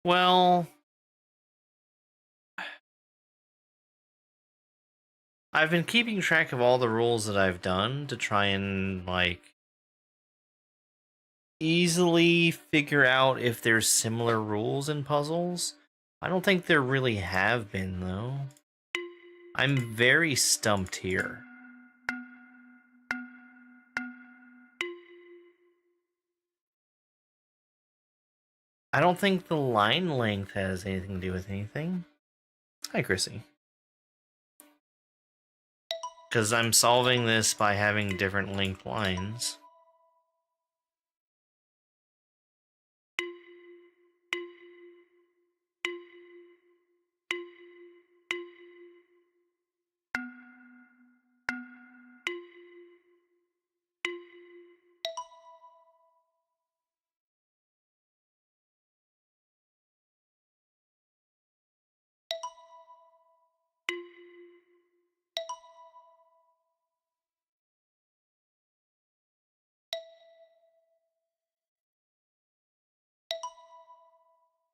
Well, I've been keeping track of all the rules that I've done to try and, like, easily figure out if there's similar rules in puzzles. I don't think there really have been, though. I'm very stumped here. I don't think the line length has anything to do with anything. Hi, Chrissy. Because I'm solving this by having different length lines.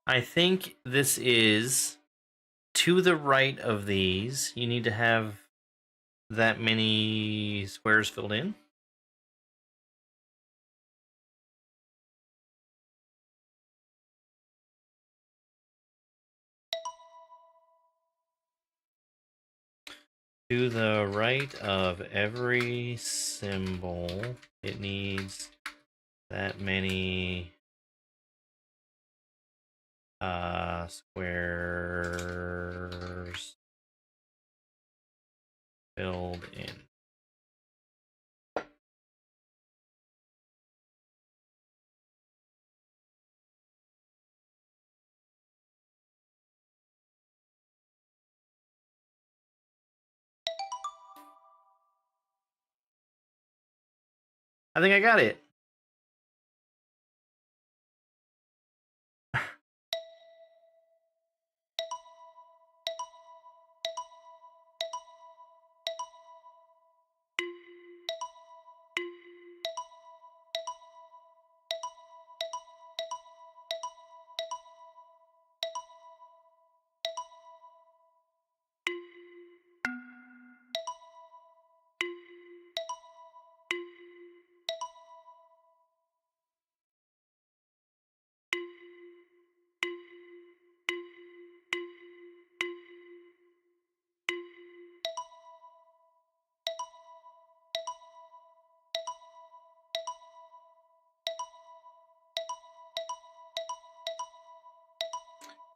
I think this is to the right of these. You need to have that many squares filled in. To the right of every symbol, it needs that many squares filled in. I think I got it.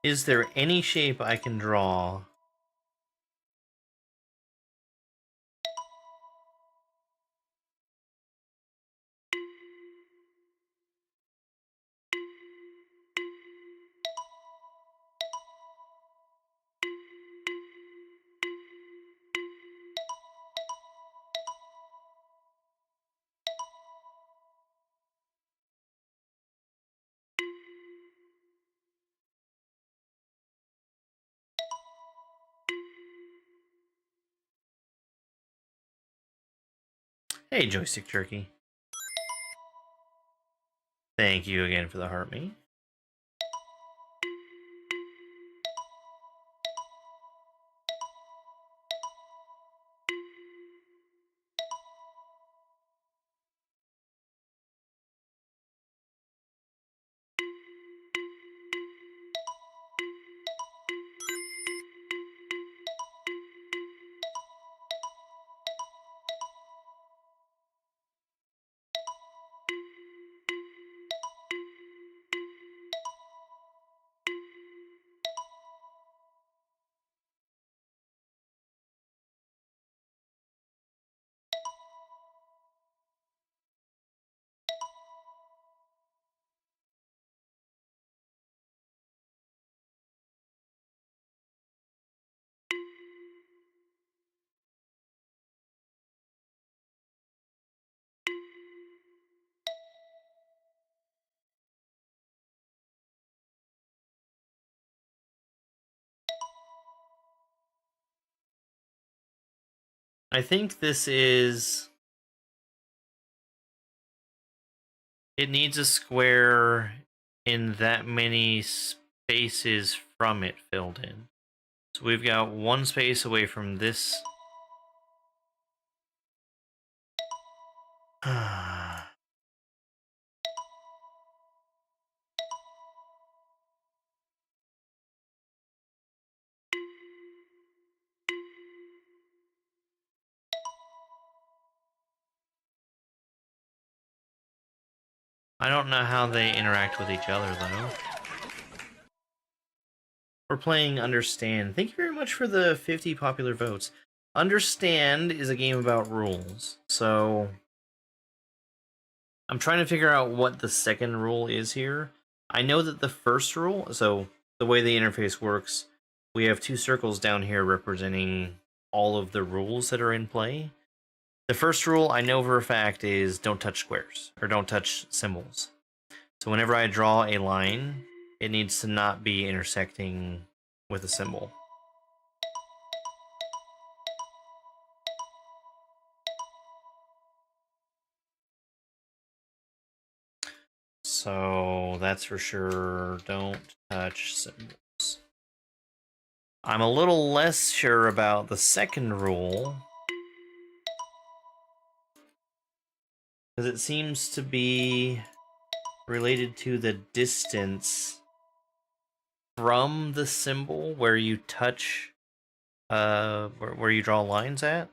Is there any shape I can draw? Hey, Joystick Jerky. Thank you again for the heart me. I think this is... It needs a square in that many spaces from it filled in. So we've got one space away from this. I don't know how they interact with each other, though. We're playing Understand. Thank you very much for the 50 popular votes. Understand is a game about rules, so... I'm trying to figure out what the second rule is here. I know that the first rule, so the way the interface works, we have two circles down here representing all of the rules that are in play. The first rule I know for a fact is don't touch squares, or don't touch symbols. So whenever I draw a line, it needs to not be intersecting with a symbol. So that's for sure. Don't touch symbols. I'm a little less sure about the second rule, because it seems to be related to the distance from the symbol where you touch Where you draw lines at?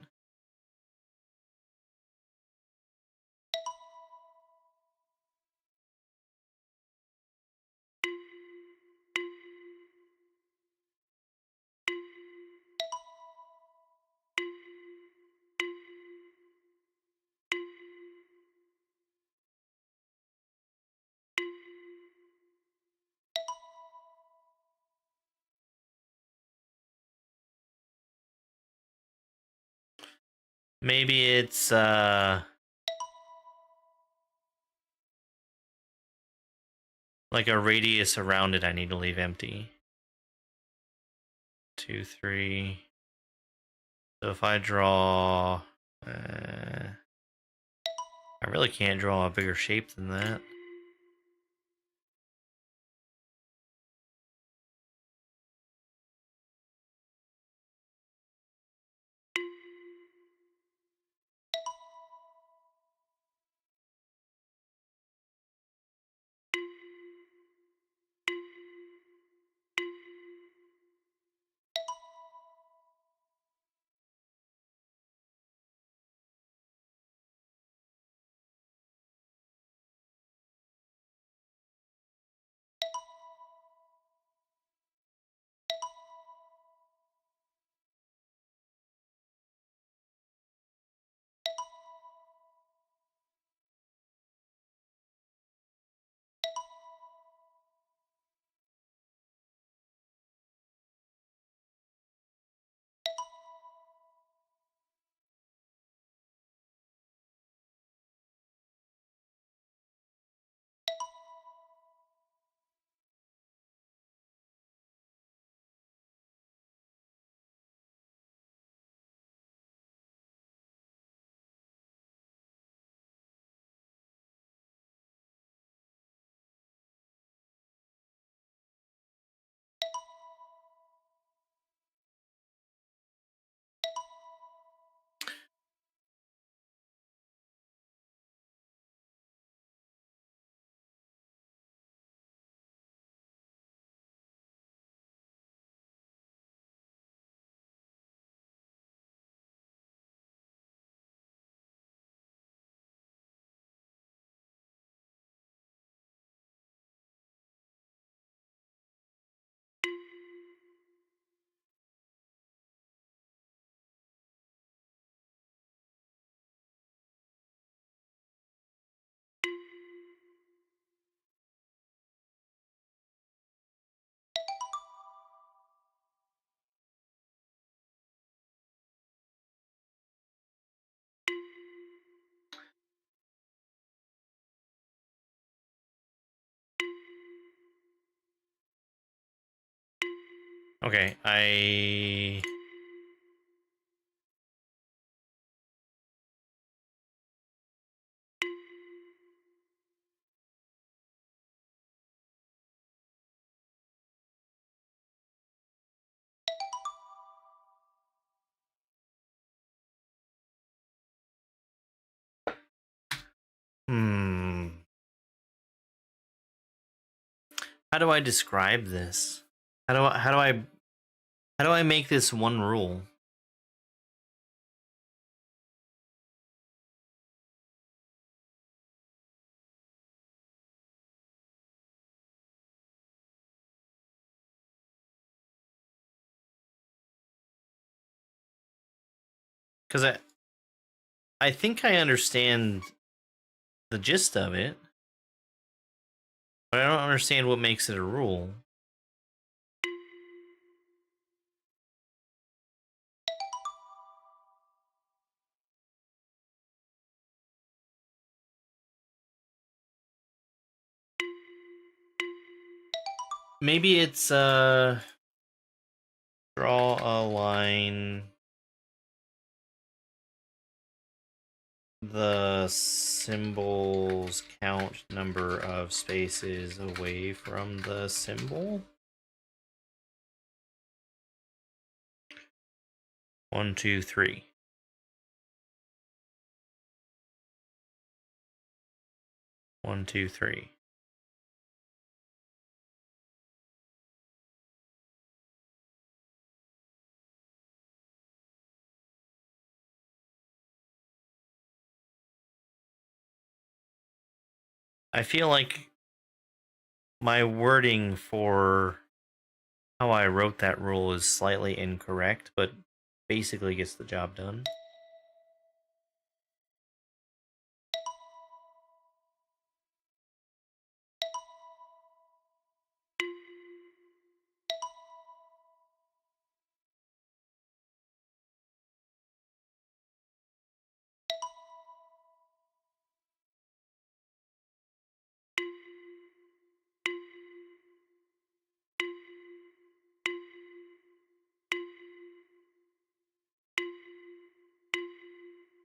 Maybe it's like a radius around it I need to leave empty. 2, 3. So if I draw, I really can't draw a bigger shape than that. Okay, how do I describe this? How do I make this one rule? Because I think I understand the gist of it, but I don't understand what makes it a rule. Maybe it's draw a line, the symbol's count number of spaces away from the symbol. 1, 2, 3. 1, 2, 3. I feel like my wording for how I wrote that rule is slightly incorrect, but basically gets the job done.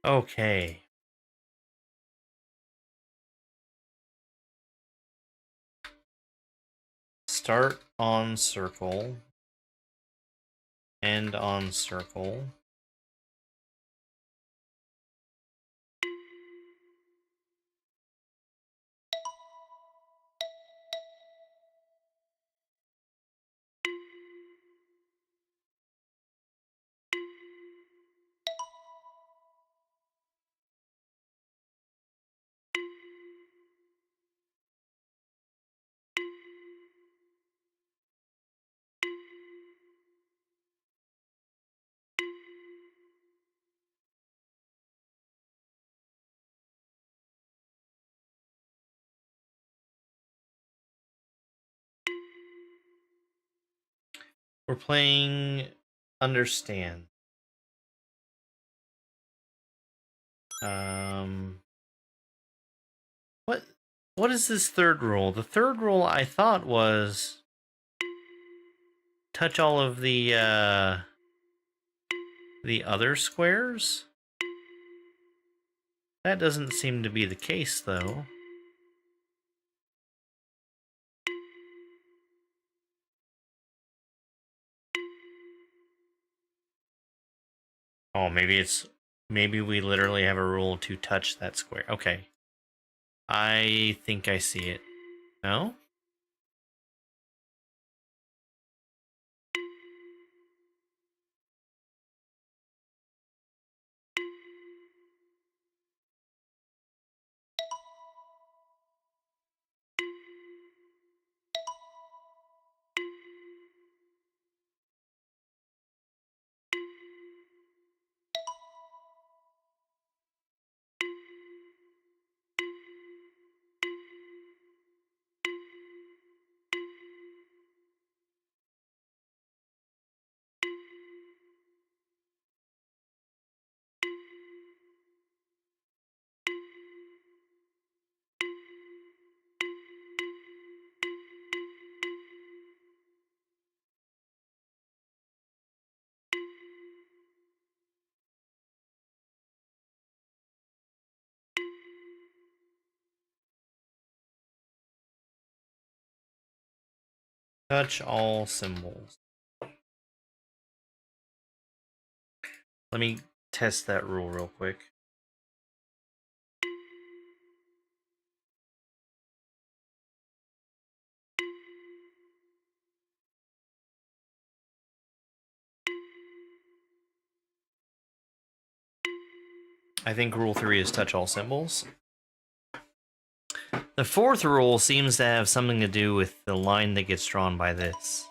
Okay. Start on circle. End on circle. We're playing understand. What what is this third rule? The third rule I thought was touch all of the other squares. That doesn't seem to be the case though. Oh, maybe we literally have a rule to touch that square. Okay. I think I see it. No? Touch all symbols. Let me test that rule real quick. I think rule 3 is touch all symbols. The fourth rule seems to have something to do with the line that gets drawn by this.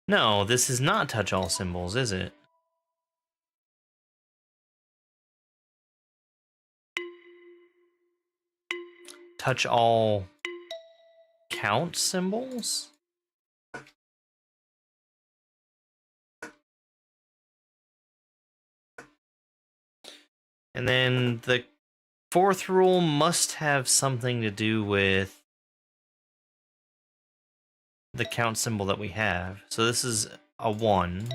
No, this is not touch all symbols, is it? Touch all count symbols? And then the fourth rule must have something to do with the count symbol that we have. So this is a 1.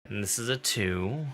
And this is a 2.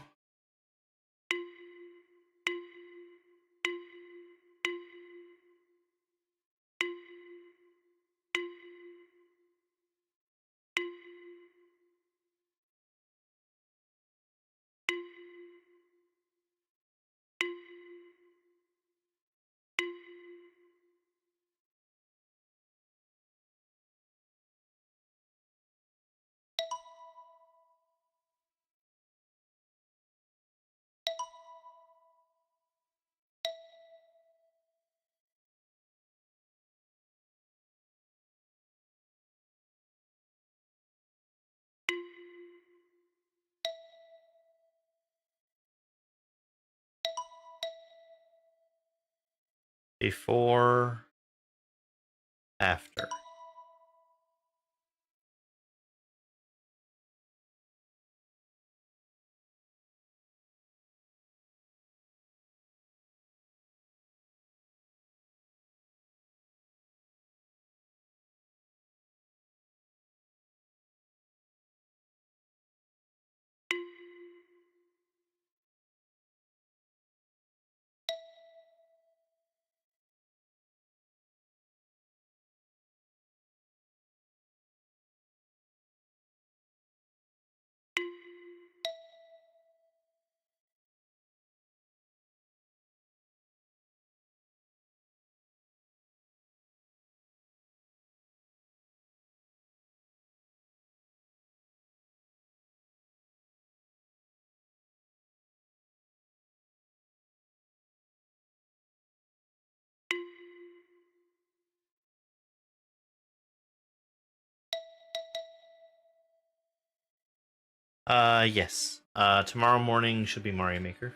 Before, after. Yes. Tomorrow morning should be Mario Maker.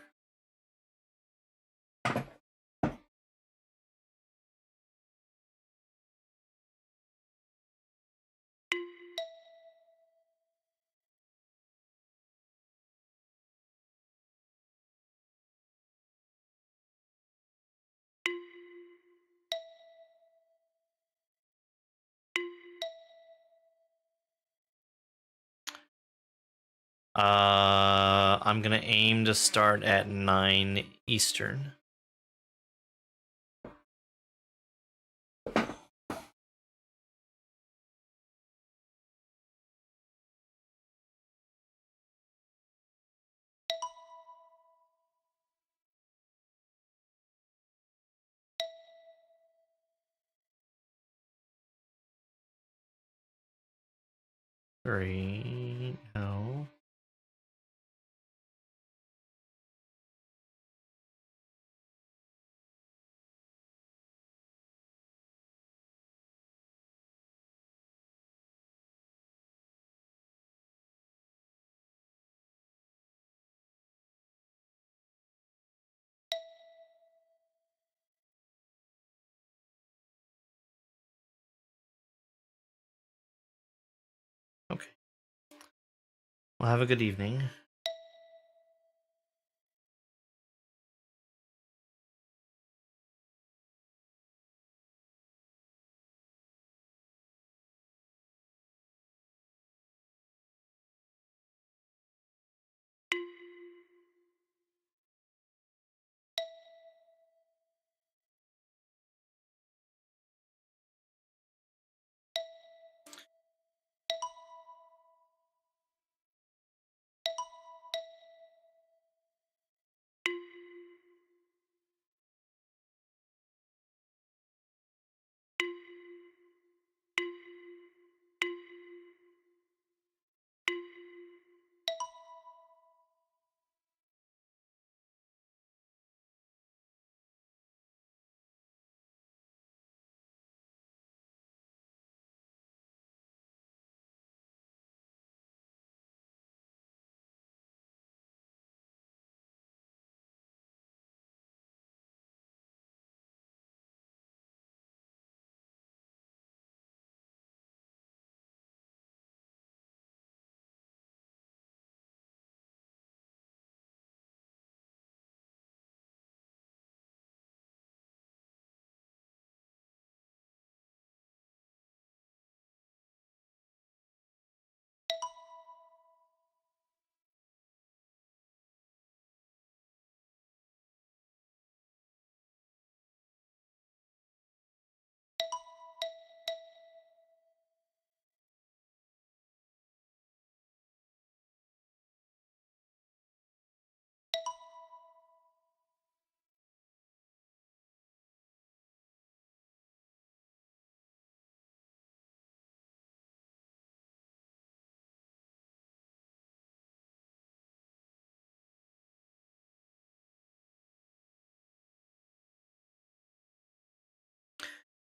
I'm gonna aim to start at 9 Eastern. Three, no. Okay. Well, have a good evening.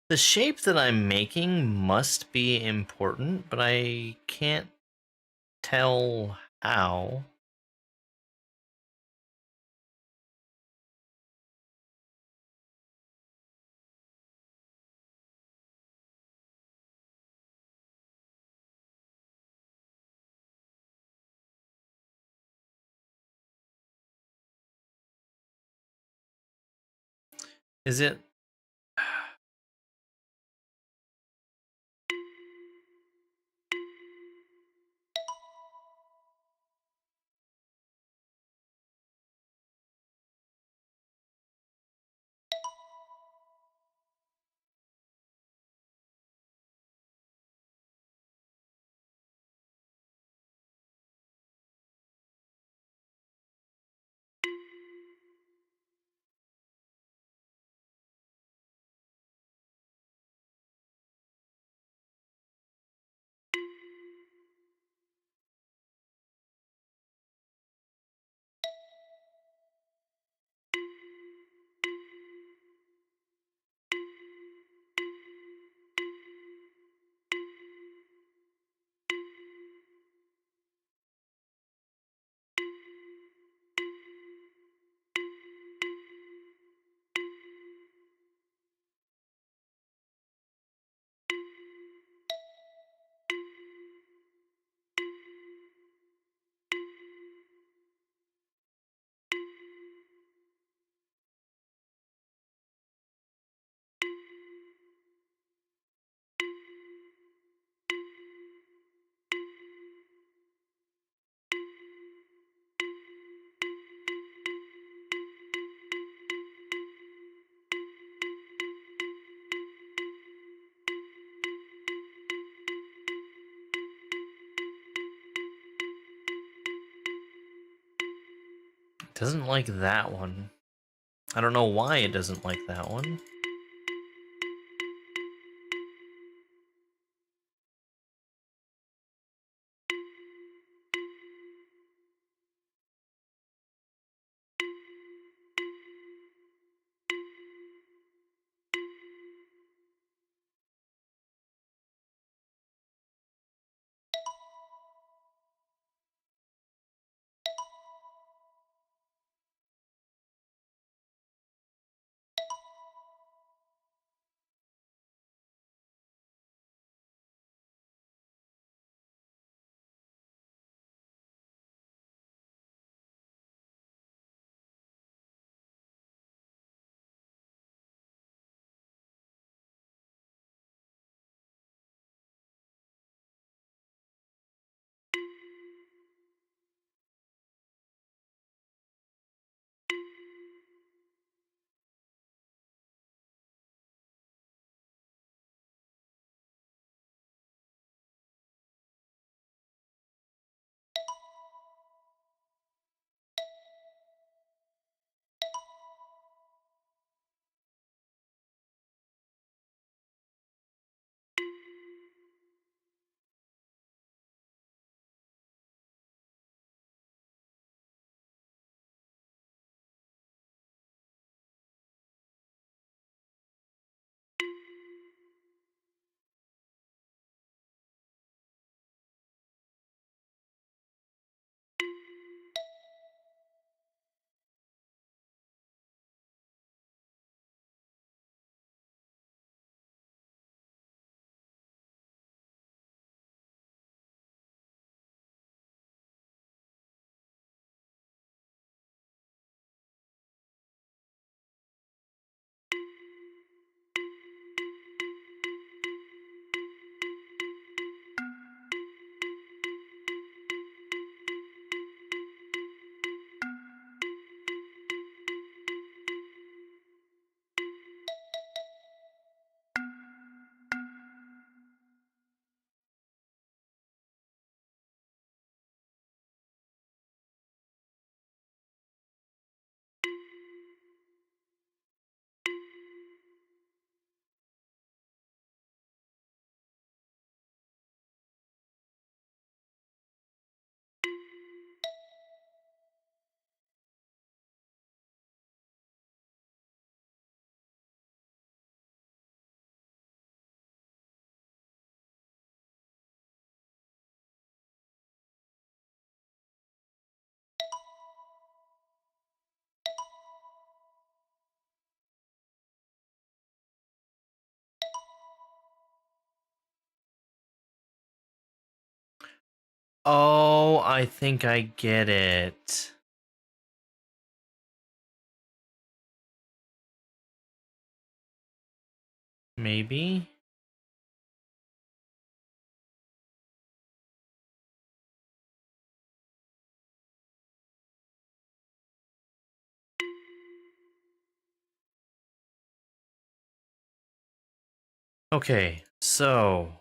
The shape that I'm making must be important, but I can't tell how. Is it? Doesn't like that one. I don't know why it doesn't like that one. Oh, I think I get it. Maybe? Okay, so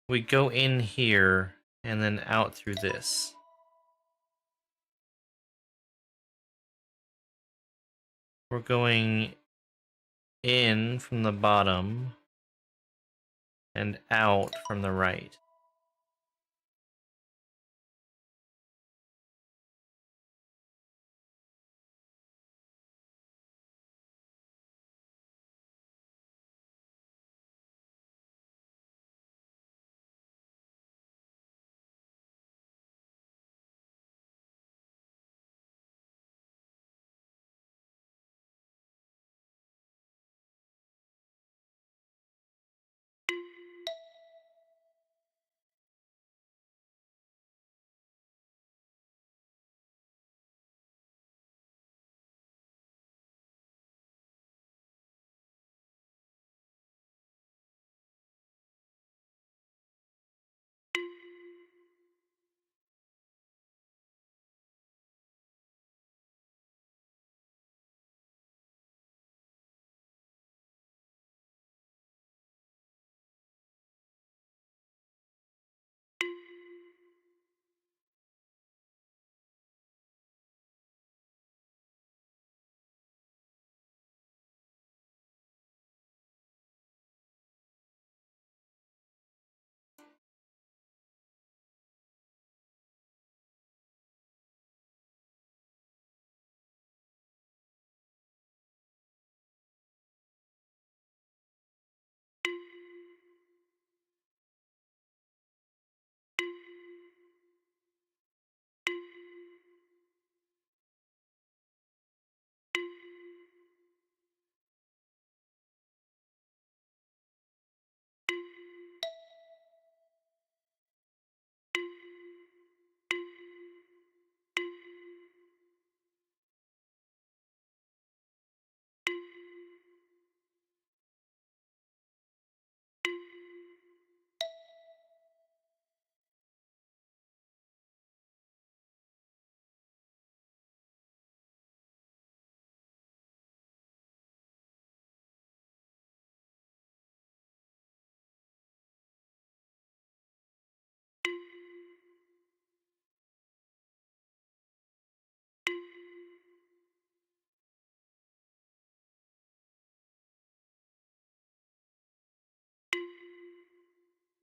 we go in here and then out through this. We're going in from the bottom and out from the right.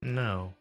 No.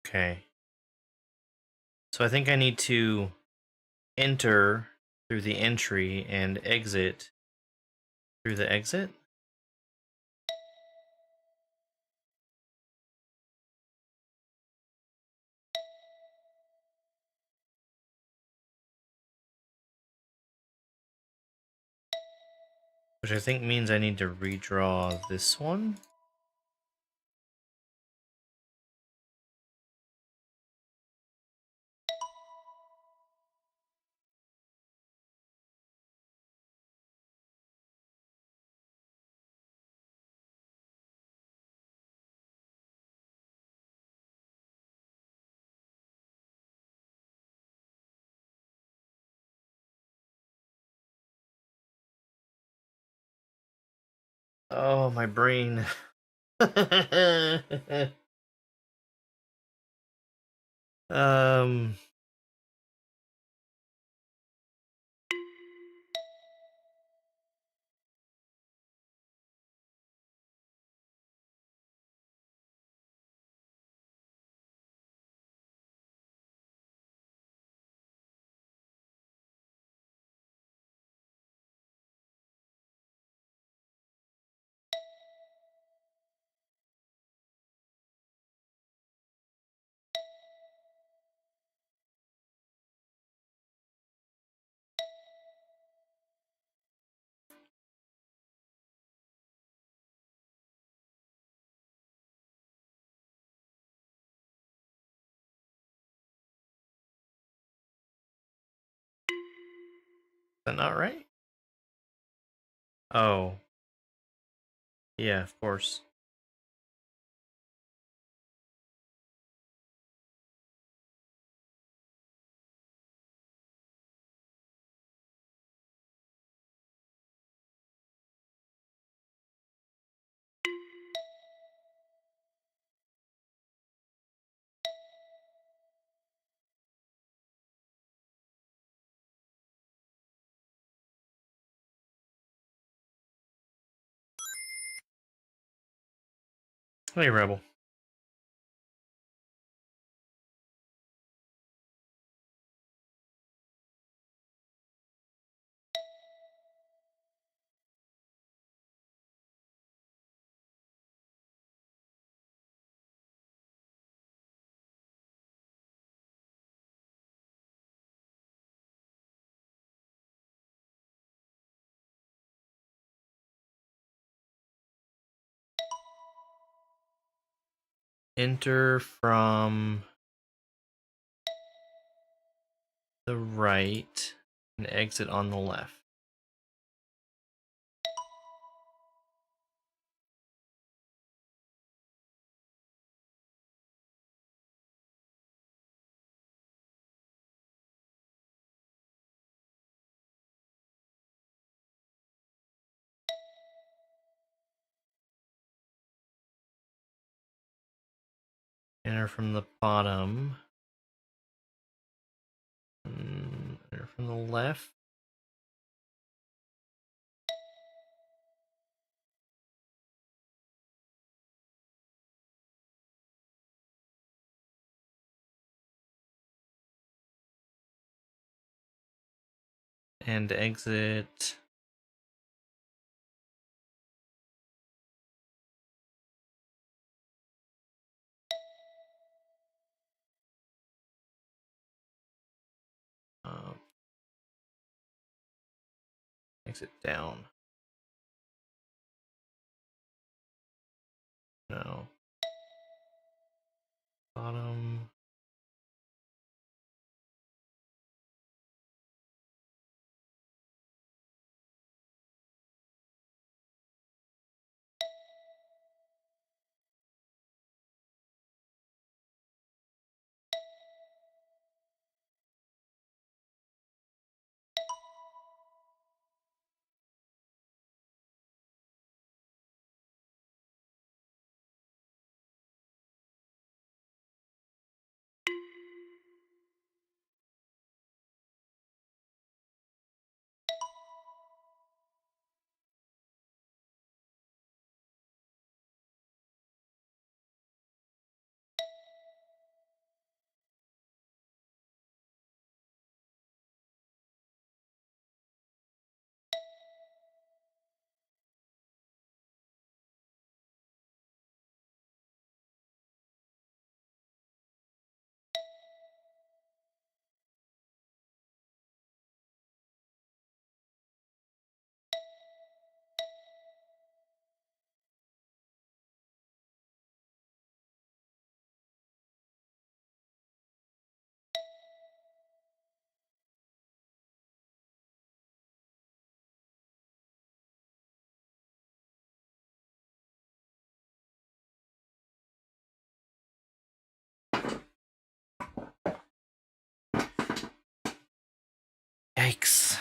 Okay. So I think I need to enter through the entry and exit through the exit? Which I think means I need to redraw this one. Oh, my brain. um... Is that not right? Oh. Yeah, of course. Hey, Rebel. Enter from the right and exit on the left. Enter from the bottom. Enter from the left. And exit. Um, exit down. No. Bottom. Yikes.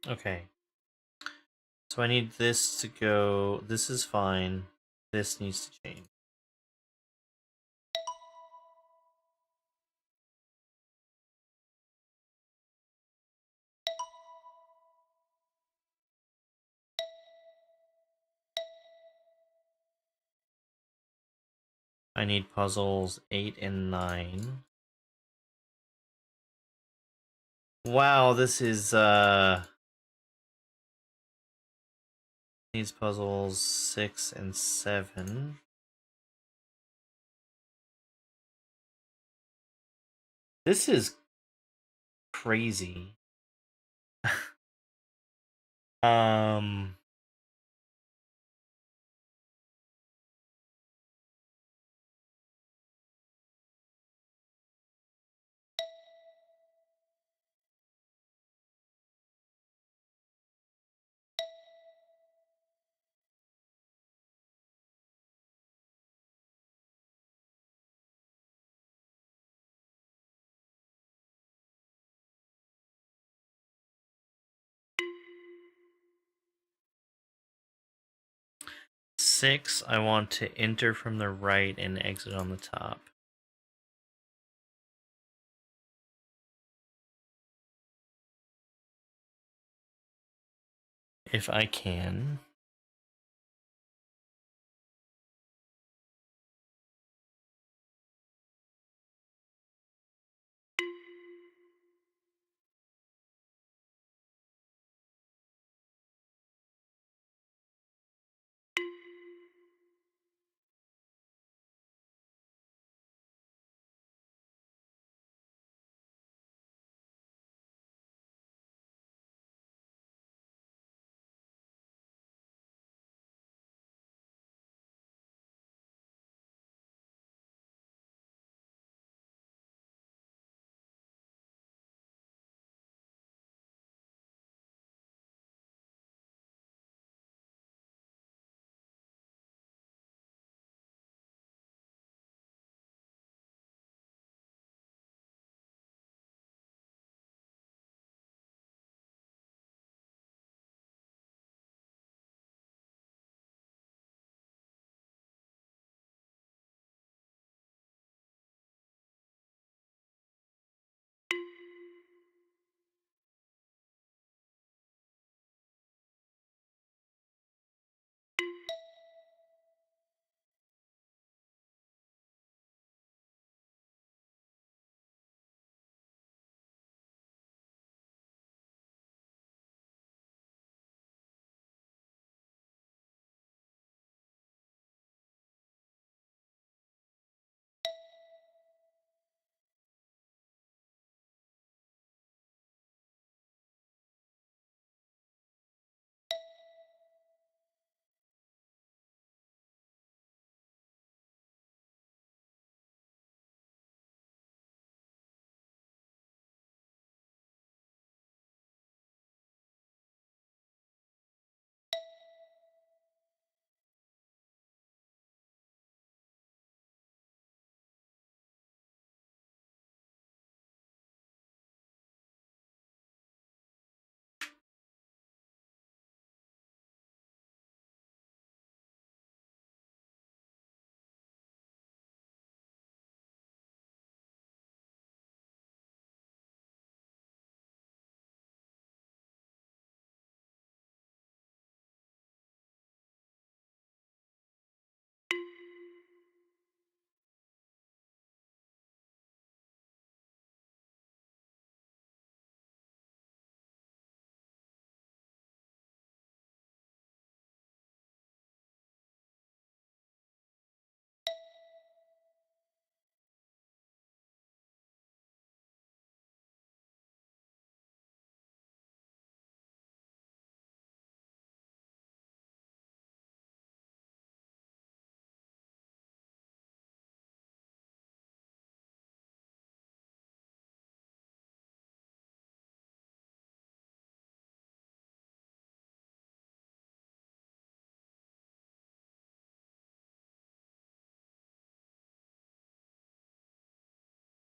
Okay. So I need this to go. This is fine. This needs to change. I need puzzles 8 and 9. Wow, this is needs puzzles 6 and 7. This is crazy. um 6, I want to enter from the right and exit on the top. If I can.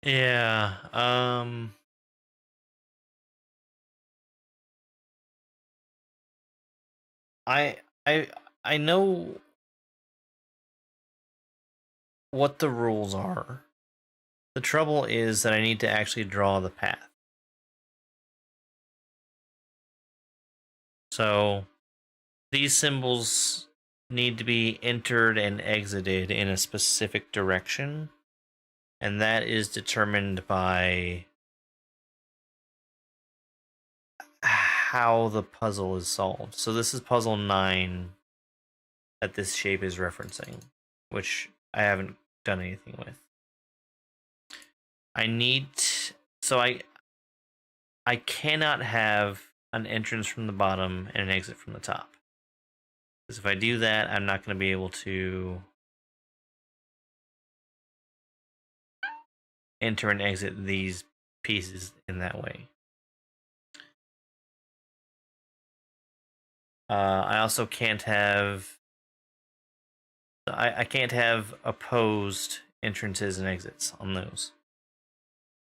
Yeah, I I I know what the rules are. The trouble is that I need to actually draw the path. So these symbols need to be entered and exited in a specific direction, and that is determined by how the puzzle is solved. So this is puzzle 9 that this shape is referencing, which I haven't done anything with. I need so I cannot have an entrance from the bottom and an exit from the top. Because if I do that, I'm not going to be able to enter and exit these pieces in that way. I also can't have I can't have opposed entrances and exits on those.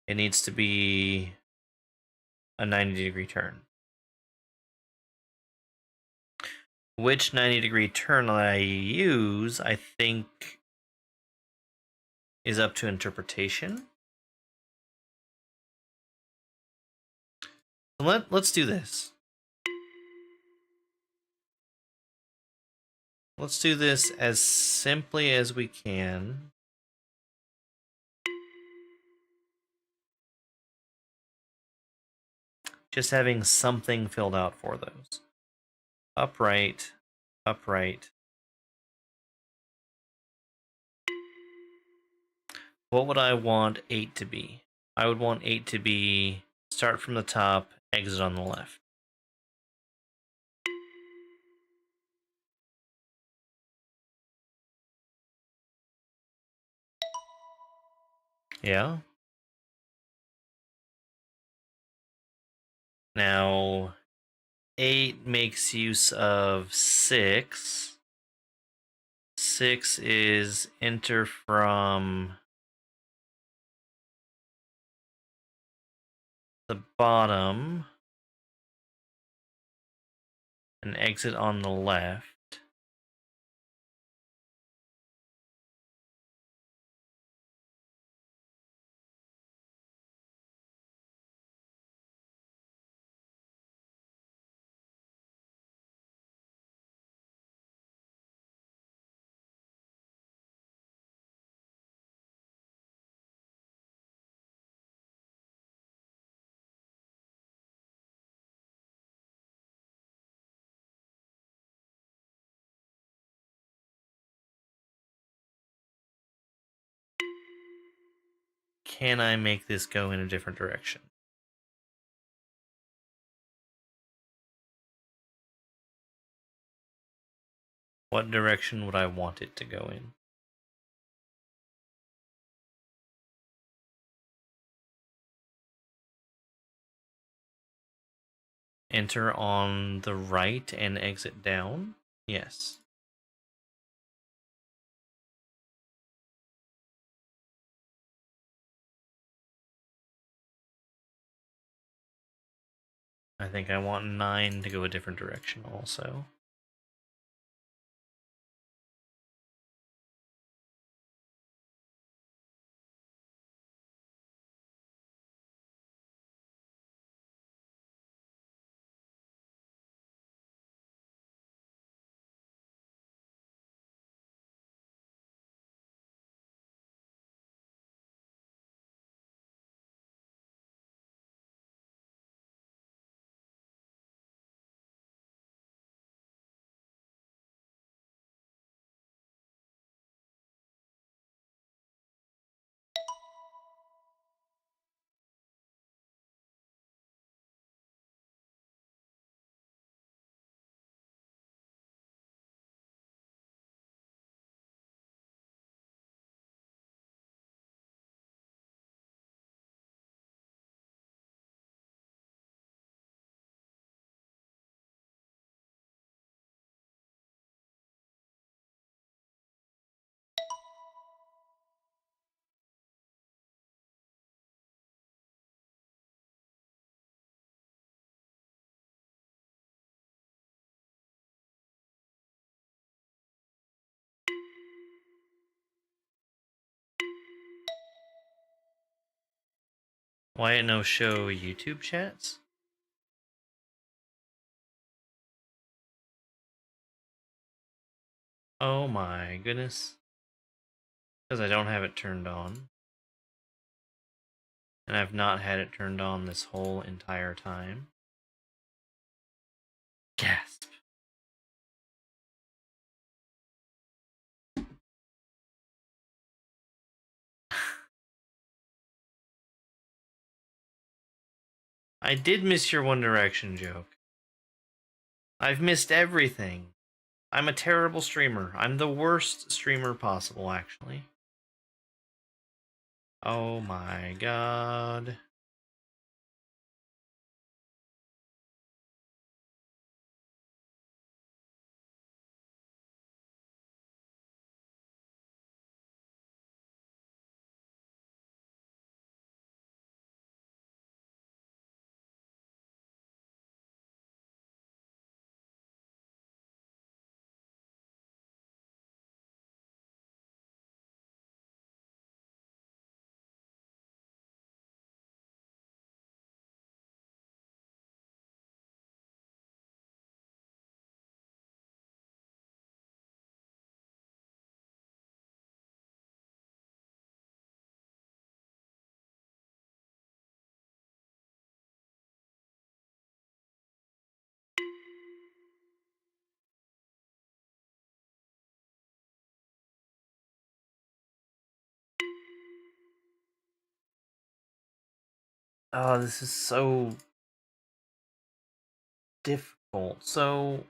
It needs to be a 90-degree turn. Which 90-degree turn I use, I think, is up to interpretation. Let's do this. Let's do this as simply as we can. Just having something filled out for those. Upright, upright. What would I want 8 to be? I would want 8 to be start from the top, exit on the left. Yeah? Now, 8 makes use of 6. 6 is enter from the bottom and exit on the left. Can I make this go in a different direction? What direction would I want it to go in? Enter on the right and exit down? Yes. I think I want 9 to go a different direction also. Why no show YouTube chats? Oh my goodness. Because I don't have it turned on. And I've not had it turned on this whole entire time. Gasp. I did miss your One Direction joke. I've missed everything. I'm a terrible streamer. I'm the worst streamer possible, actually. Oh my god. Oh, this is so difficult. So,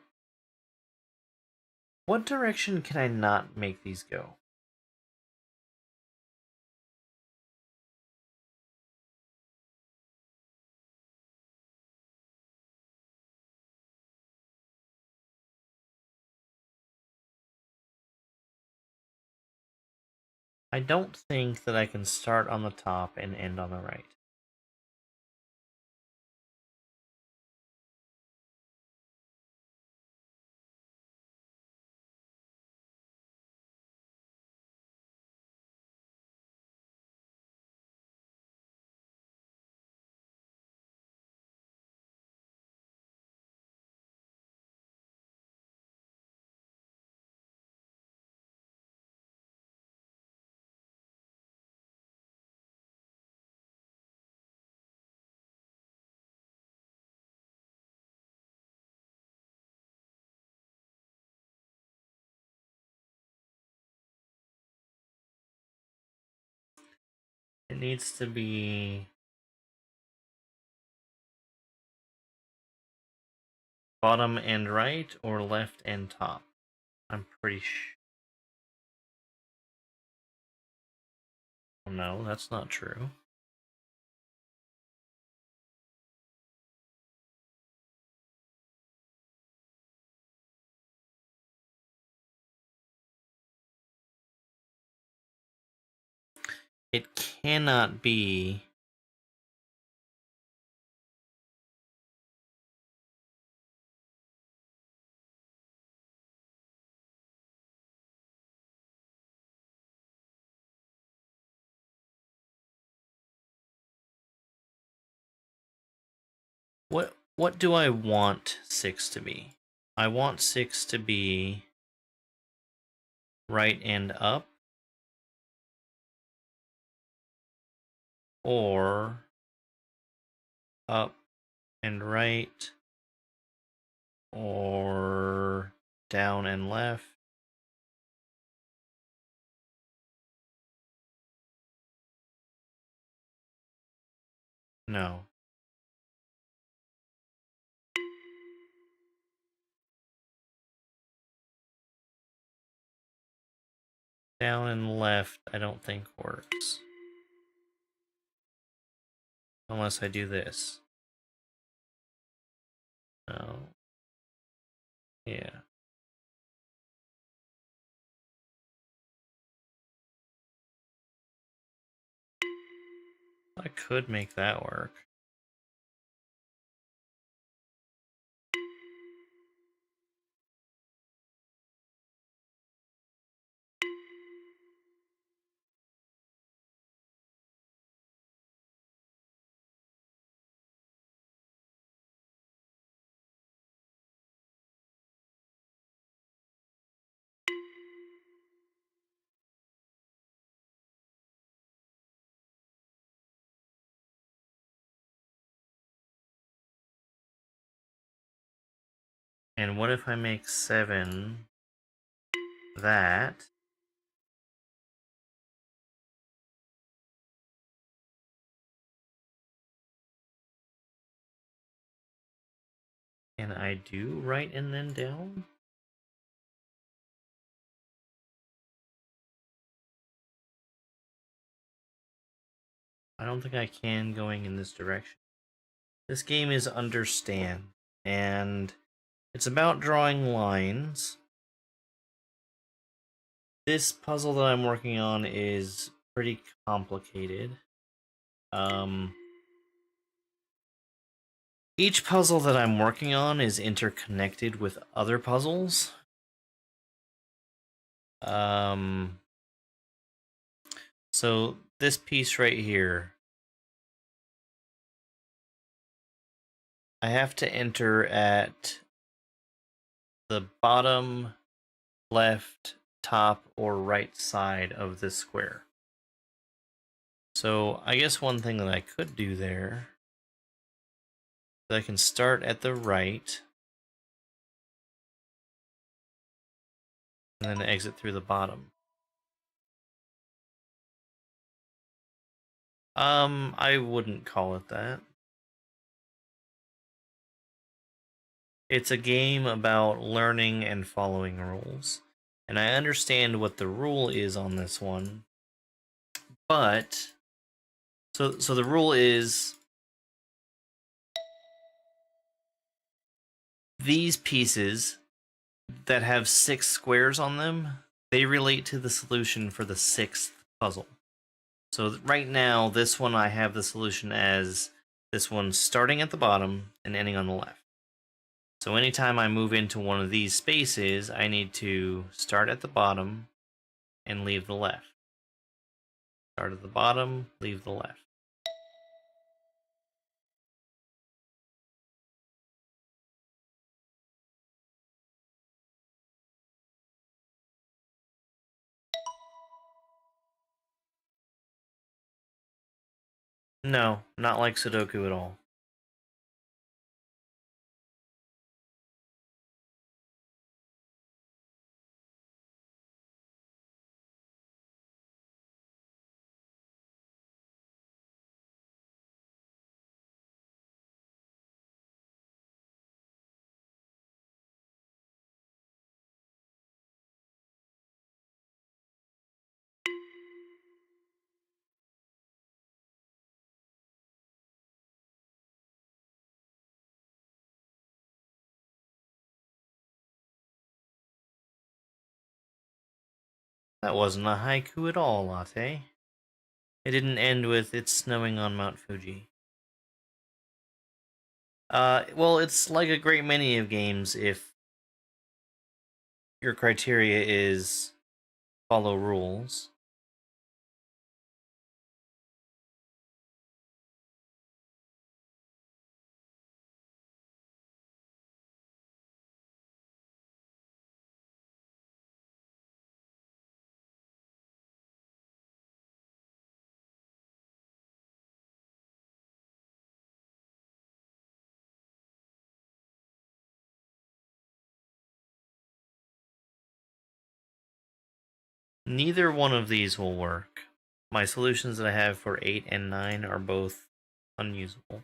what direction can I not make these go? I don't think that I can start on the top and end on the right. It needs to be bottom and right, or left and top. I'm pretty sure. No, that's not true. It cannot be. What do I want 6 to be? I want 6 to be right and up, or up and right, or down and left. No. Down and left, I don't think works. Unless I do this. No. Yeah. I could make that work. And what if I make 7 that? Can I do right and then down? I don't think I can going in this direction. This game is Understand, and it's about drawing lines. This puzzle that I'm working on is pretty complicated. Each puzzle that I'm working on is interconnected with other puzzles. So this piece right here, I have to enter at the bottom, left, top, or right side of this square. So I guess one thing that I could do there is I can start at the right and then exit through the bottom. I wouldn't call it that. It's a game about learning and following rules. And I understand what the rule is on this one, but so the rule is these pieces that have 6 squares on them, they relate to the solution for the 6th puzzle. So right now, this one I have the solution as this one starting at the bottom and ending on the left. So anytime I move into one of these spaces, I need to start at the bottom and leave the left. Start at the bottom, leave the left. No, not like Sudoku at all. That wasn't a haiku at all, Latte. It didn't end with "It's snowing on Mount Fuji." Well, it's like a great many of games if your criteria is follow rules. Neither one of these will work. My solutions that I have for 8 and 9 are both unusable.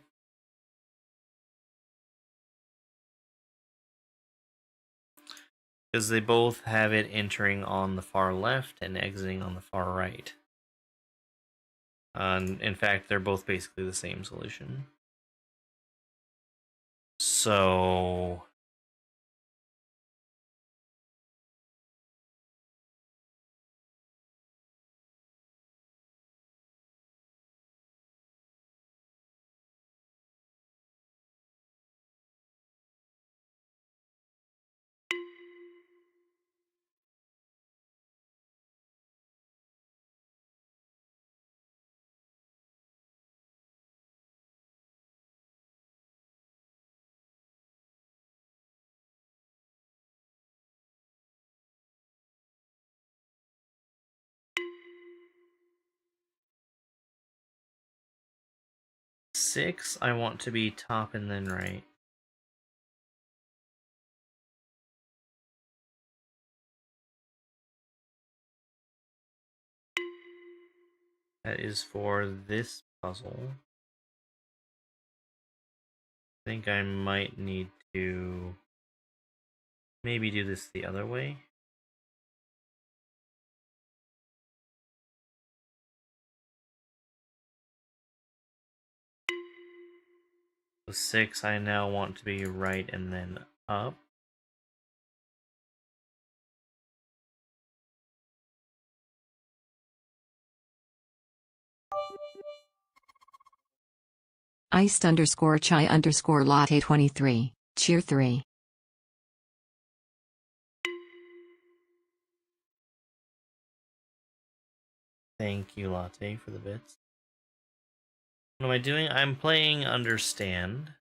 Because they both have it entering on the far left and exiting on the far right. In fact, they're both basically the same solution. So... Six, I want to be top and then right. That is for this puzzle. I think I might need to maybe do this the other way. So 6, I now want to be right and then up. Iced_chai_latte 23, cheer 3. Thank you, Latte, for the bits. What am I doing? I'm playing Understand.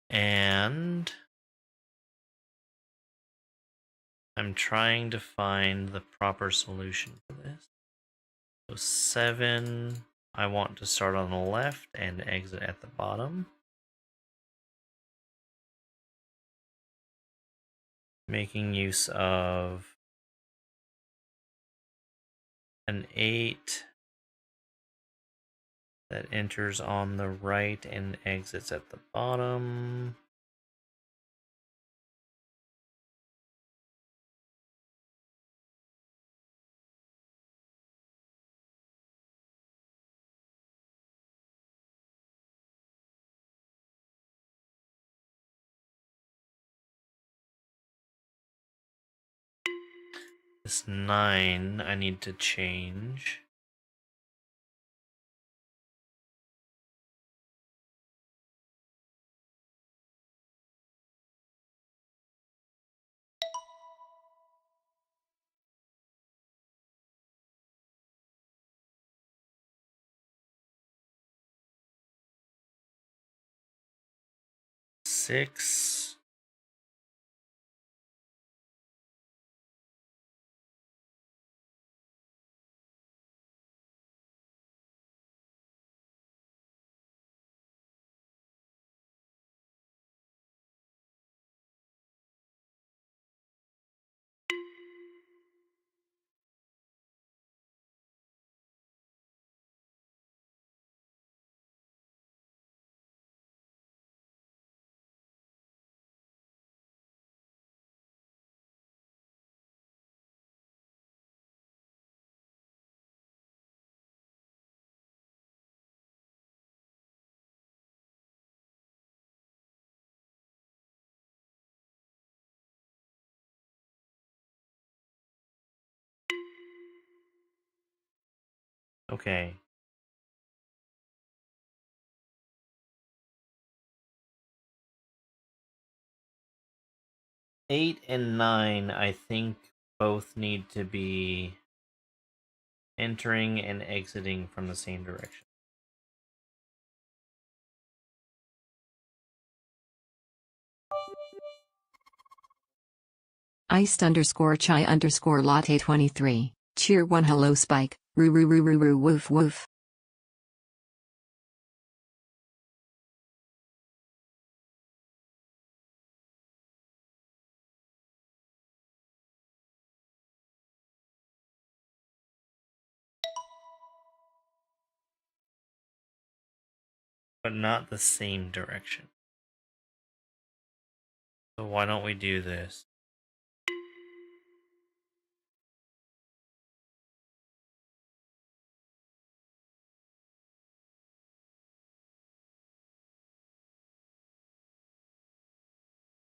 And I'm trying to find the proper solution for this. So 7, I want to start on the left and exit at the bottom. Making use of an 8 that enters on the right and exits at the bottom. This 9 I need to change. Six. Okay. Eight and 9, I think, both need to be entering and exiting from the same direction. Iced underscore chai underscore latte 23. Cheer 1 hello spike. Roo roo roo roo roo woof woof. But not the same direction. So why don't we do this?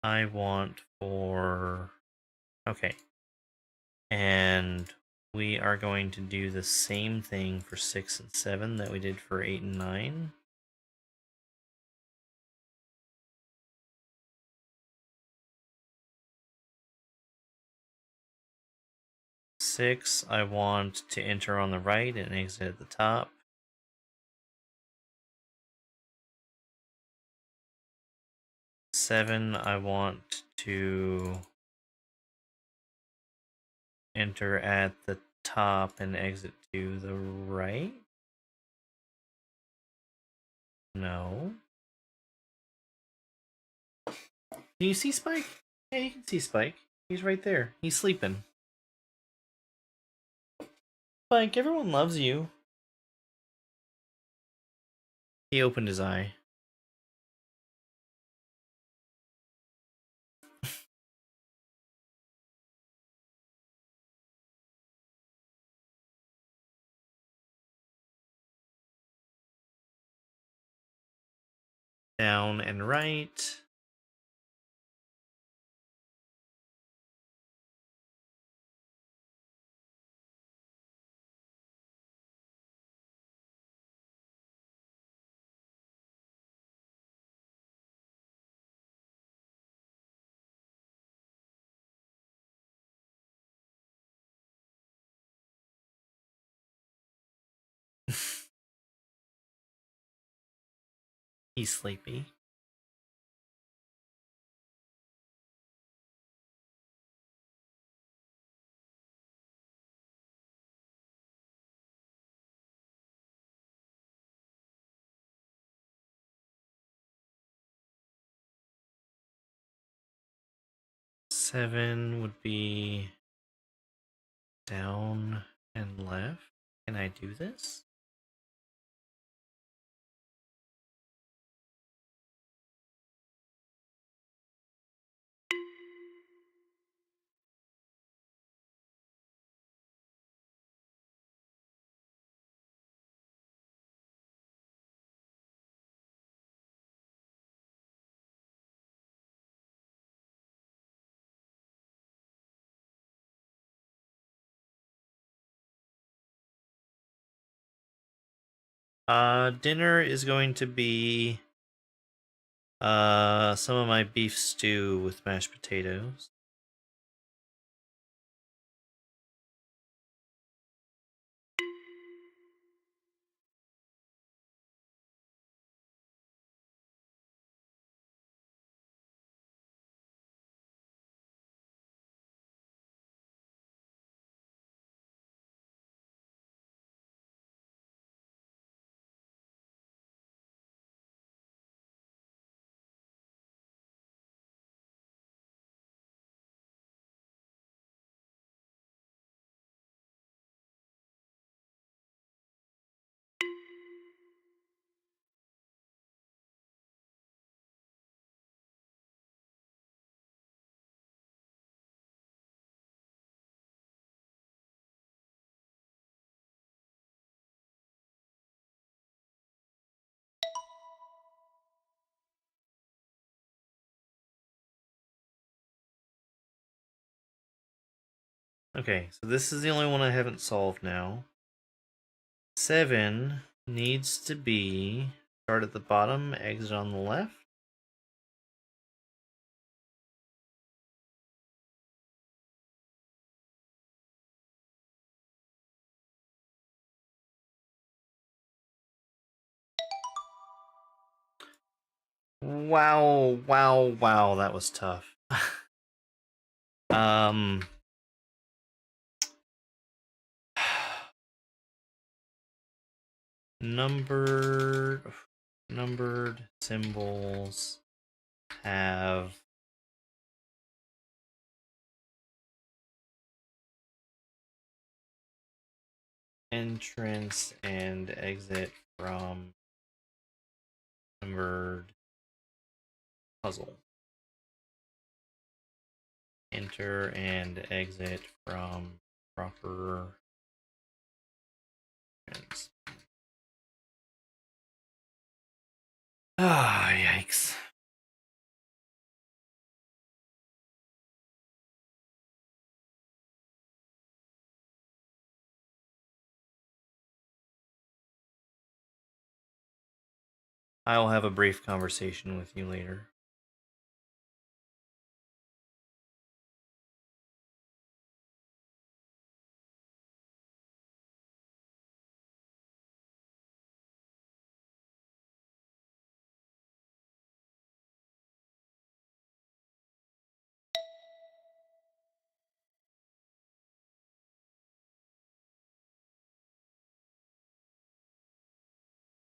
I want for... Okay. And we are going to do the same thing for 6 and 7 that we did for 8 and 9. Six, I want to enter on the right and exit at the top. 7, I want to enter at the top and exit to the right. No. Do you see Spike? Yeah, you can see Spike. He's right there. He's sleeping. Spike, everyone loves you. He opened his eye. Down and right. He's sleepy. Seven would be down and left. Can I do this? Dinner is going to be some of my beef stew with mashed potatoes. Okay, so this is the only one I haven't solved now. 7 needs to be start at the bottom, exit on the left. Wow, that was tough. um numbered symbols have entrance and exit from numbered puzzle. Enter and exit from proper entrance. Ah, yikes. I will have a brief conversation with you later.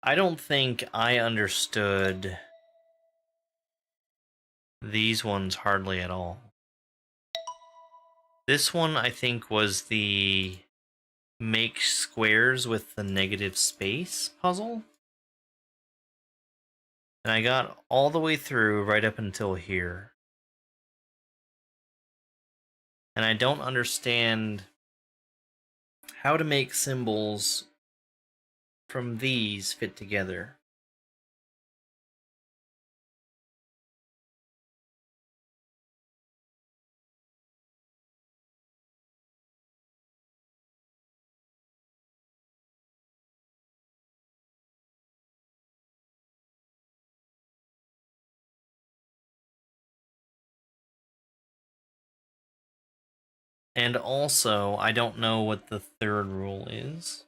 I don't think I understood these ones hardly at all. This one, I think, was the make squares with the negative space puzzle. And I got all the way through right up until here. And I don't understand how to make symbols from these fit together. And also, I don't know what the third rule is.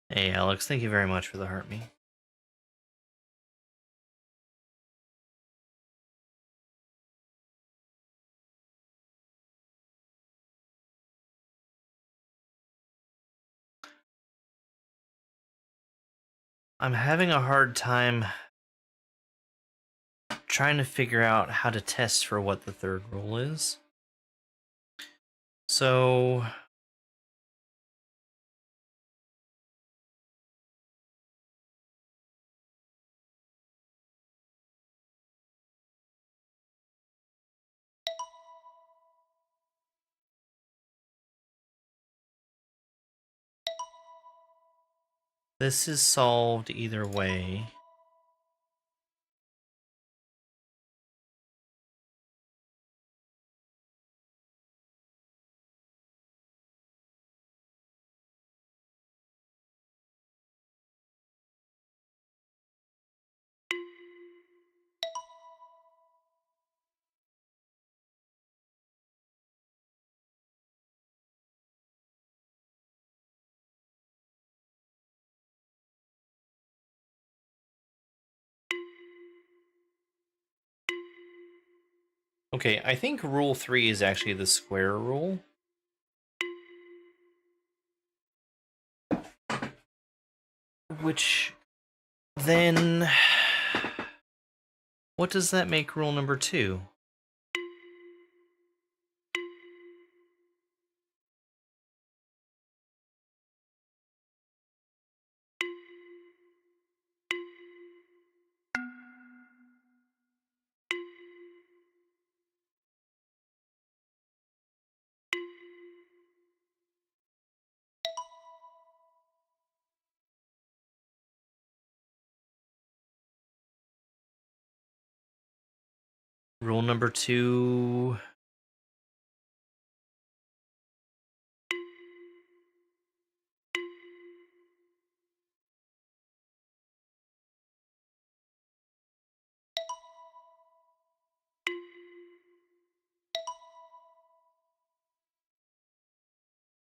Hey, Alex, thank you very much for the heart me. I'm having a hard time trying to figure out how to test for what the third rule is. So this is solved either way. Okay, I think rule 3 is actually the square rule. Which then, what does that make rule number 2? Rule number 2.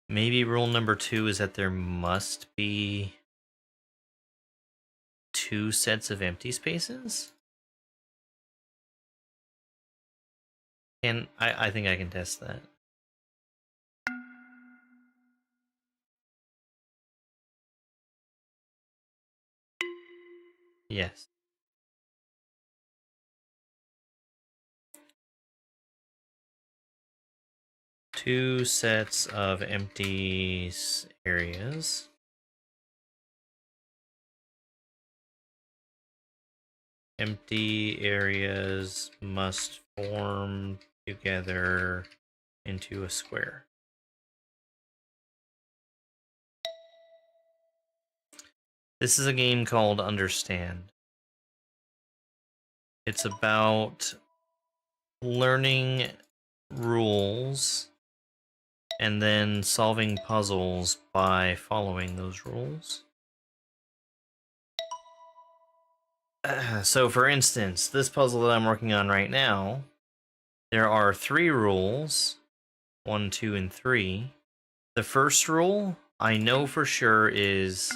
Maybe rule number 2 is that there must be 2 sets of empty spaces? And I think I can test that. Yes. Two sets of empty areas. Empty areas must form together into a square. This is a game called Understand. It's about learning rules and then solving puzzles by following those rules. So for instance, this puzzle that I'm working on right now, there are 3 rules, 1, 2, and 3. The first rule, I know for sure, is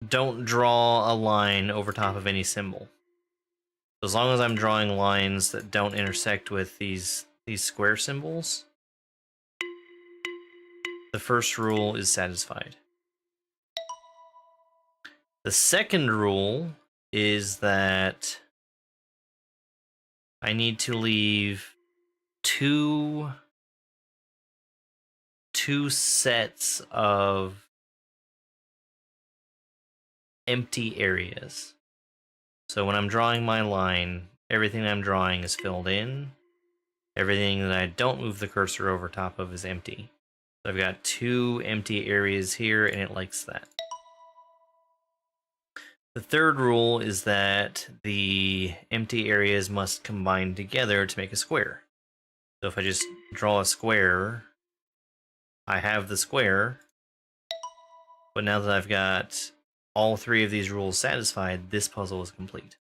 don't draw a line over top of any symbol. As long as I'm drawing lines that don't intersect with these square symbols, the first rule is satisfied. The second rule is that I need to leave two sets of empty areas. So when I'm drawing my line, everything I'm drawing is filled in. Everything that I don't move the cursor over top of is empty. So I've got 2 empty areas here, and it likes that. The third rule is that the empty areas must combine together to make a square. So if I just draw a square, I have the square, but now that I've got all 3 of these rules satisfied, this puzzle is complete.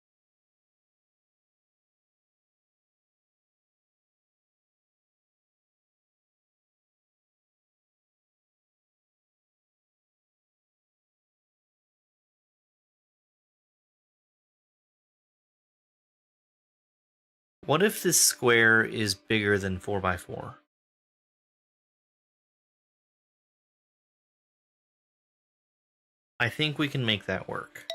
What if this square is bigger than 4x4? I think we can make that work.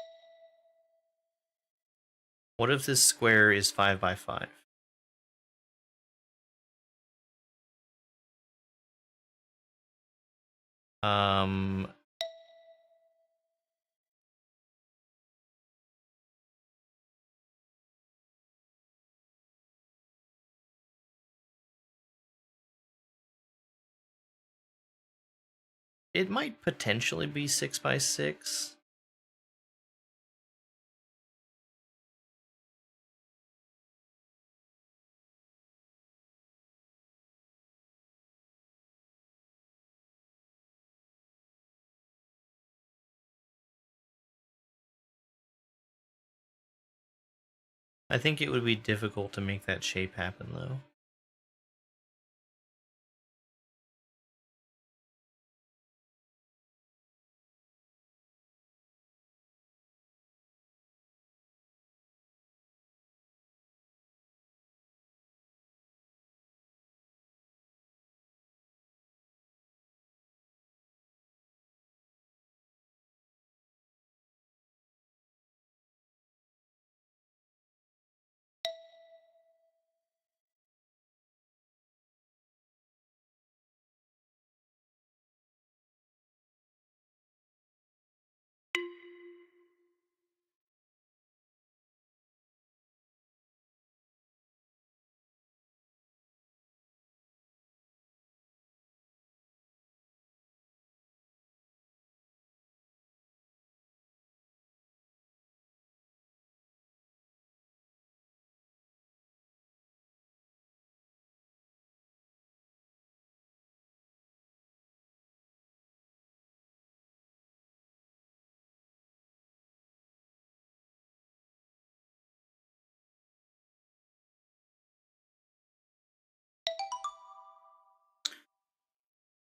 What if this square is 5 by 5? It might potentially be 6 by 6. I think it would be difficult to make that shape happen, though.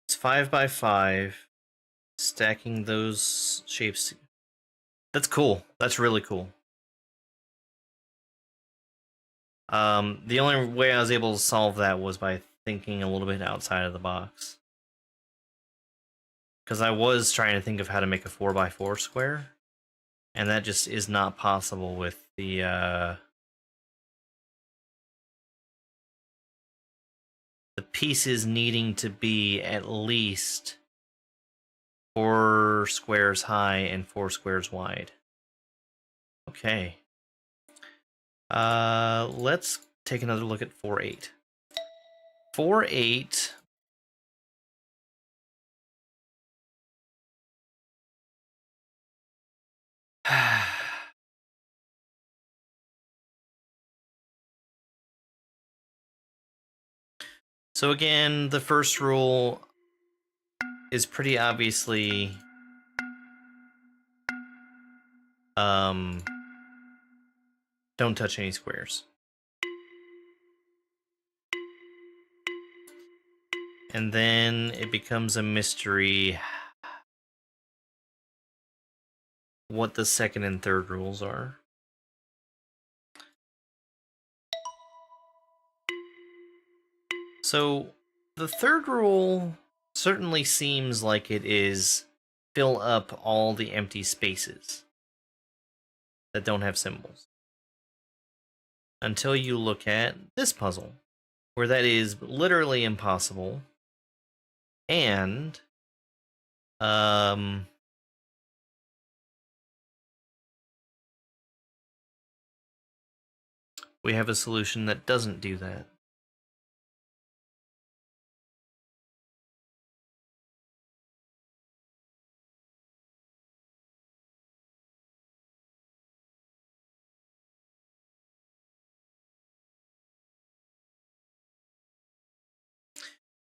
It's 5 by 5. Stacking those shapes. That's cool. That's really cool. The only way I was able to solve that was by thinking a little bit outside of the box. Because I was trying to think of how to make a 4 by 4 square, and that just is not possible with the pieces needing to be at least 4 squares high and 4 squares wide. Okay. Let's take another look at 4-8. 4-8. So again, the first rule is pretty obviously don't touch any squares. And then it becomes a mystery what the second and third rules are. So the third rule certainly seems like it is fill up all the empty spaces that don't have symbols. Until you look at this puzzle, where that is literally impossible. And we have a solution that doesn't do that.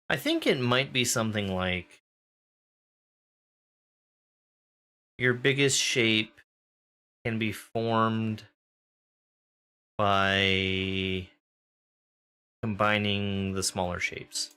I think it might be something like your biggest shape can be formed by combining the smaller shapes.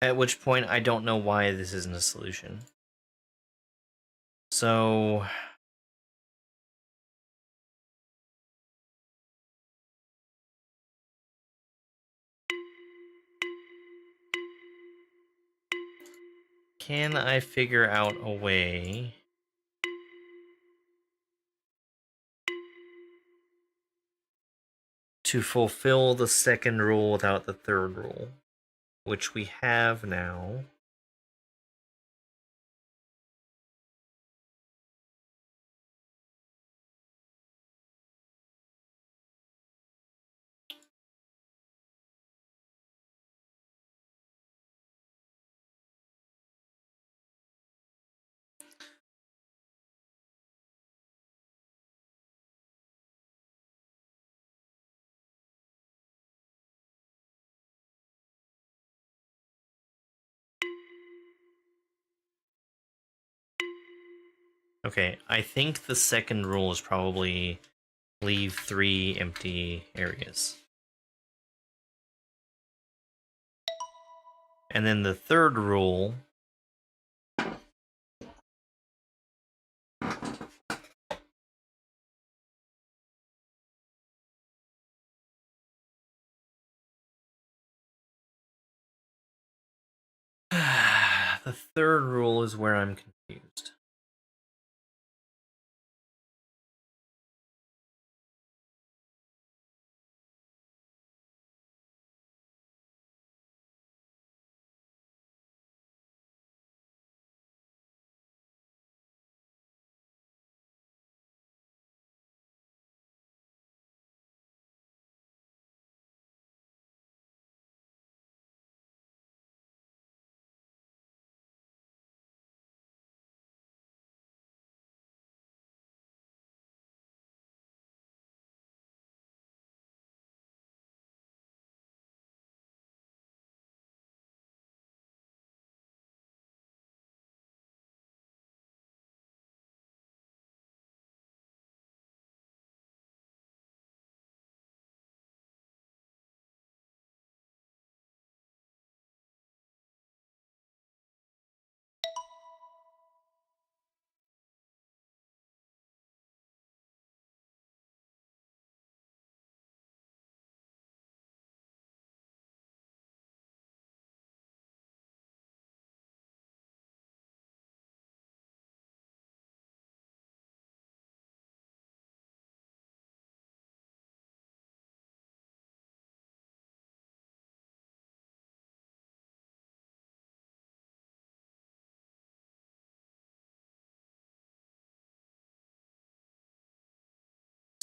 At which point, I don't know why this isn't a solution. So... can I figure out a way to fulfill the second rule without the third rule? Which we have now. Okay, I think the second rule is probably leave 3 empty areas. And then the third rule... the third rule is where I'm confused.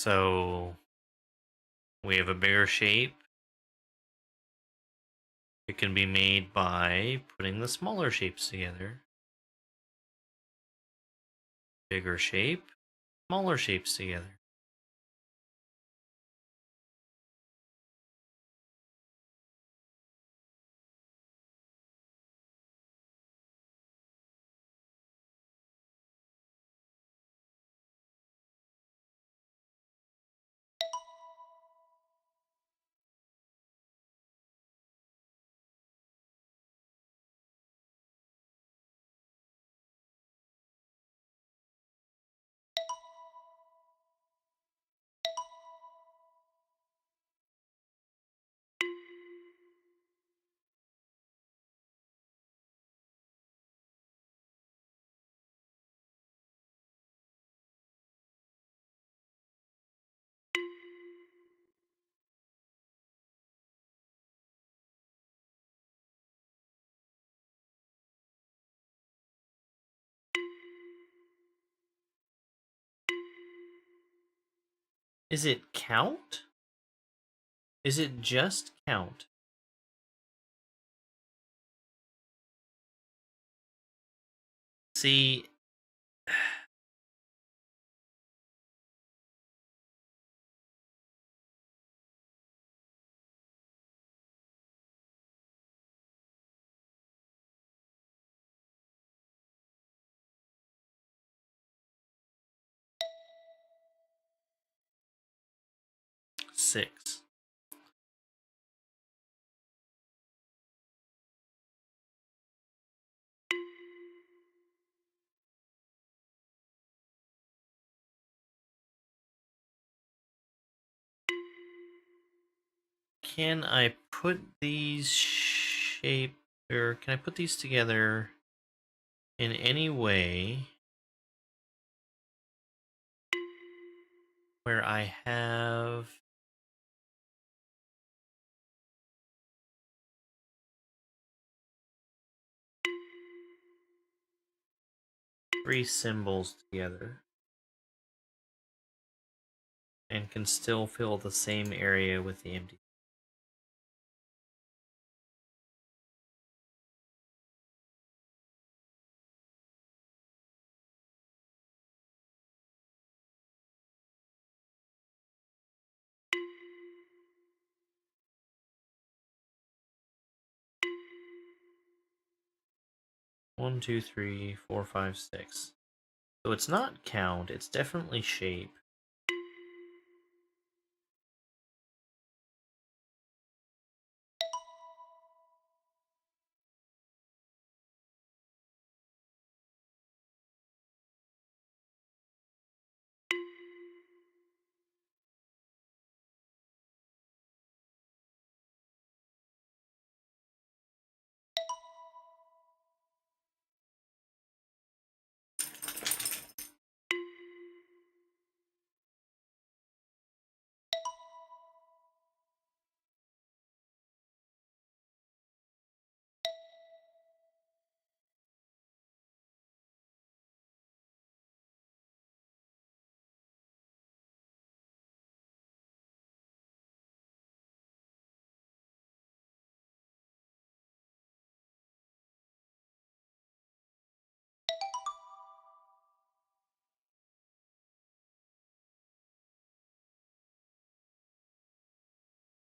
So we have a bigger shape. It can be made by putting the smaller shapes together. Bigger shape, smaller shapes together. Is it count? Is it just count? See, six. can I put these can I put these together in any way where I have three symbols together and can still fill the same area with the empty? One, two, three, four, five, six. So it's not count, it's definitely shape.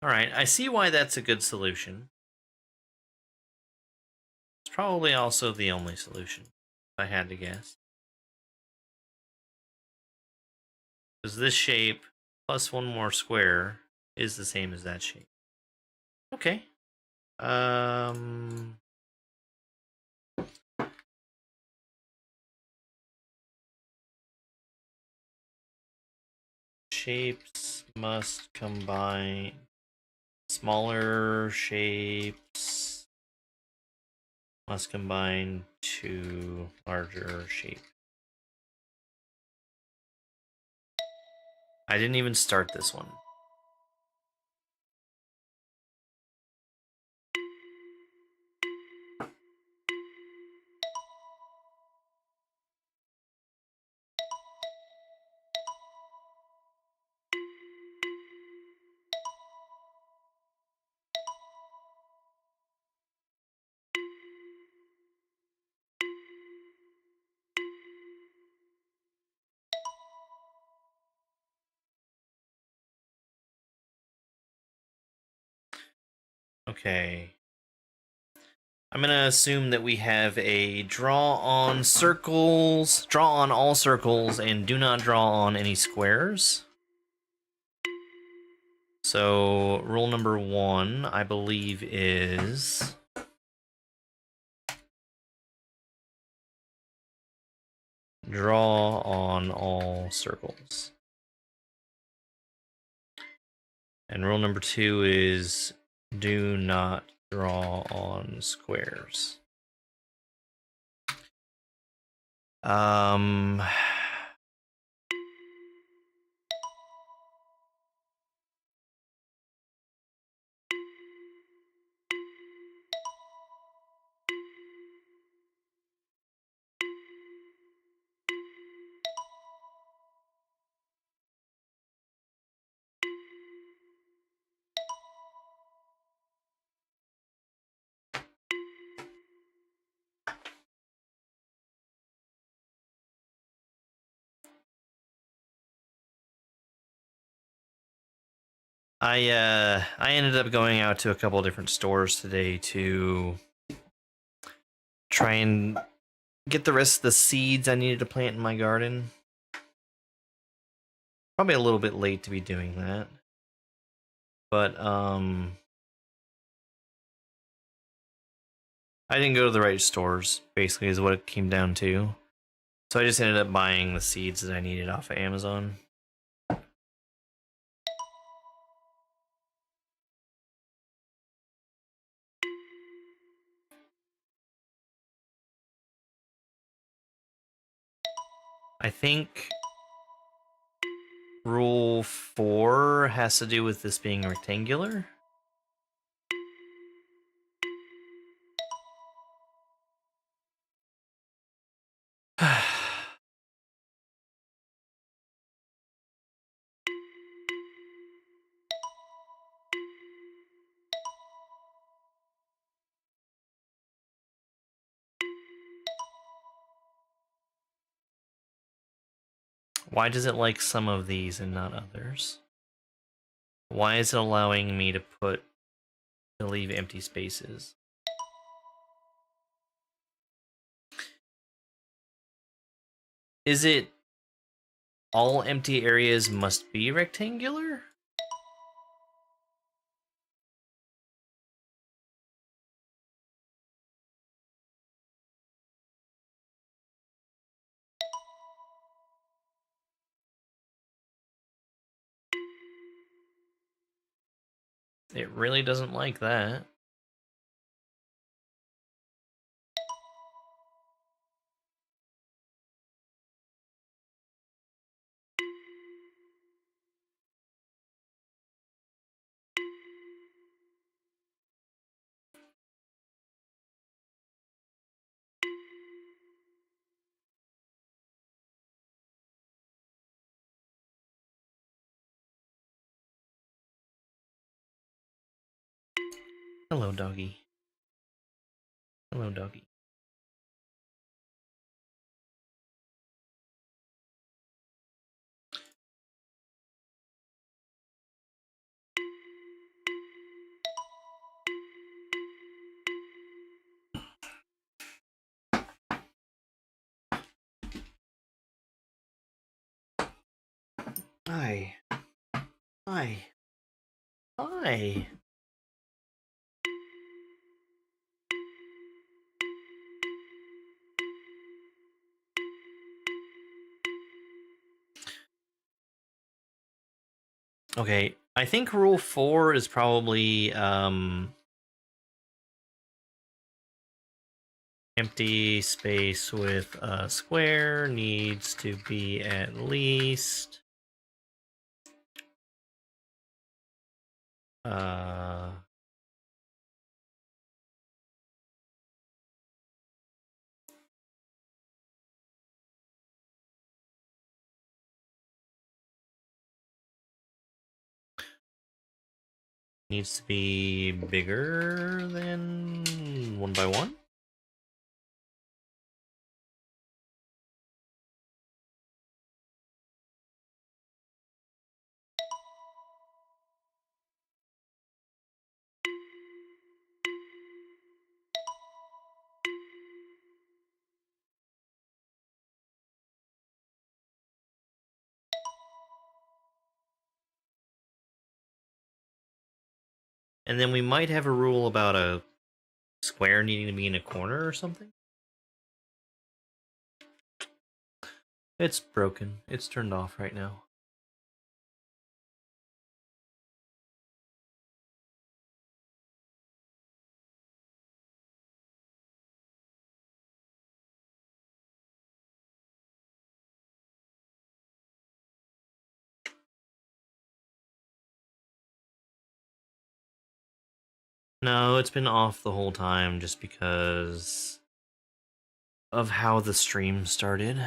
Alright, I see why that's a good solution. It's probably also the only solution, if I had to guess. Because this shape plus one more square is the same as that shape. Okay. Shapes must combine. Smaller shapes must combine to larger shape. I didn't even start this one. Okay. I'm gonna assume that we have a draw on all circles, and do not draw on any squares. So rule number 1, I believe, is draw on all circles. And rule number 2 is do not draw on squares. I ended up going out to a couple of different stores today to try and get the rest of the seeds I needed to plant in my garden. Probably a little bit late to be doing that. But I didn't go to the right stores, basically is what it came down to. So I just ended up buying the seeds that I needed off of Amazon. I think rule 4 has to do with this being rectangular. Why does it like some of these and not others? Why is it allowing me to leave empty spaces? Is it all empty areas must be rectangular? It really doesn't like that. Hello, doggy. Hello, doggy. Hi. Hi. Hi. Okay, I think rule 4 is probably empty space with a square needs to be at least uh needs to be bigger than 1 by 1. And then we might have a rule about a square needing to be in a corner or something. It's broken. It's turned off right now. No, it's been off the whole time just because of how the stream started.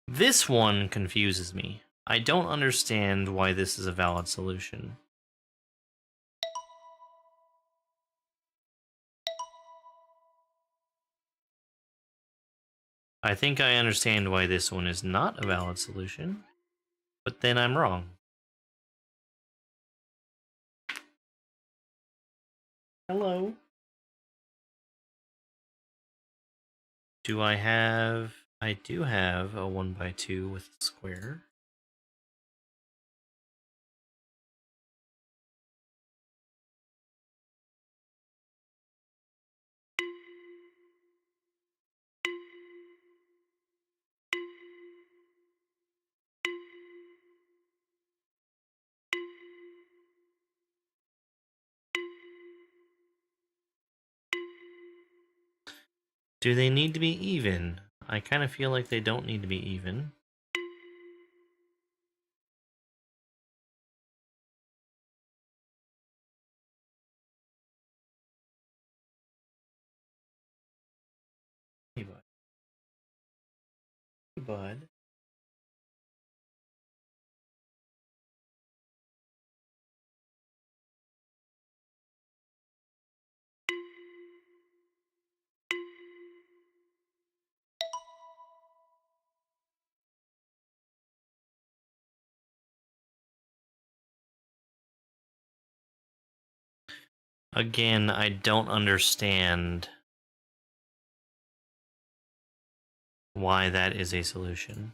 This one confuses me. I don't understand why this is a valid solution. I think I understand why this one is not a valid solution, but then I'm wrong. Hello. Do I have... I do have a 1 by 2 with a square. Do they need to be even? I kind of feel like they don't need to be even. Hey, bud. Hey, bud. Again, I don't understand why that is a solution.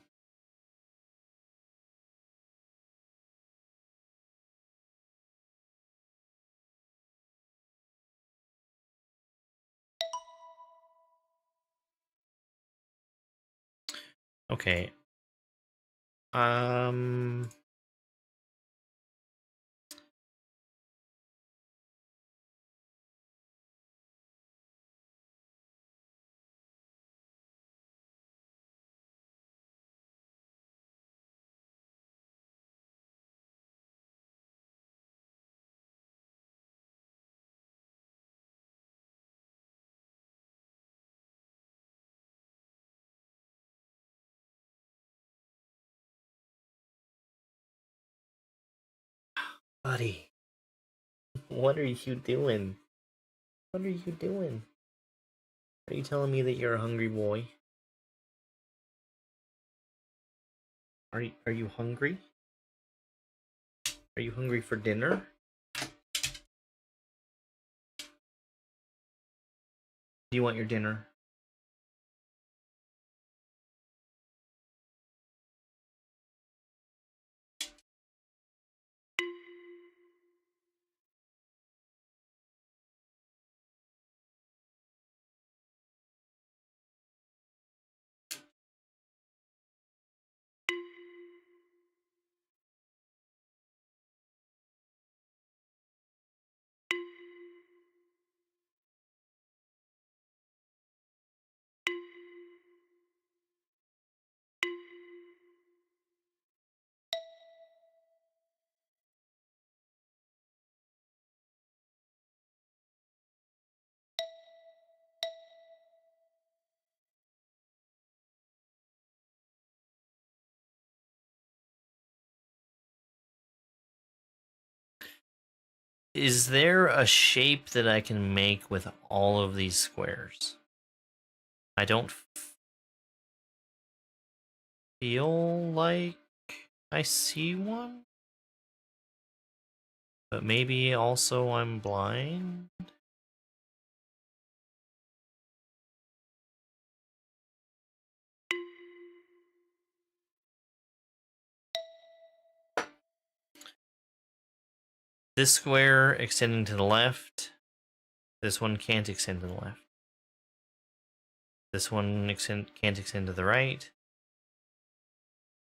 Okay. Buddy, what are you doing? What are you doing? Are you telling me that you're a hungry boy? Are you hungry? Are you hungry for dinner? Do you want your dinner? Is there a shape that I can make with all of these squares? I don't feel like I see one, but maybe also I'm blind. This square extending to the left, this one can't extend to the left. This one can't extend to the right.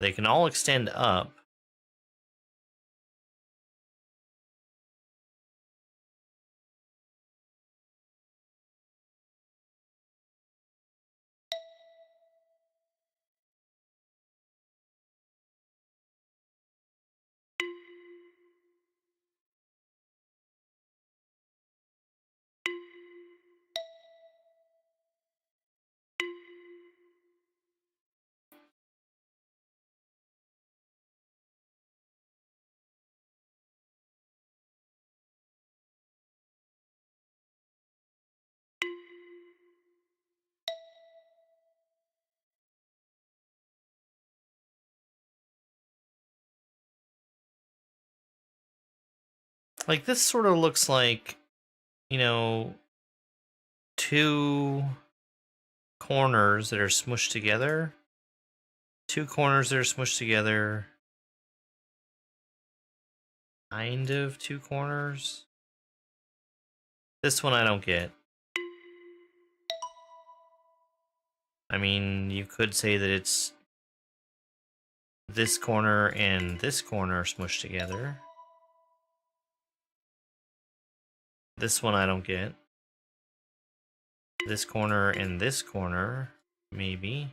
They can all extend up. Like this sort of looks like, you know, two corners that are smushed together. Two corners that are smushed together. Kind of two corners. This one I don't get. I mean, you could say that it's this corner and this corner smushed together. This one I don't get. This corner and this corner, maybe.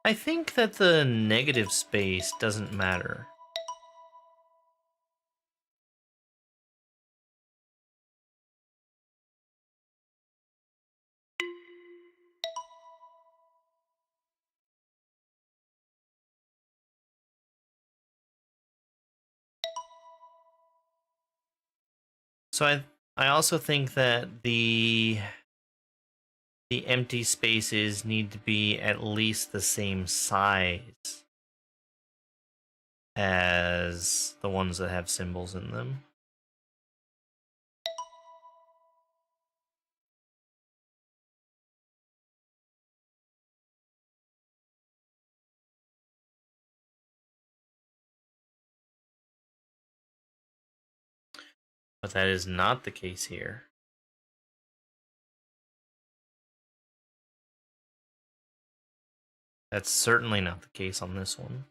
I think that the negative space doesn't matter. So I also think that the empty spaces need to be at least the same size as the ones that have symbols in them. But that is not the case here. That's certainly not the case on this one.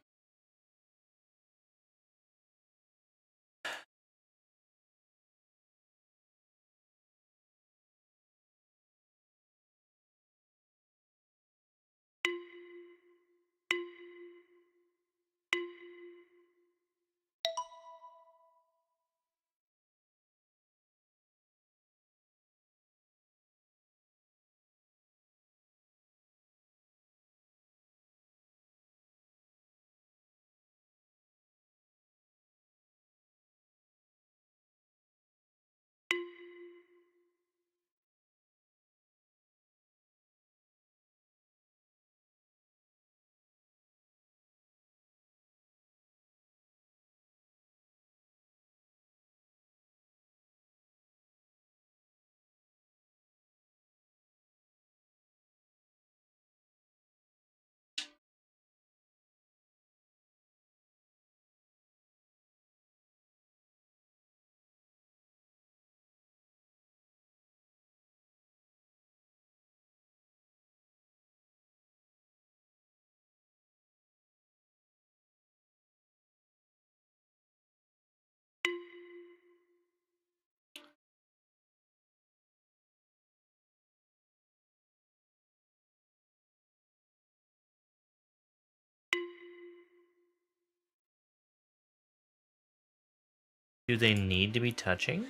Do they need to be touching?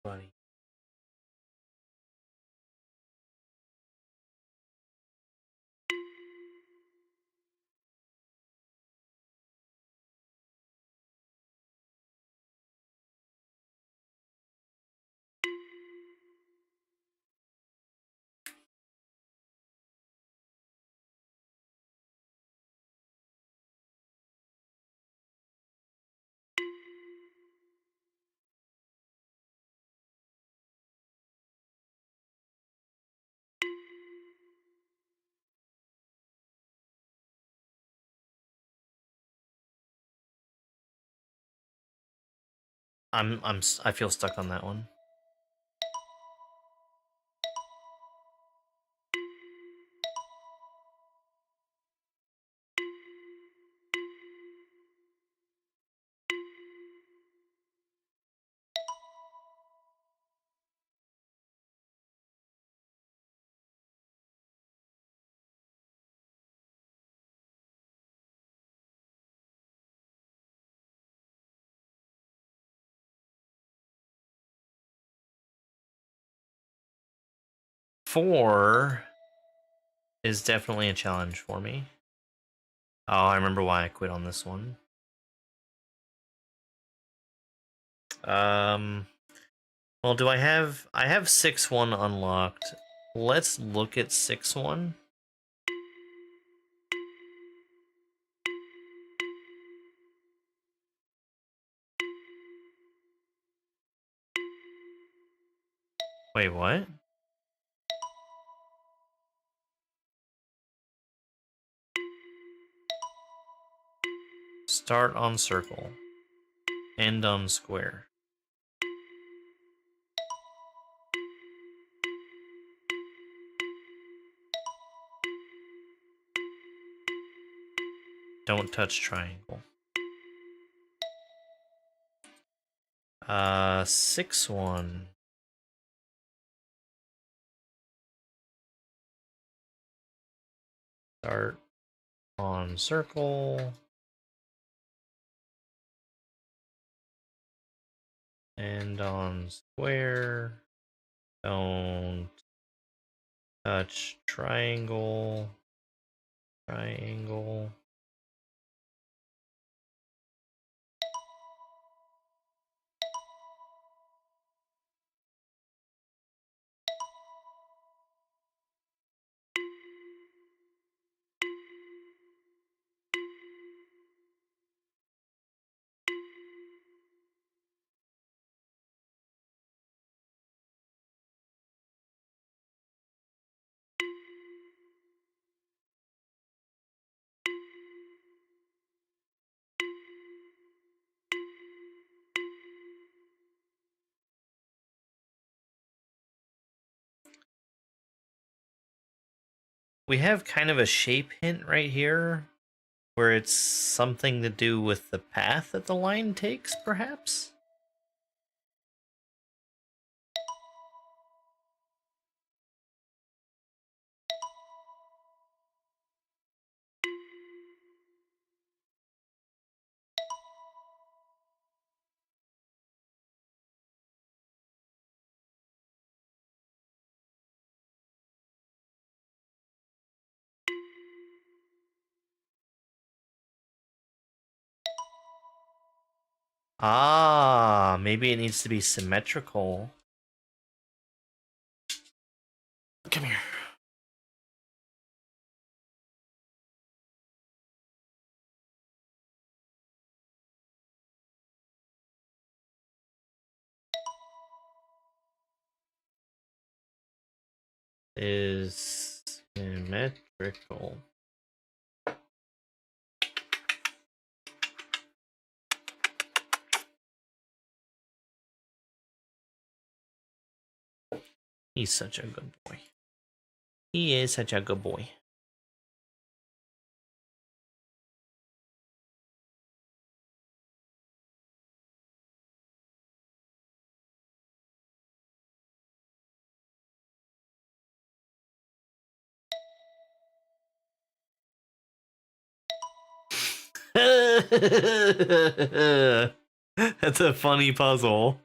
Buddy. I feel stuck on that one. Four is definitely a challenge for me. Oh, I remember why I quit on this one. Well, do I have 6-1 unlocked. Let's look at 6-1. Wait, what? Start on circle. End on square. Don't touch triangle. 6-1. Start on circle. End on square. Don't touch triangle. Triangle. We have kind of a shape hint right here, where it's something to do with the path that the line takes, perhaps? Ah, maybe it needs to be symmetrical. Come here. Is symmetrical. He's such a good boy. He is such a good boy. That's a funny puzzle.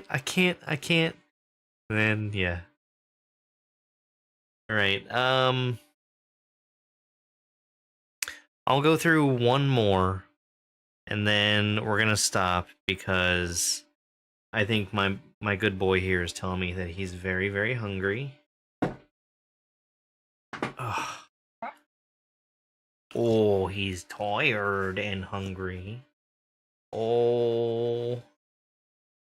I can't. Then yeah. All right. I'll go through one more, and then we're gonna stop because I think my good boy here is telling me that he's very, very hungry. Ugh. Oh, he's tired and hungry. Oh,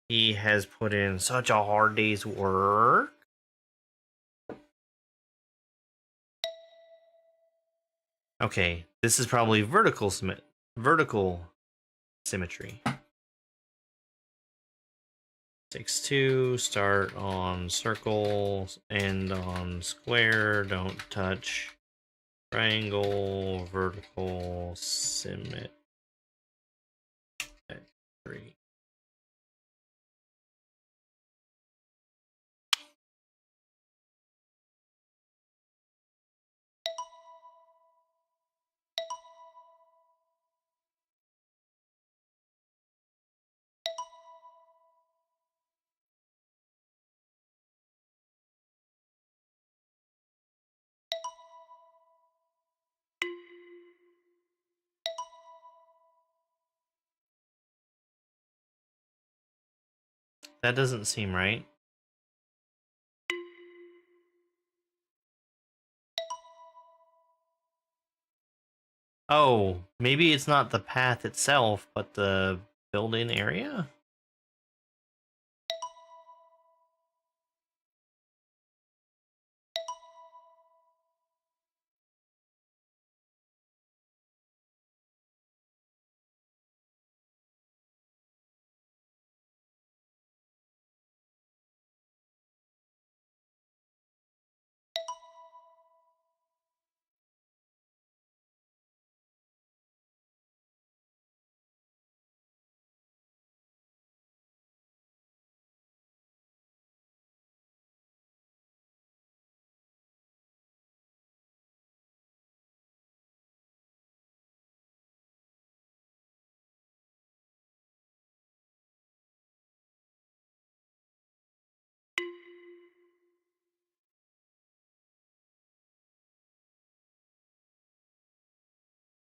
he has put in such a hard day's work. Okay, this is probably vertical symmetry. 6-2, start on circle, end on square, don't touch triangle, vertical symmetry. That doesn't seem right. Oh, maybe it's not the path itself, but the built-in area?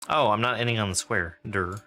Oh, I'm not ending on the square. Durr.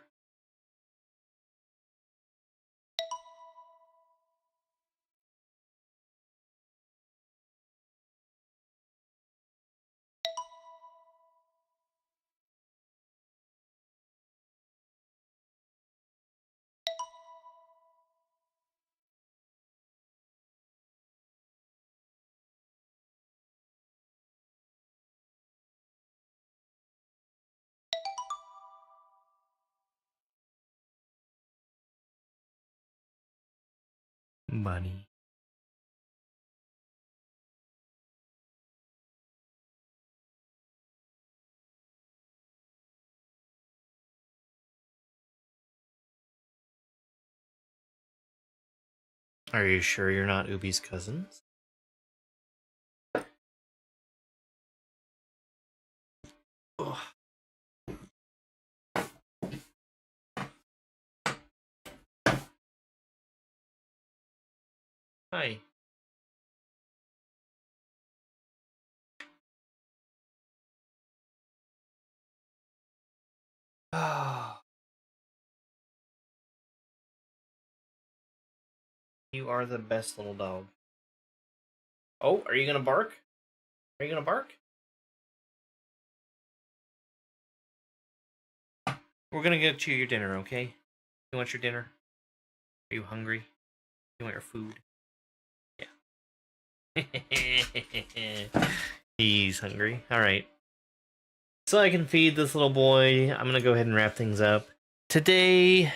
Bunny. Are you sure you're not Ubi's cousins? Ugh. Hi. You are the best little dog. Oh, are you gonna bark? Are you gonna bark? We're gonna get you your dinner, okay? You want your dinner? Are you hungry? You want your food? Yeah. He's hungry. Alright. So I can feed this little boy. I'm gonna go ahead and wrap things up. Today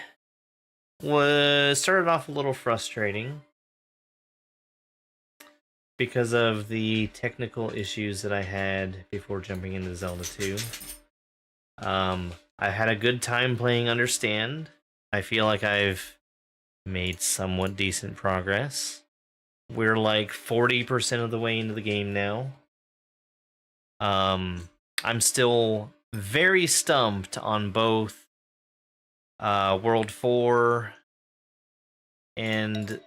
was started off a little frustrating because of the technical issues that I had before jumping into Zelda 2. I had a good time playing Understand. I feel like I've made somewhat decent progress. We're like 40% of the way into the game now. I'm still very stumped on both World 4 and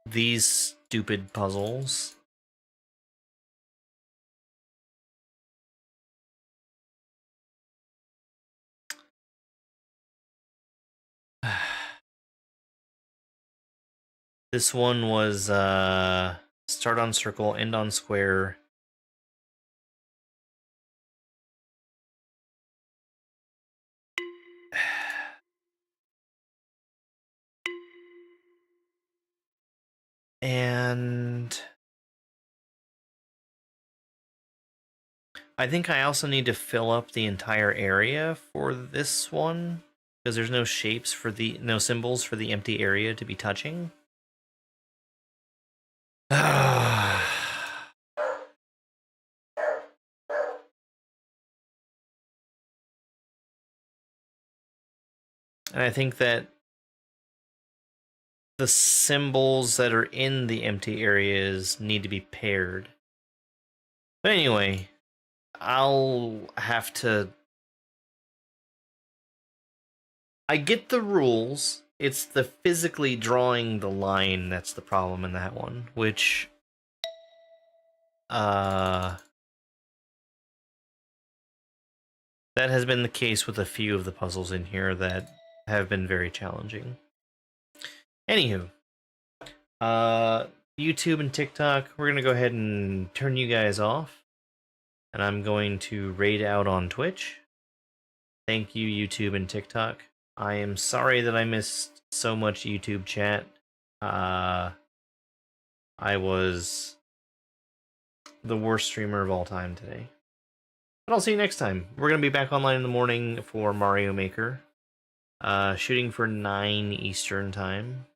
these stupid puzzles. This one was start on circle, end on square. And I think I also need to fill up the entire area for this one because there's no shapes for no symbols for the empty area to be touching. And I think that the symbols that are in the empty areas need to be paired. But anyway, I'll have to... I get the rules. It's the physically drawing the line that's the problem in that one, which... that has been the case with a few of the puzzles in here that have been very challenging. Anywho, YouTube and TikTok, we're gonna go ahead and turn you guys off. And I'm going to raid out on Twitch. Thank you, YouTube and TikTok. I am sorry that I missed so much YouTube chat. I was the worst streamer of all time today. But I'll see you next time. We're going to be back online in the morning for Mario Maker. Shooting for 9 Eastern time.